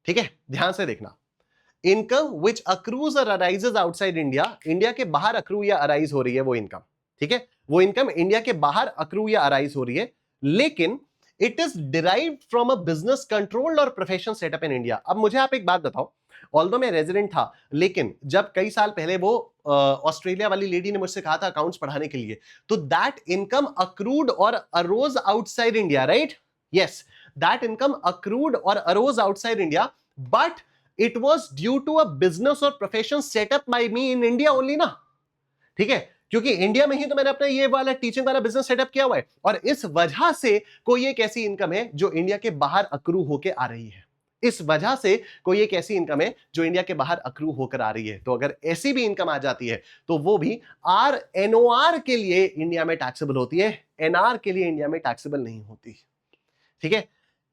ठीक है, ध्यान से देखना, income which accrues और arises outside India, India के बाहर accrue या arise हो रही है वो इनकम। ठीक है, वो इनकम इंडिया के बाहर अक्रू या अराइज हो रही है, लेकिन it is derived from a business controlled और प्रोफेशन सेटअप इन इंडिया। अब मुझे आप एक बात बताओ, ऑल्दो मैं रेजिडेंट था, लेकिन जब कई साल पहले वो ऑस्ट्रेलिया वाली लेडी ने मुझसे कहा था अकाउंट्स पढ़ाने के लिए, तो that income accrued or arose outside India, right? Yes, that income accrued or arose outside India, but it was due to a business or profession setup by me in India only ना। ठीक है, क्योंकि India में ही तो मैंने अपना ये वाला टीचिंग वाला बिजनेस सेटअप किया हुआ है, और इस वजह से कोई एक ऐसी इनकम है जो इंडिया के बाहर अक्रू होकर आ रही है, इस वजह से कोई एक ऐसी इनकम है जो इंडिया के बाहर अक्रू होकर आ रही है। तो अगर ऐसी भी इनकम आ जाती है तो वो भी आरएनओआर के लिए इंडिया में टैक्सेबल होती है, एनआर के लिए इंडिया में टैक्सेबल नहीं होती। ठीक है,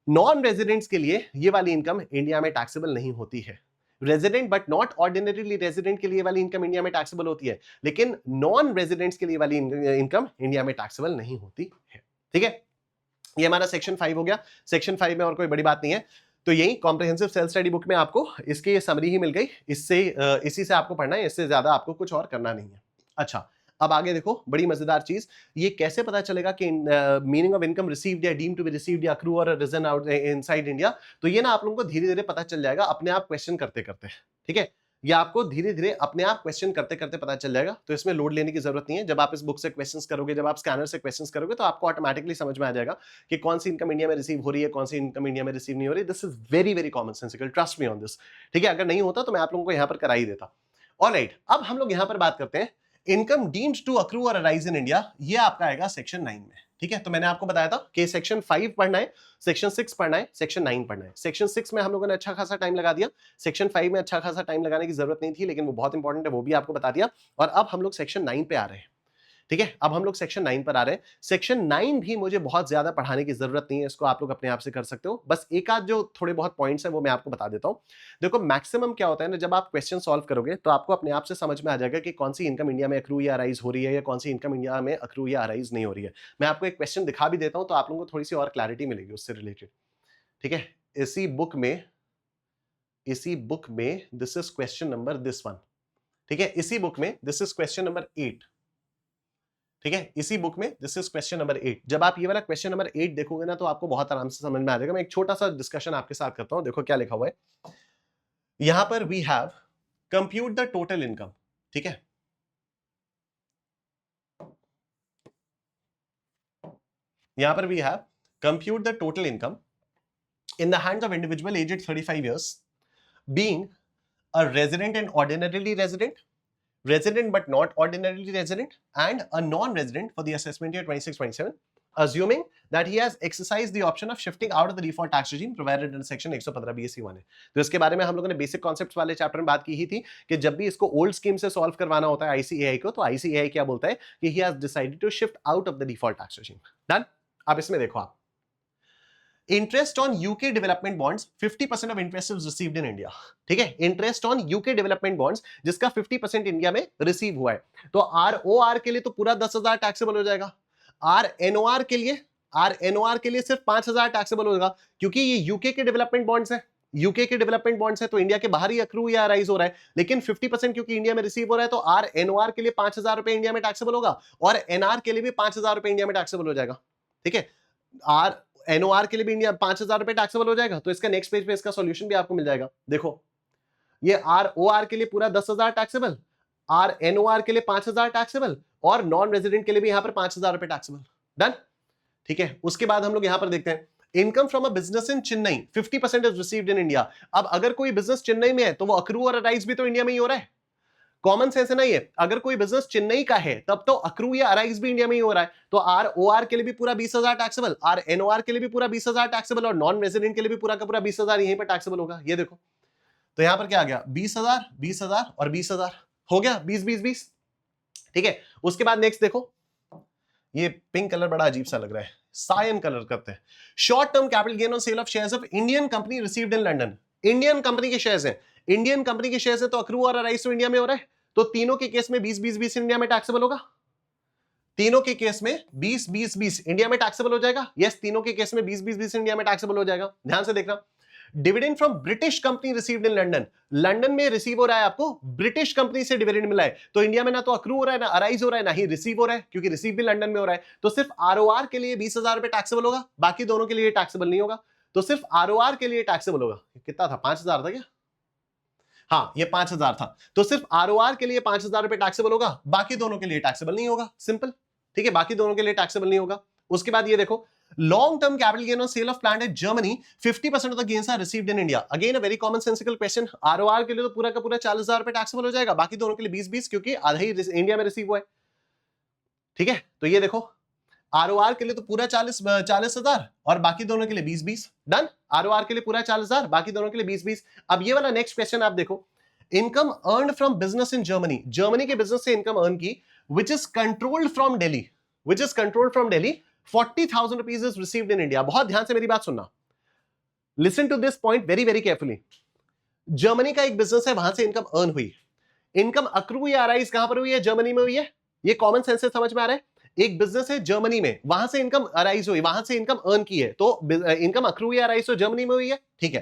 नॉन रेजिडेंट्स के लिए ये वाली इनकम इंडिया में टैक्सेबल नहीं होती है। Resident but not ordinarily resident के लिए वाली इनकम इंडिया में टैक्सेबल होती है, लेकिन नॉन रेजिडेंट्स के लिए वाली इनकम इंडिया में टैक्सेबल नहीं होती है। ठीक है, ये हमारा सेक्शन 5 हो गया। सेक्शन 5 में और कोई बड़ी बात नहीं है, तो यही कॉम्प्रिहेंसिव सेल्फ स्टडी बुक में आपको इसकी समरी ही मिल गई, इसी से आपको पढ़ना है, इससे ज्यादा आपको कुछ और करना नहीं है। अच्छा, अब आगे देखो, बड़ी मजेदार चीज, ये कैसे पता चलेगा कि मीनिंग ऑफ इनकम रिसीव्ड या डीम्ड टू बी रिसीव्ड या अक्रू और रिजन आउट इनसाइड इंडिया, तो ये ना आप लोगों को धीरे धीरे पता चल जाएगा अपने आप क्वेश्चन करते करते। ठीक है, ये आपको धीरे धीरे अपने आप क्वेश्चन करते करते पता चल जाएगा, तो इसमें लोड लेने की जरूरत नहीं है। जब आप इस बुक से क्वेश्चंस करोगे, जब आप स्कैनर से क्वेश्चंस करोगे, तो आपको ऑटोमेटिकली समझ में आ जाएगा कि कौन सी इनकम इंडिया में रिसीव हो रही है, कौन सी इनकम इंडिया में रिसीव नहीं हो रही। This is very very common sensical, trust me on this. ठीक है, अगर नहीं होता तो मैं आप लोगों को यहां पर करा ही देता। ऑलराइट, अब हम लोग यहां पर बात करते हैं इनकम डीम्ड टू अक्रू और अराइज इन इंडिया, ये आपका आएगा सेक्शन 9 में। ठीक है, तो मैंने आपको बताया था कि सेक्शन 5 पढ़ना है, सेक्शन 6 पढ़ना है, सेक्शन 9 पढ़ना है। सेक्शन 6 में हम लोगों ने अच्छा खासा टाइम लगा दिया, सेक्शन 5 में अच्छा खासा टाइम लगाने की जरूरत नहीं थी, लेकिन वो बहुत इंपॉर्टेंट है, वो भी आपको बता दिया। और अब हम लोग सेक्शन 9 पे आ रहे हैं। ठीक है, अब हम लोग सेक्शन 9 पर आ रहे हैं। सेक्शन 9 भी मुझे बहुत ज्यादा पढ़ाने की जरूरत नहीं है, इसको आप लोग अपने आप से कर सकते हो। बस एक आध जो थोड़े बहुत पॉइंट्स हैं वो मैं आपको बता देता हूं। देखो, मैक्सिमम क्या होता है ना, जब आप क्वेश्चन सॉल्व करोगे तो आपको अपने आप से समझ में आ जाएगा कि कौन सी इनकम इंडिया में अक्रू या अराइज हो रही है, या कौन सी इनकम इंडिया में अक्रू या अराइज नहीं हो रही है। मैं आपको एक क्वेश्चन दिखा भी देता हूं तो आप लोगों को थोड़ी सी और क्लैरिटी मिलेगी उससे रिलेटेड। ठीक है, इसी बुक में this is question number this one. ठीक है, इसी बुक में दिस इज क्वेश्चन नंबर 8। ठीक है, इसी बुक में दिस इज क्वेश्चन नंबर 8। जब आप ये वाला क्वेश्चन नंबर 8 देखोगे ना तो आपको बहुत आराम से समझ में आ जाएगा। मैं एक छोटा सा डिस्कशन आपके साथ करता हूं। देखो क्या लिखा हुआ है यहां पर, we have compute the total income. ठीक है, यहां पर we have compute the total income in the hands of individual aged 35 years being a resident and ordinarily resident but not ordinarily resident, and a non-resident for the assessment year 26-27, assuming that he has exercised the option of shifting out of the default tax regime provided in section 115 BSc1 है। तो इसके बारे में हम लोगों ने basic concepts वाले chapter में बात की ही थी कि जब भी इसको ओल्ड स्कीम से सॉल्व करवाना होता है ICAI को, तो ICAI क्या बोलता है कि he has decided to shift out of the default tax regime। Done. अब इसमें देखो आप, interest on UK development bonds 50% of interest is received in India. ठीक है, interest on UK development bonds जिसका 50% इंडिया में रिसीव हुआ है, तो ROR के लिए तो पूरा 10,000 टैक्सेबल हो जाएगा। RNOR के लिए सिर्फ 5,000 टैक्सेबल होगा, क्योंकि ये यूके के डेवलपमेंट बॉन्ड्स है। यूके के डेवलपमेंट बॉन्ड्स है तो इंडिया के बाहर ही अक्रू या राइज हो रहा है, लेकिन 50% क्योंकि इंडिया में रिसीव हो रहा है तो RNOR के लिए 5,000 रुपए इंडिया में टैक्सेबल होगा, और NR के लिए भी 5,000 रुपए इंडिया में टैक्सेबल हो जाएगा। ठीक है, NOR के लिए भी इंडिया 5,000 रुपए टैक्सेबल हो जाएगा। तो इसका नेक्स्ट पेज पे इसका सॉल्यूशन भी आपको मिल जाएगा। देखो, ये ROR के लिए पूरा 10,000 टैक्सेबल, RNOR के लिए 5,000 टैक्सेबल, और नॉन रेजिडेंट के लिए भी यहां पर 5,000 रुपए टैक्सेबल। डन। ठीक है, उसके बाद हम लोग यहां पर देखते हैं income from a business in Chennai 50% is received in India. अब अगर कोई बिजनेस चेन्नई में है तो वो अक्रू और अराइज भी तो इंडिया में ही हो रहा है। कॉमन सेंस है ना ये, अगर कोई बिजनेस चेन्नई का है तब तो अक्रू या अराइज भी इंडिया में ही हो रहा है, तो ROR के लिए भी पूरा 20,000 टैक्सेबल, RNOR के लिए भी पूरा 20,000 टैक्सेबल, और नॉन रेजिडेंट के लिए भी पूरा का पूरा 20,000 यहीं पर टैक्सेबल होगा। ये देखो, तो यहां पर क्या आ गया, 20,000 20,000 और 20,000 हो गया, 20-20-20। ठीक है, उसके बाद नेक्स्ट देखो, ये पिंक कलर बड़ा अजीब सा लग रहा है, सायन कलर करते हैं। Short term capital gain on sale of shares of Indian company received in London. Indian company के शेयर्स हैं, इंडियन कंपनी के शेयर्स है तो अक्रू और अराइज तो इंडिया में हो रहा है, तो तीनों के केस में 20-20-20 इंडिया में टैक्सेबल होगा। तीनों के केस में 20-20-20 इंडिया में टैक्सेबल हो जाएगा। यस, तीनों के केस में 20-20-20 इंडिया में टैक्सेबल हो जाएगा। ध्यान से देखना, dividend from British company received in London, London में रिसीव हो रहा है, आपको ब्रिटिश कंपनी से डिविडेंड मिला है, तो इंडिया में ना तो अक्रू हो रहा है, ना अराइज हो रहा है, ना ही रिसीव हो रहा है, क्योंकि रिसीव भी लंदन में हो रहा है। तो सिर्फ ROR के लिए 20,000 रुपए टैक्सेबल होगा, बाकी दोनों के लिए टैक्सेबल नहीं होगा। तो सिर्फ ROR के लिए टैक्सेबल होगा। कितना था, 5,000 था क्या? हाँ, ये 5,000 था। तो सिर्फ ROR के लिए 5,000 रुपए टैक्सेबल होगा, बाकी दोनों के लिए टैक्सेबल नहीं होगा। सिंपल। ठीक है, बाकी दोनों के लिए टैक्सेबल नहीं होगा। उसके बाद ये देखो, long term capital gain on sale of plant at Germany 50% of the gains are received in India. Again a very common sensical question. ROR के लिए तो पूरा का पूरा 40,000 रुपए टैक्सेबल हो जाएगा, बाकी दोनों के लिए 20-20, क्योंकि आधा ही इंडिया में रिसीव हुआ है। ठीक है, तो ये देखो, ROR के लिए तो पूरा 40,000 और बाकी दोनों के लिए 20-20। डन। ROR के लिए पूरा 40,000, बाकी दोनों के लिए 20-20। अब ये वाला नेक्स्ट क्वेश्चन आप देखो, income earned from business in Germany, Germany के बिजनेस से इनकम अर्न की, which is controlled from Delhi, 40,000 rupees is received in India. बहुत ध्यान से मेरी बात सुनना, listen to this point very very carefully. Germany का एक बिजनेस है, वहां से इनकम अर्न हुई, इनकम अक्रू या अराइज कहां पर हुई है, जर्मनी में हुई है। ये कॉमन सेंस से समझ में आ रहा है। एक बिजनेस है जर्मनी में, वहां से इनकम अराइज हुई, वहां से इनकम अर्न की है, तो इनकम अक्रू या अराइज तो जर्मनी में हुई है। ठीक है,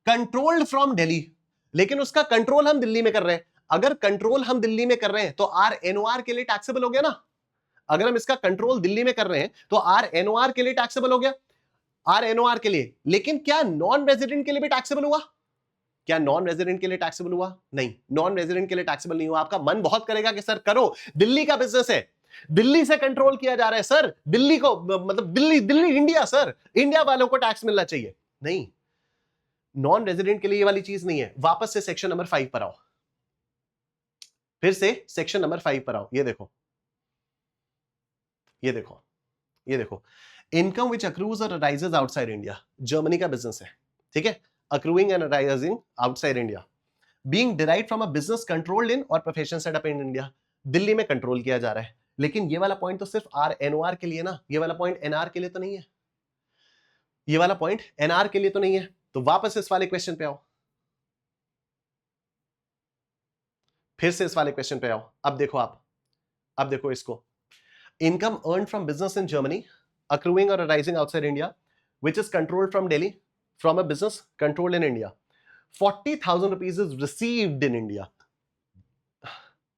कंट्रोल्ड फ्रॉम दिल्ली, लेकिन उसका कंट्रोल हम दिल्ली में कर रहे हैं। अगर कंट्रोल हम दिल्ली में कर रहे हैं तो RNOR के लिए टैक्सेबल हो गया ना। अगर हम इसका कंट्रोल दिल्ली में कर रहे हैं तो RNOR के लिए टैक्सेबल हो गया, RNOR के लिए। लेकिन क्या नॉन रेजिडेंट के लिए भी टैक्सेबल हुआ? क्या नॉन रेजिडेंट के लिए टैक्सेबल हुआ? नहीं, नॉन रेजिडेंट के लिए टैक्सेबल नहीं हुआ। आपका मन बहुत करेगा कि सर करो, दिल्ली का बिजनेस है, दिल्ली से कंट्रोल किया जा रहा है सर, दिल्ली को मतलब दिल्ली इंडिया, सर इंडिया वालों को टैक्स मिलना चाहिए। नहीं, नॉन रेजिडेंट के लिए ये वाली चीज नहीं है। वापस से सेक्शन नंबर 5 पर आओ, फिर से सेक्शन नंबर 5 पर आओ, ये देखो, ये देखो, ये देखो, income which accrues or arises outside India, Germany का बिजनेस है, ठीक है, accruing and arising outside India, being derived from a business controlled in or profession set up in India, Delhi में कंट्रोल किया जा रहा है। लेकिन ये वाला पॉइंट तो सिर्फ एनओआर के लिए ना, ये वाला पॉइंट एनआर के लिए तो नहीं है, ये वाला पॉइंट एनआर के लिए तो नहीं है। तो वापस इस वाले क्वेश्चन पे आओ, फिर से इस वाले क्वेश्चन पे आओ। अब देखो आप, अब देखो इसको, income earn from business in Germany accruing or arising outside India which is controlled from Delhi from a business controlled in India, 40,000 rupees is received in India।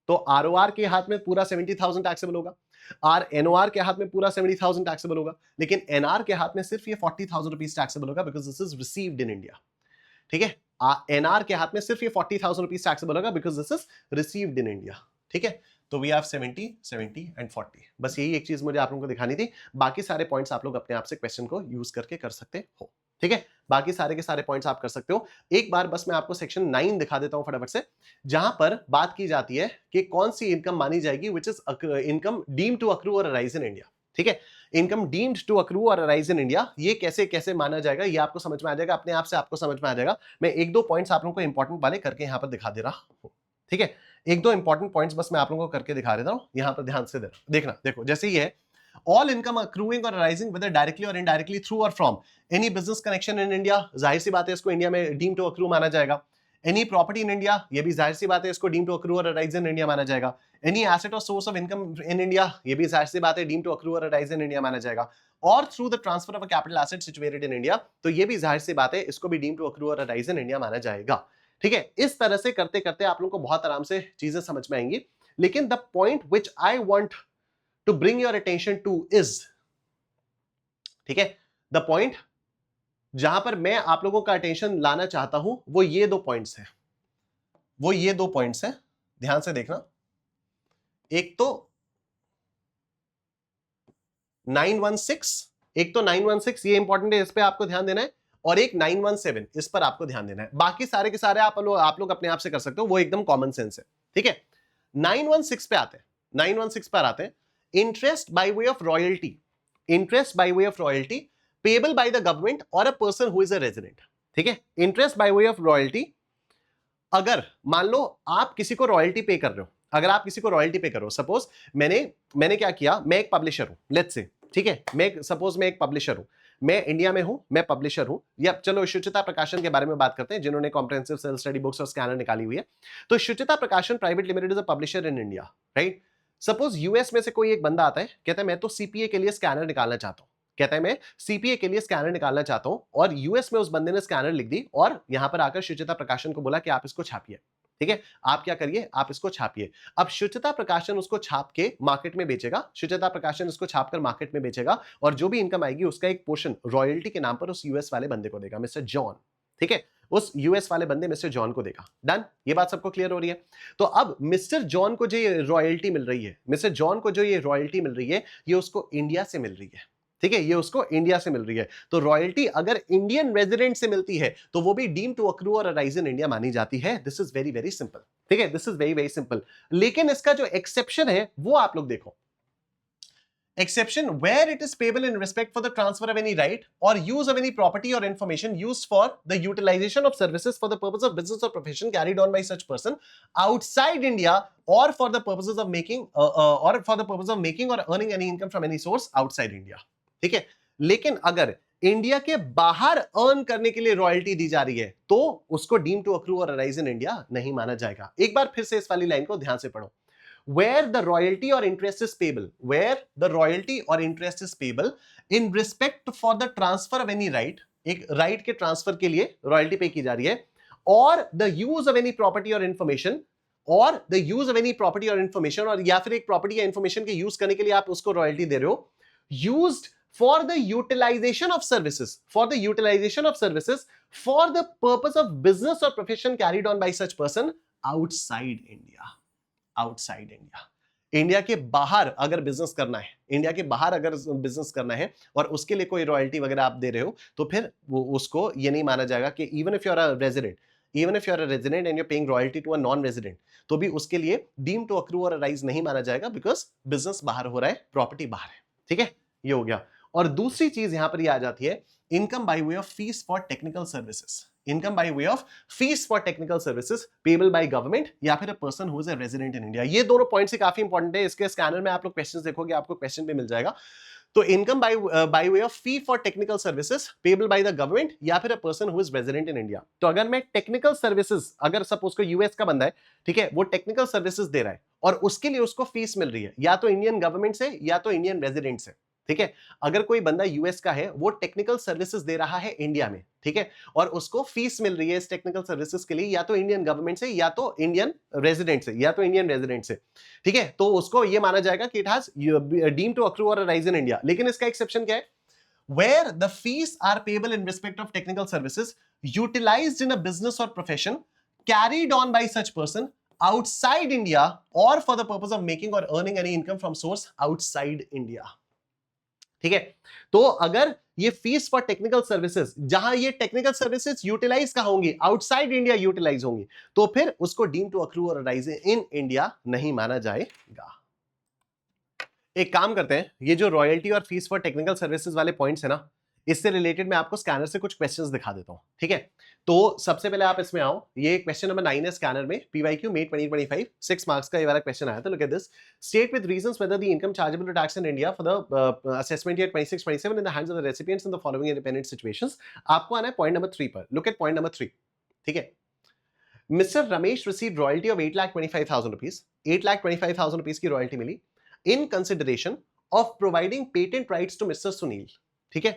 तो आरओआर के हाथ में पूरा 70,000 टैक्सेबल होगा, एनओआर के हाथ में पूरा 70,000 टैक्सेबल होगा, लेकिन एनआर के हाथ में सिर्फ ये 40,000 रुपीज टैक्सेबल होगा because this is received in India, ठीक है। एनआर के हाथ में सिर्फ ये 40,000 रुपीज टैक्सेबल होगा because this is received in India, ठीक है। तो वी हैव 70, 70 एंड 40। बस यही एक चीज मुझे आप लोगों को दिखानी थी, बाकी सारे पॉइंट्स आप लोग अपने आप से क्वेश्चन को यूज करके कर सकते हो, ठीक है। बाकी सारे के सारे पॉइंट्स आप कर सकते हो। एक बार बस मैं आपको सेक्शन 9 दिखा देता हूं फटाफट से, जहां पर बात की जाती है कि कौन सी इनकम मानी जाएगी which is income deemed to accrue और अराइज इन इंडिया, ठीक है। इनकम डीम्ड टू अक्रू और अराइज इन इंडिया, ये कैसे कैसे माना जाएगा ये आपको समझ में आ जाएगा, अपने आप से आपको समझ में आ जाएगा। मैं एक दो पॉइंट्स आप लोगों को इंपॉर्टेंट वाले करके यहां पर दिखा दे रहा हूं, ठीक है। एक दो इंपॉर्टेंट पॉइंट्स बस मैं आप लोगों को करके दिखा देता हूं, यहां पर ध्यान से देखना। देखो जैसे ये है, ऑल इनकम अक्रूइंग और अराइजिंग वेदर डायरेक्टली और इनडायरेक्टली थ्रू और from any business connection in India, जाहिर सी बात है इसको इंडिया में डीम टू अक्रू माना जाएगा। एनी प्रॉपर्टी इन इंडिया, ये भी जाहिर सी बात है इसको डीम टू अक्रू और अराइज इन इंडिया माना जाएगा। एनी एसेट और source of income in India, ये भी जाहिर सी बात है डीम टू अक्रू और अराइज इन इंडिया माना जाएगा। और through the transfer of a capital asset situated in India, तो ये भी जाहिर सी बात है इसको भी डीम टू अक्रू और अराइज इन इंडिया माना जाएगा, ठीक है। इस तरह से करते करते आप लोगों को बहुत आराम से चीजें समझ में आएंगी। लेकिन the point which I want to bring your attention to is, ठीक है, द पॉइंट जहां पर मैं आप लोगों का अटेंशन लाना चाहता हूं वो ये दो पॉइंट्स हैं, वो ये दो पॉइंट्स हैं, ध्यान से देखना। एक तो 916, एक तो 916 ये इंपॉर्टेंट है, इस पे आपको ध्यान देना है, और एक 917 इस पर आपको ध्यान देना है। बाकी सारे के सारे आप लोग अपने आप से कर सकते हो, वो एकदम कॉमन सेंस है, ठीक है। 916 पे आते हैं, 916 पर आते हैं। Interest by way of royalty, interest by way of royalty payable by the government or a person who is a resident, ठीक है। Interest by way of royalty, अगर मान लो आप किसी को रॉयल्टी पे कर रहे हो, अगर आप किसी को रॉयल्टी पे करो, सपोज मैंने क्या किया, मैं एक पब्लिशर हूं, लेट्स से, ठीक है, मैं एक पब्लिशर हूं, मैं इंडिया में हूं, मैं पब्लिशर हूं, या चलो शुचिता प्रकाशन के बारे में बात करते हैं जिन्होंने कॉम्प्रिहेंसिव सेल्फ स्टडी बुक्स और स्कैनर निकाली हुई है। तो शुचिता प्रकाशन private limited is a publisher in India, right. Suppose US में से कोई एक बंदा आता है, कहता है मैं तो सीपीए के लिए स्कैनर निकालना चाहता हूं, कहता है मैं सीपीए के लिए स्कैनर निकालना चाहता हूं, और यूएस में उस बंदे ने स्कैनर लिख दी और यहां पर आकर शुचिता प्रकाशन को बोला कि आप इसको छापिए, ठीक है, आप क्या करिए, आप इसको छापिए। अब शुचिता प्रकाशन उसको छाप के मार्केट में बेचेगा, शुचिता प्रकाशन इसको छापकर मार्केट में बेचेगा, और जो भी इनकम आएगी उसका एक पोर्शन रॉयल्टी के नाम पर उस यूएस वाले बंदे को देगा, मिस्टर जॉन, ठीक है, उस यूएस वाले बंदे मिस्टर जॉन को देगा। डन, ये बात सबको क्लियर हो रही है। तो अब मिस्टर जॉन को जो ये रॉयल्टी मिल रही है, मिस्टर जॉन को जो ये रॉयल्टी मिल रही है, ये उसको इंडिया से मिल रही है, ठीक है, ये उसको इंडिया से मिल रही है। तो रॉयल्टी अगर इंडियन रेजिडेंट से मिलती है तो वो भी डीम टू अक्रू और अराइज इन इंडिया मानी जाती है। This is very very simple, ठीक है, this is very very simple. लेकिन इसका जो एक्सेप्शन है वो आप लोग देखो, exception where it is payable in respect for the transfer of any right or use of any property or information used for the utilization of services for the purpose of business or profession carried on by such person outside India or for the purposes of making or earning any income from any source outside India, ठीक है। लेकिन अगर India के बाहर earn करने के लिए royalty दी जा रही है तो उसको डीम टू अक्रू और अराइज इन इंडिया नहीं माना जाएगा। एक बार फिर से इस वाली लाइन को ध्यान से पढ़ो, where the royalty or interest is payable, where the royalty or interest is payable in respect for the transfer of any right, एक राइट के ट्रांसफर के लिए रॉयल्टी पे की जा रही है, और the use of any property और इंफॉर्मेशन, और the use of any property और इंफॉर्मेशन, और या फिर एक प्रॉपर्टी या इंफॉर्मेशन के यूज करने के लिए आप उसको रॉयल्टी दे रहे हो, used for the utilization of services, for the utilization of services for the purpose of business or profession carried on by such person outside India, outside India, India के बाहर अगर बिजनेस करना है, इंडिया के बाहर अगर बिजनेस करना है और उसके लिए कोई रॉयल्टी वगैरह आप दे रहे हो, तो फिर वो उसको ये नहीं माना जाएगा कि even if you are a resident, even if you are a resident and you are paying royalty to a non resident, तो भी उसके लिए डीम टू अक्रू और अराइज नहीं माना जाएगा, बिकॉज बिजनेस बाहर हो रहा है, प्रॉपर्टी बाहर है। ठीक है, ये हो गया। और दूसरी चीज यहां पर ये आ जाती है, income by way of fees for technical services. Income by way of fees for technical services payable by government या फिर अ person who is a resident in India. ये दोनों पॉइंट्स ही काफी इंपॉर्टेंट है, इसके स्कैनर में आप लोग क्वेश्चंस देखोगे, आपको क्वेश्चन भी मिल जाएगा। तो income by way of fee for technical services payable by the government या फिर अ person who is resident in India. तो अगर मैं टेक्निकल सर्विसेज, अगर सपोज को यूएस का बंदा है, ठीक है, वो टेक्निकल सर्विसेज दे रहा है और उसके लिए उसको फीस मिल रही है या तो इंडियन गवर्नमेंट से या तो इंडियन रेजिडेंट से। ठीक है, अगर कोई बंदा यूएस का है, वो टेक्निकल सर्विसेज दे रहा है इंडिया में, ठीक है, और उसको फीस मिल रही है इस टेक्निकल सर्विसेज के लिए या तो इंडियन गवर्नमेंट से या तो इंडियन रेजिडेंट से या तो इंडियन रेजिडेंट से, ठीक है, तो उसको ये माना जाएगा कि it has deem to accrue और अराइज इन इंडिया। लेकिन इसका एक्सेप्शन क्या है, where the fees are payable in respect of technical services utilized in a business or profession carried on by such person outside India or for the purpose of making or earning any income from source outside India। ठीक है, तो अगर ये fees for technical services, जहां ये technical services utilise कहां होंगी, outside India utilise होंगी, तो फिर उसको डीम टू अक्रू और अराइज इन इंडिया नहीं माना जाएगा। एक काम करते हैं, ये जो रॉयल्टी और फीस फॉर टेक्निकल सर्विसेज वाले पॉइंट्स है ना, इससे रिलेटेड मैं आपको स्कैनर से कुछ क्वेश्चंस दिखा देता हूं। ठीक है, तो सबसे पहले आप इसमें आओ, ये क्वेश्चन नंबर 9 है स्कैनर में, पीवाईक्यू मे 2025, 6 मार्क्स का ये वाला क्वेश्चन आया था। Look at this, state with reasons whether the income chargeable to tax in India for the assessment year 26-27 in the hands of the recipients in the following independent situations. आपको आना है point number 3 पर। Look at point number 3। ठीक है, mister Ramesh received royalty of 8,25,000 rupees, 8,25,000 rupees की royalty मिली in consideration of providing patent rights to mister Sunil. ठीक है,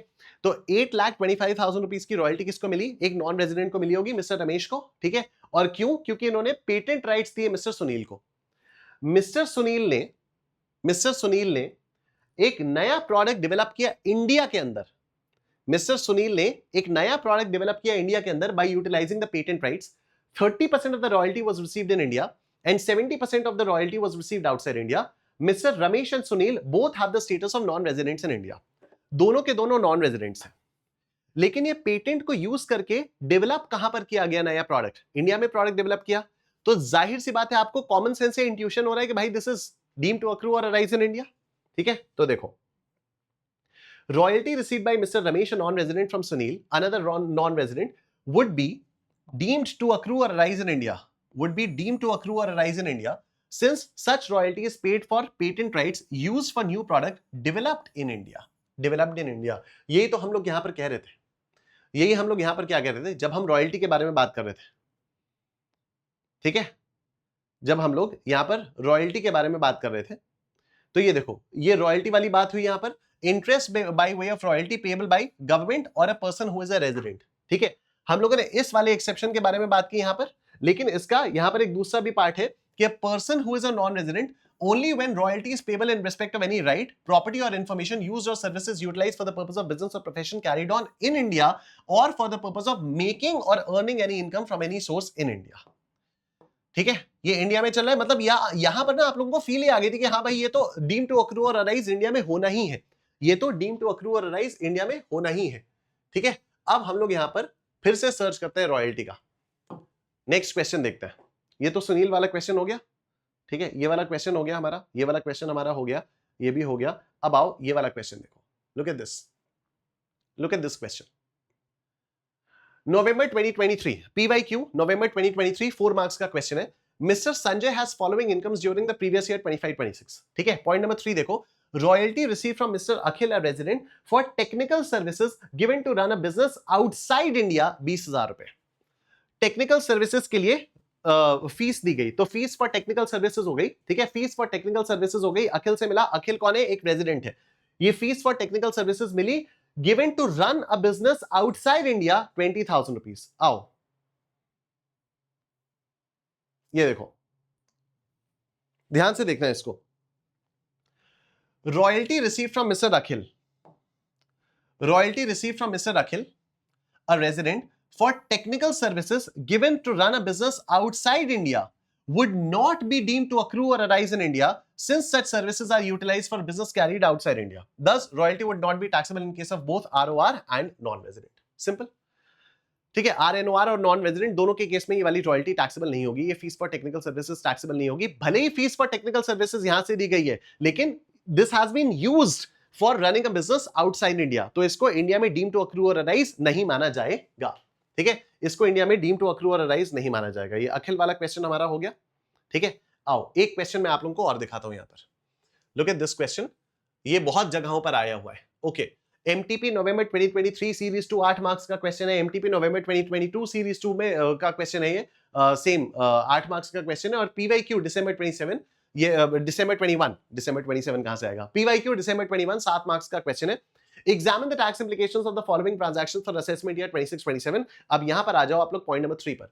तो 8,25,000 रुपीज की रॉयल्टी किसको मिली, एक नॉन रेजिडेंट को मिली होगी, मिस्टर रमेश को। ठीक है, और क्यों, क्योंकि इन्होंने पेटेंट राइट्स दिए मिस्टर सुनील को। मिस्टर सुनील ने एक नया प्रोडक्ट डेवलप किया इंडिया के अंदर। मिस्टर सुनील ने एक नया प्रोडक्ट डेवलप किया इंडिया के अंदर by utilising the patent rights. 30% of the royalty was received in India and 70% of the royalty was received outside India. Mr. Ramesh and Sunil both have the status of non-residents in India. दोनों के दोनों non residents हैं, लेकिन ये patent को use करके develop कहां पर किया गया, नया प्रोडक्ट इंडिया में प्रोडक्ट डेवलप किया, तो जाहिर सी बात है आपको कॉमन सेंस से इंट्यूशन हो रहा है कि भाई this is deem to accrue और अराइज इन इंडिया। ठीक है, तो देखो, royalty received by mister Ramesh, non resident from Sunil, another non resident, would be deemed to accrue or arise in India, would be deemed to accrue or arise in India since such royalty is paid for patent rights used for new product developed in India. Developed in India, यही तो हम लोग यहां पर कह रहे थे, यही हम लोग यहां पर क्या कह रहे थे जब हम रॉयल्टी के बारे में बात कर रहे थे। ठीक है, जब हम लोग यहां पर रॉयल्टी के बारे में बात कर रहे थे, तो ये देखो, ये रॉयल्टी वाली बात हुई, यहां पर interest by way of royalty payable by government or a person who is a resident. ठीक है, हम लोगों ने इस वाले एक्सेप्शन के बारे में बात की यहां पर, लेकिन इसका यहां पर एक दूसरा भी पार्ट है कि a person who is a non-resident only when royalty is payable in respect of any right, property or information used or services utilized for the purpose of business or profession carried on in India or for the purpose of making or earning any income from any source in India। ठीक है, ये India में चल रहा है, मतलब यहां पर ना आप लोगों को फील ही आ गई थी कि हाँ भाई ये तो डीम टू अक्रू और अराइज इंडिया में होना ही है, ये तो डीम टू अक्रू और अराइज इंडिया में होना ही है। ठीक है, अब हम लोग यहां पर फिर से सर्च करते हैं रॉयल्टी का। नेक्स्ट क्वेश्चन देखते हैं, ये तो सुनील वाला क्वेश्चन हो गया। ठीक है, ये वाला क्वेश्चन हो गया हमारा, ये वाला क्वेश्चन हमारा हो गया, ये भी हो गया। अब आओ ये वाला क्वेश्चन देखो, look at this question. November 2023 PYQ, November 2023, 4 marks का क्वेश्चन है। Mister Sanjay has following incomes during the previous year 25-26। ठीक है, पॉइंट नंबर 3 देखो, royalty receive from mister Akhil, a resident, for technical services given to run a business outside India, 20,000 रुपए। Technical services के लिए fees दी गई, तो फीस फॉर टेक्निकल सर्विसेज हो गई। ठीक है, फीस फॉर टेक्निकल सर्विसेज हो गई, अखिल से मिला, अखिल कौन है, एक रेजिडेंट है। ये फीस फॉर टेक्निकल सर्विसेज मिली, given to run a business outside India, 20,000 rupees. आओ ये देखो, ध्यान से देखना है इसको। Royalty receive from mister Akhil, royalty receive from mister Akhil, a resident, for technical services given to run a business outside India would not be deemed to accrue or arise in India since such services are utilized for business carried outside India. Thus, royalty would not be taxable in case of both ROR and non-resident. Simple. ठीक है, आरएनओआर और non resident दोनों के case में ये वाली royalty taxable नहीं होगी, ये fees for technical services taxable नहीं होगी। भले ही फीस फॉर टेक्निकल सर्विसेज यहां से दी गई है, लेकिन this has been used for running a business outside India, तो इसको इंडिया में डीम टू अक्रू और अराइज नहीं माना जाएगा। ठीक है, इसको इंडिया में डीम टू अक्रू और अराइज नहीं माना जाएगा। ये अखिल वाला क्वेश्चन हमारा हो गया। ठीक है, आओ एक क्वेश्चन मैं आप लोगों को और दिखाता हूं यहां पर। लुक एट दिस क्वेश्चन, ये बहुत जगहों पर आया हुआ है। ओके, एमटीपी नवंबर 2023 सीरीज 2 8 मार्क्स का क्वेश्चन है। एमटीपी नवंबर 2022 सीरीज 2 में का क्वेश्चन है, ये सेम 8 मार्क्स का क्वेश्चन है। और पीवाईक्यू दिसंबर 27, ये दिसंबर 27 कहां से आएगा? पीवाईक्यू दिसंबर 21 7 मार्क्स का क्वेश्चन है। Examine the tax implications of the following transactions for assessment year 26-27। अब यहां पर आ जाओ आप लोग पॉइंट नंबर 3 पर।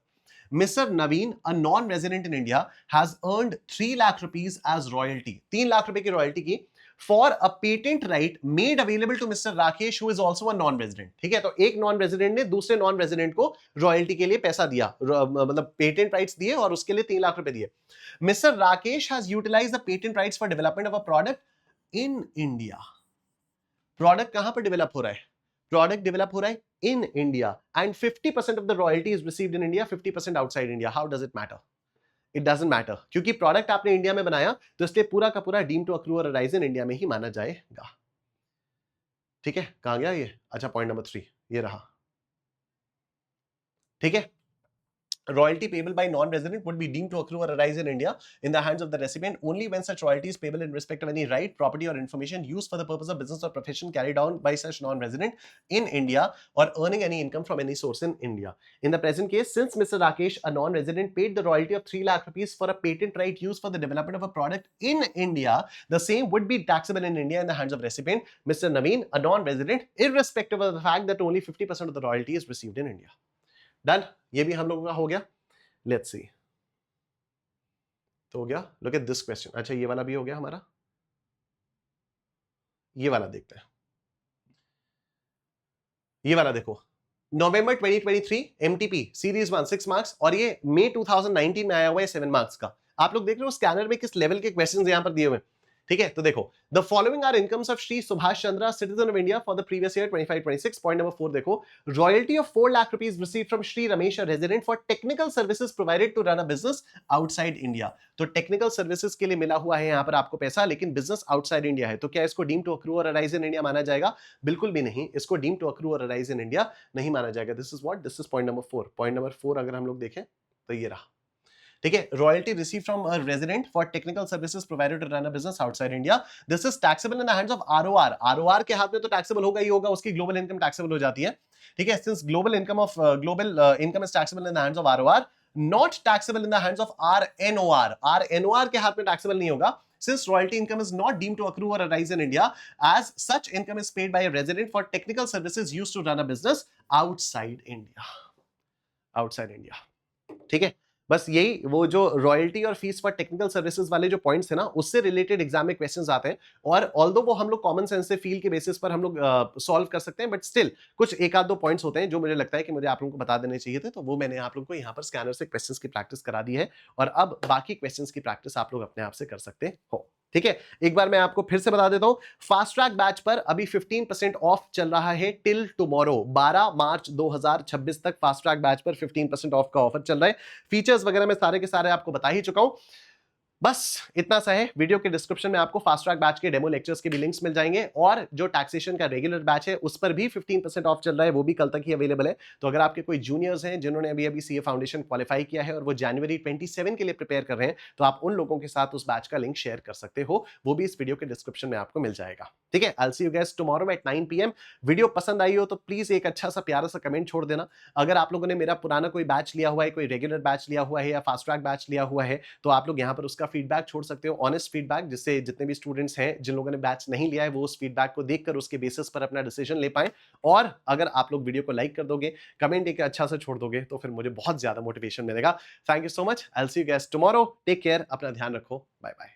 Mr. Naveen, a non-resident in India, has earned 3 lakh rupees as royalty. 3 lakh रुपए की रॉयल्टी की for a patent right made available to Mr. Rakesh, who is also a non-resident. ठीक है, तो एक non-resident ने दूसरे non-resident को रॉयल्टी के लिए पैसा दिया, मतलब पेटेंट राइट्स दिए और उसके लिए 3 लाख रुपए दिए। Mr. Rakesh has utilized the patent rights for development of a product in India. Product कहां पर डेवलप हो रहा है? प्रोडक्ट डेवलप हो रहा है इन India, and 50% of the royalty is received in India, 50% outside India. How does it matter? It doesn't matter, क्योंकि product आपने इंडिया में बनाया, तो इसलिए पूरा का पूरा डीम टू अक्रू और अराइज इन इंडिया में ही माना जाएगा। ठीक है, कहां गया ये? अच्छा, पॉइंट नंबर 3 ये रहा। ठीक है, royalty payable by non-resident would be deemed to accrue or arise in India in the hands of the recipient only when such royalty is payable in respect of any right, property or information used for the purpose of business or profession carried on by such non-resident in India or earning any income from any source in India. In the present case, since Mr. Rakesh, a non-resident, paid the royalty of 3 lakh rupees for a patent right used for the development of a product in India, the same would be taxable in India in the hands of recipient, Mr. Naveen, a non-resident, irrespective of the fact that only 50% of the royalty is received in India. Done, ये भी हम लोगों का हो गया। Let's see, तो हो गया। Look at this question. अच्छा, ये वाला भी हो गया हमारा। ये वाला देखते हैं, ये वाला देखो। नवंबर 2023 एमटीपी सीरीज 1 6 मार्क्स, और ये मई 2019 में आया हुआ है 7 मार्क्स का। आप लोग देख रहे हो स्कैनर में किस लेवल के क्वेश्चंस यहां पर दिए हुए हैं। ठीक है, तो देखो, the following are incomes of Shri Subhash Chandra, citizen of India, for the previous year 25-26। Point number 4 देखो, royalty of 4 lakh rupees received from Shri Ramesh, resident, for technical services provided to run a business outside India. तो टेक्निकल सर्विसेज के लिए मिला हुआ है यहां पर आपको पैसा, लेकिन बिजनेस आउटसाइड इंडिया है, तो क्या इसको डीम टू अक्रू और अराइज इन इंडिया माना जाएगा? बिल्कुल भी नहीं, इसको डीम टू अक्रू और अराइज इन इंडिया नहीं माना जाएगा। This is what, this is point number 4। Point number 4 अगर हम लोग देखें तो ये रहा। ठीक है, royalty receive from a resident for technical services provided to run a business outside India, this is taxable in the hands of ROR. ROR के हाथ में तो टैक्सेबल होगा ही होगा, उसकी ग्लोबल इनकम टैक्सेबल हो जाती है। ठीक है, since global income is taxable in the hands of ROR, not taxable in the hands of RNOR. RNOR के हाथ में टैक्सेबल नहीं होगा, since royalty income is not deemed to accrue or arise in India, as such income is paid by a resident for technical services used to run a business outside India. Outside India. ठीक है, बस यही वो जो royalty और fees for technical services वाले जो points है ना, उससे रिलेटेड एग्जाम में क्वेश्चंस आते हैं। और ऑल्दो वो हम लोग कॉमन सेंस से फील के बेसिस पर हम लोग सॉल्व कर सकते हैं, बट स्टिल कुछ एक आध दो पॉइंट्स होते हैं जो मुझे लगता है कि मुझे आप लोगों को बता देने चाहिए थे, तो वो मैंने आप लोगों को यहाँ पर स्कैनर से क्वेश्चंस की प्रैक्टिस करा दी है, और अब बाकी क्वेश्चंस की प्रैक्टिस आप लोग अपने आप से कर सकते हो। ठीक है, एक बार मैं आपको फिर से बता देता हूं, फास्ट ट्रैक बैच पर अभी 15% ऑफ चल रहा है टिल टुमारो, 12 मार्च 2026 तक फास्ट ट्रैक बैच पर 15% ऑफ का ऑफर चल रहा है। फीचर्स वगैरह मैं सारे के सारे आपको बता ही चुका हूं। बस इतना सा है। वीडियो के डिस्क्रिप्शन में आपको फास्ट ट्रैक बैच के डेमो लेक्चर्स के भी लिंक्स मिल जाएंगे, और जो टैक्सेशन का रेगुलर बैच है उस पर भी 15% ऑफ चल रहा है, वो भी कल तक ही अवेलेबल है। तो अगर आपके कोई जूनियर्स हैं जिन्होंने अभी सीए फाउंडेशन क्वालिफाई किया है और वो जनवरी 27 के लिए प्रिपेयर कर रहे हैं, तो आप उन लोगों के साथ उस बैच का लिंक शेयर कर सकते हो, वो भी इस वीडियो के डिस्क्रिप्शन में आपको मिल जाएगा। ठीक है, आई will see you guys tomorrow at 9 PM। Video पसंद आई हो तो प्लीज एक अच्छा सा प्यारा सा कमेंट छोड़ देना। अगर आप लोगों ने मेरा पुराना कोई बैच लिया हुआ है, कोई रेगुलर बैच लिया हुआ है या फास्ट ट्रैक बैच लिया हुआ है, तो आप लोग यहाँ पर उसका फीडबैक छोड़ सकते हो, ऑनेस्ट फीडबैक, जिससे जितने भी स्टूडेंट्स हैं जिन लोगों ने बैच नहीं लिया है वो उस फीडबैक को देखकर उसके बेसिस पर अपना डिसीजन ले पाए। और अगर आप लोग वीडियो को लाइक कर दोगे, कमेंट एक अच्छा सा छोड़ दोगे, तो फिर मुझे बहुत ज्यादा मोटिवेशन मिलेगा। Thank you so much. I will see you guys tomorrow. Take care, अपना ध्यान रखो। Bye bye.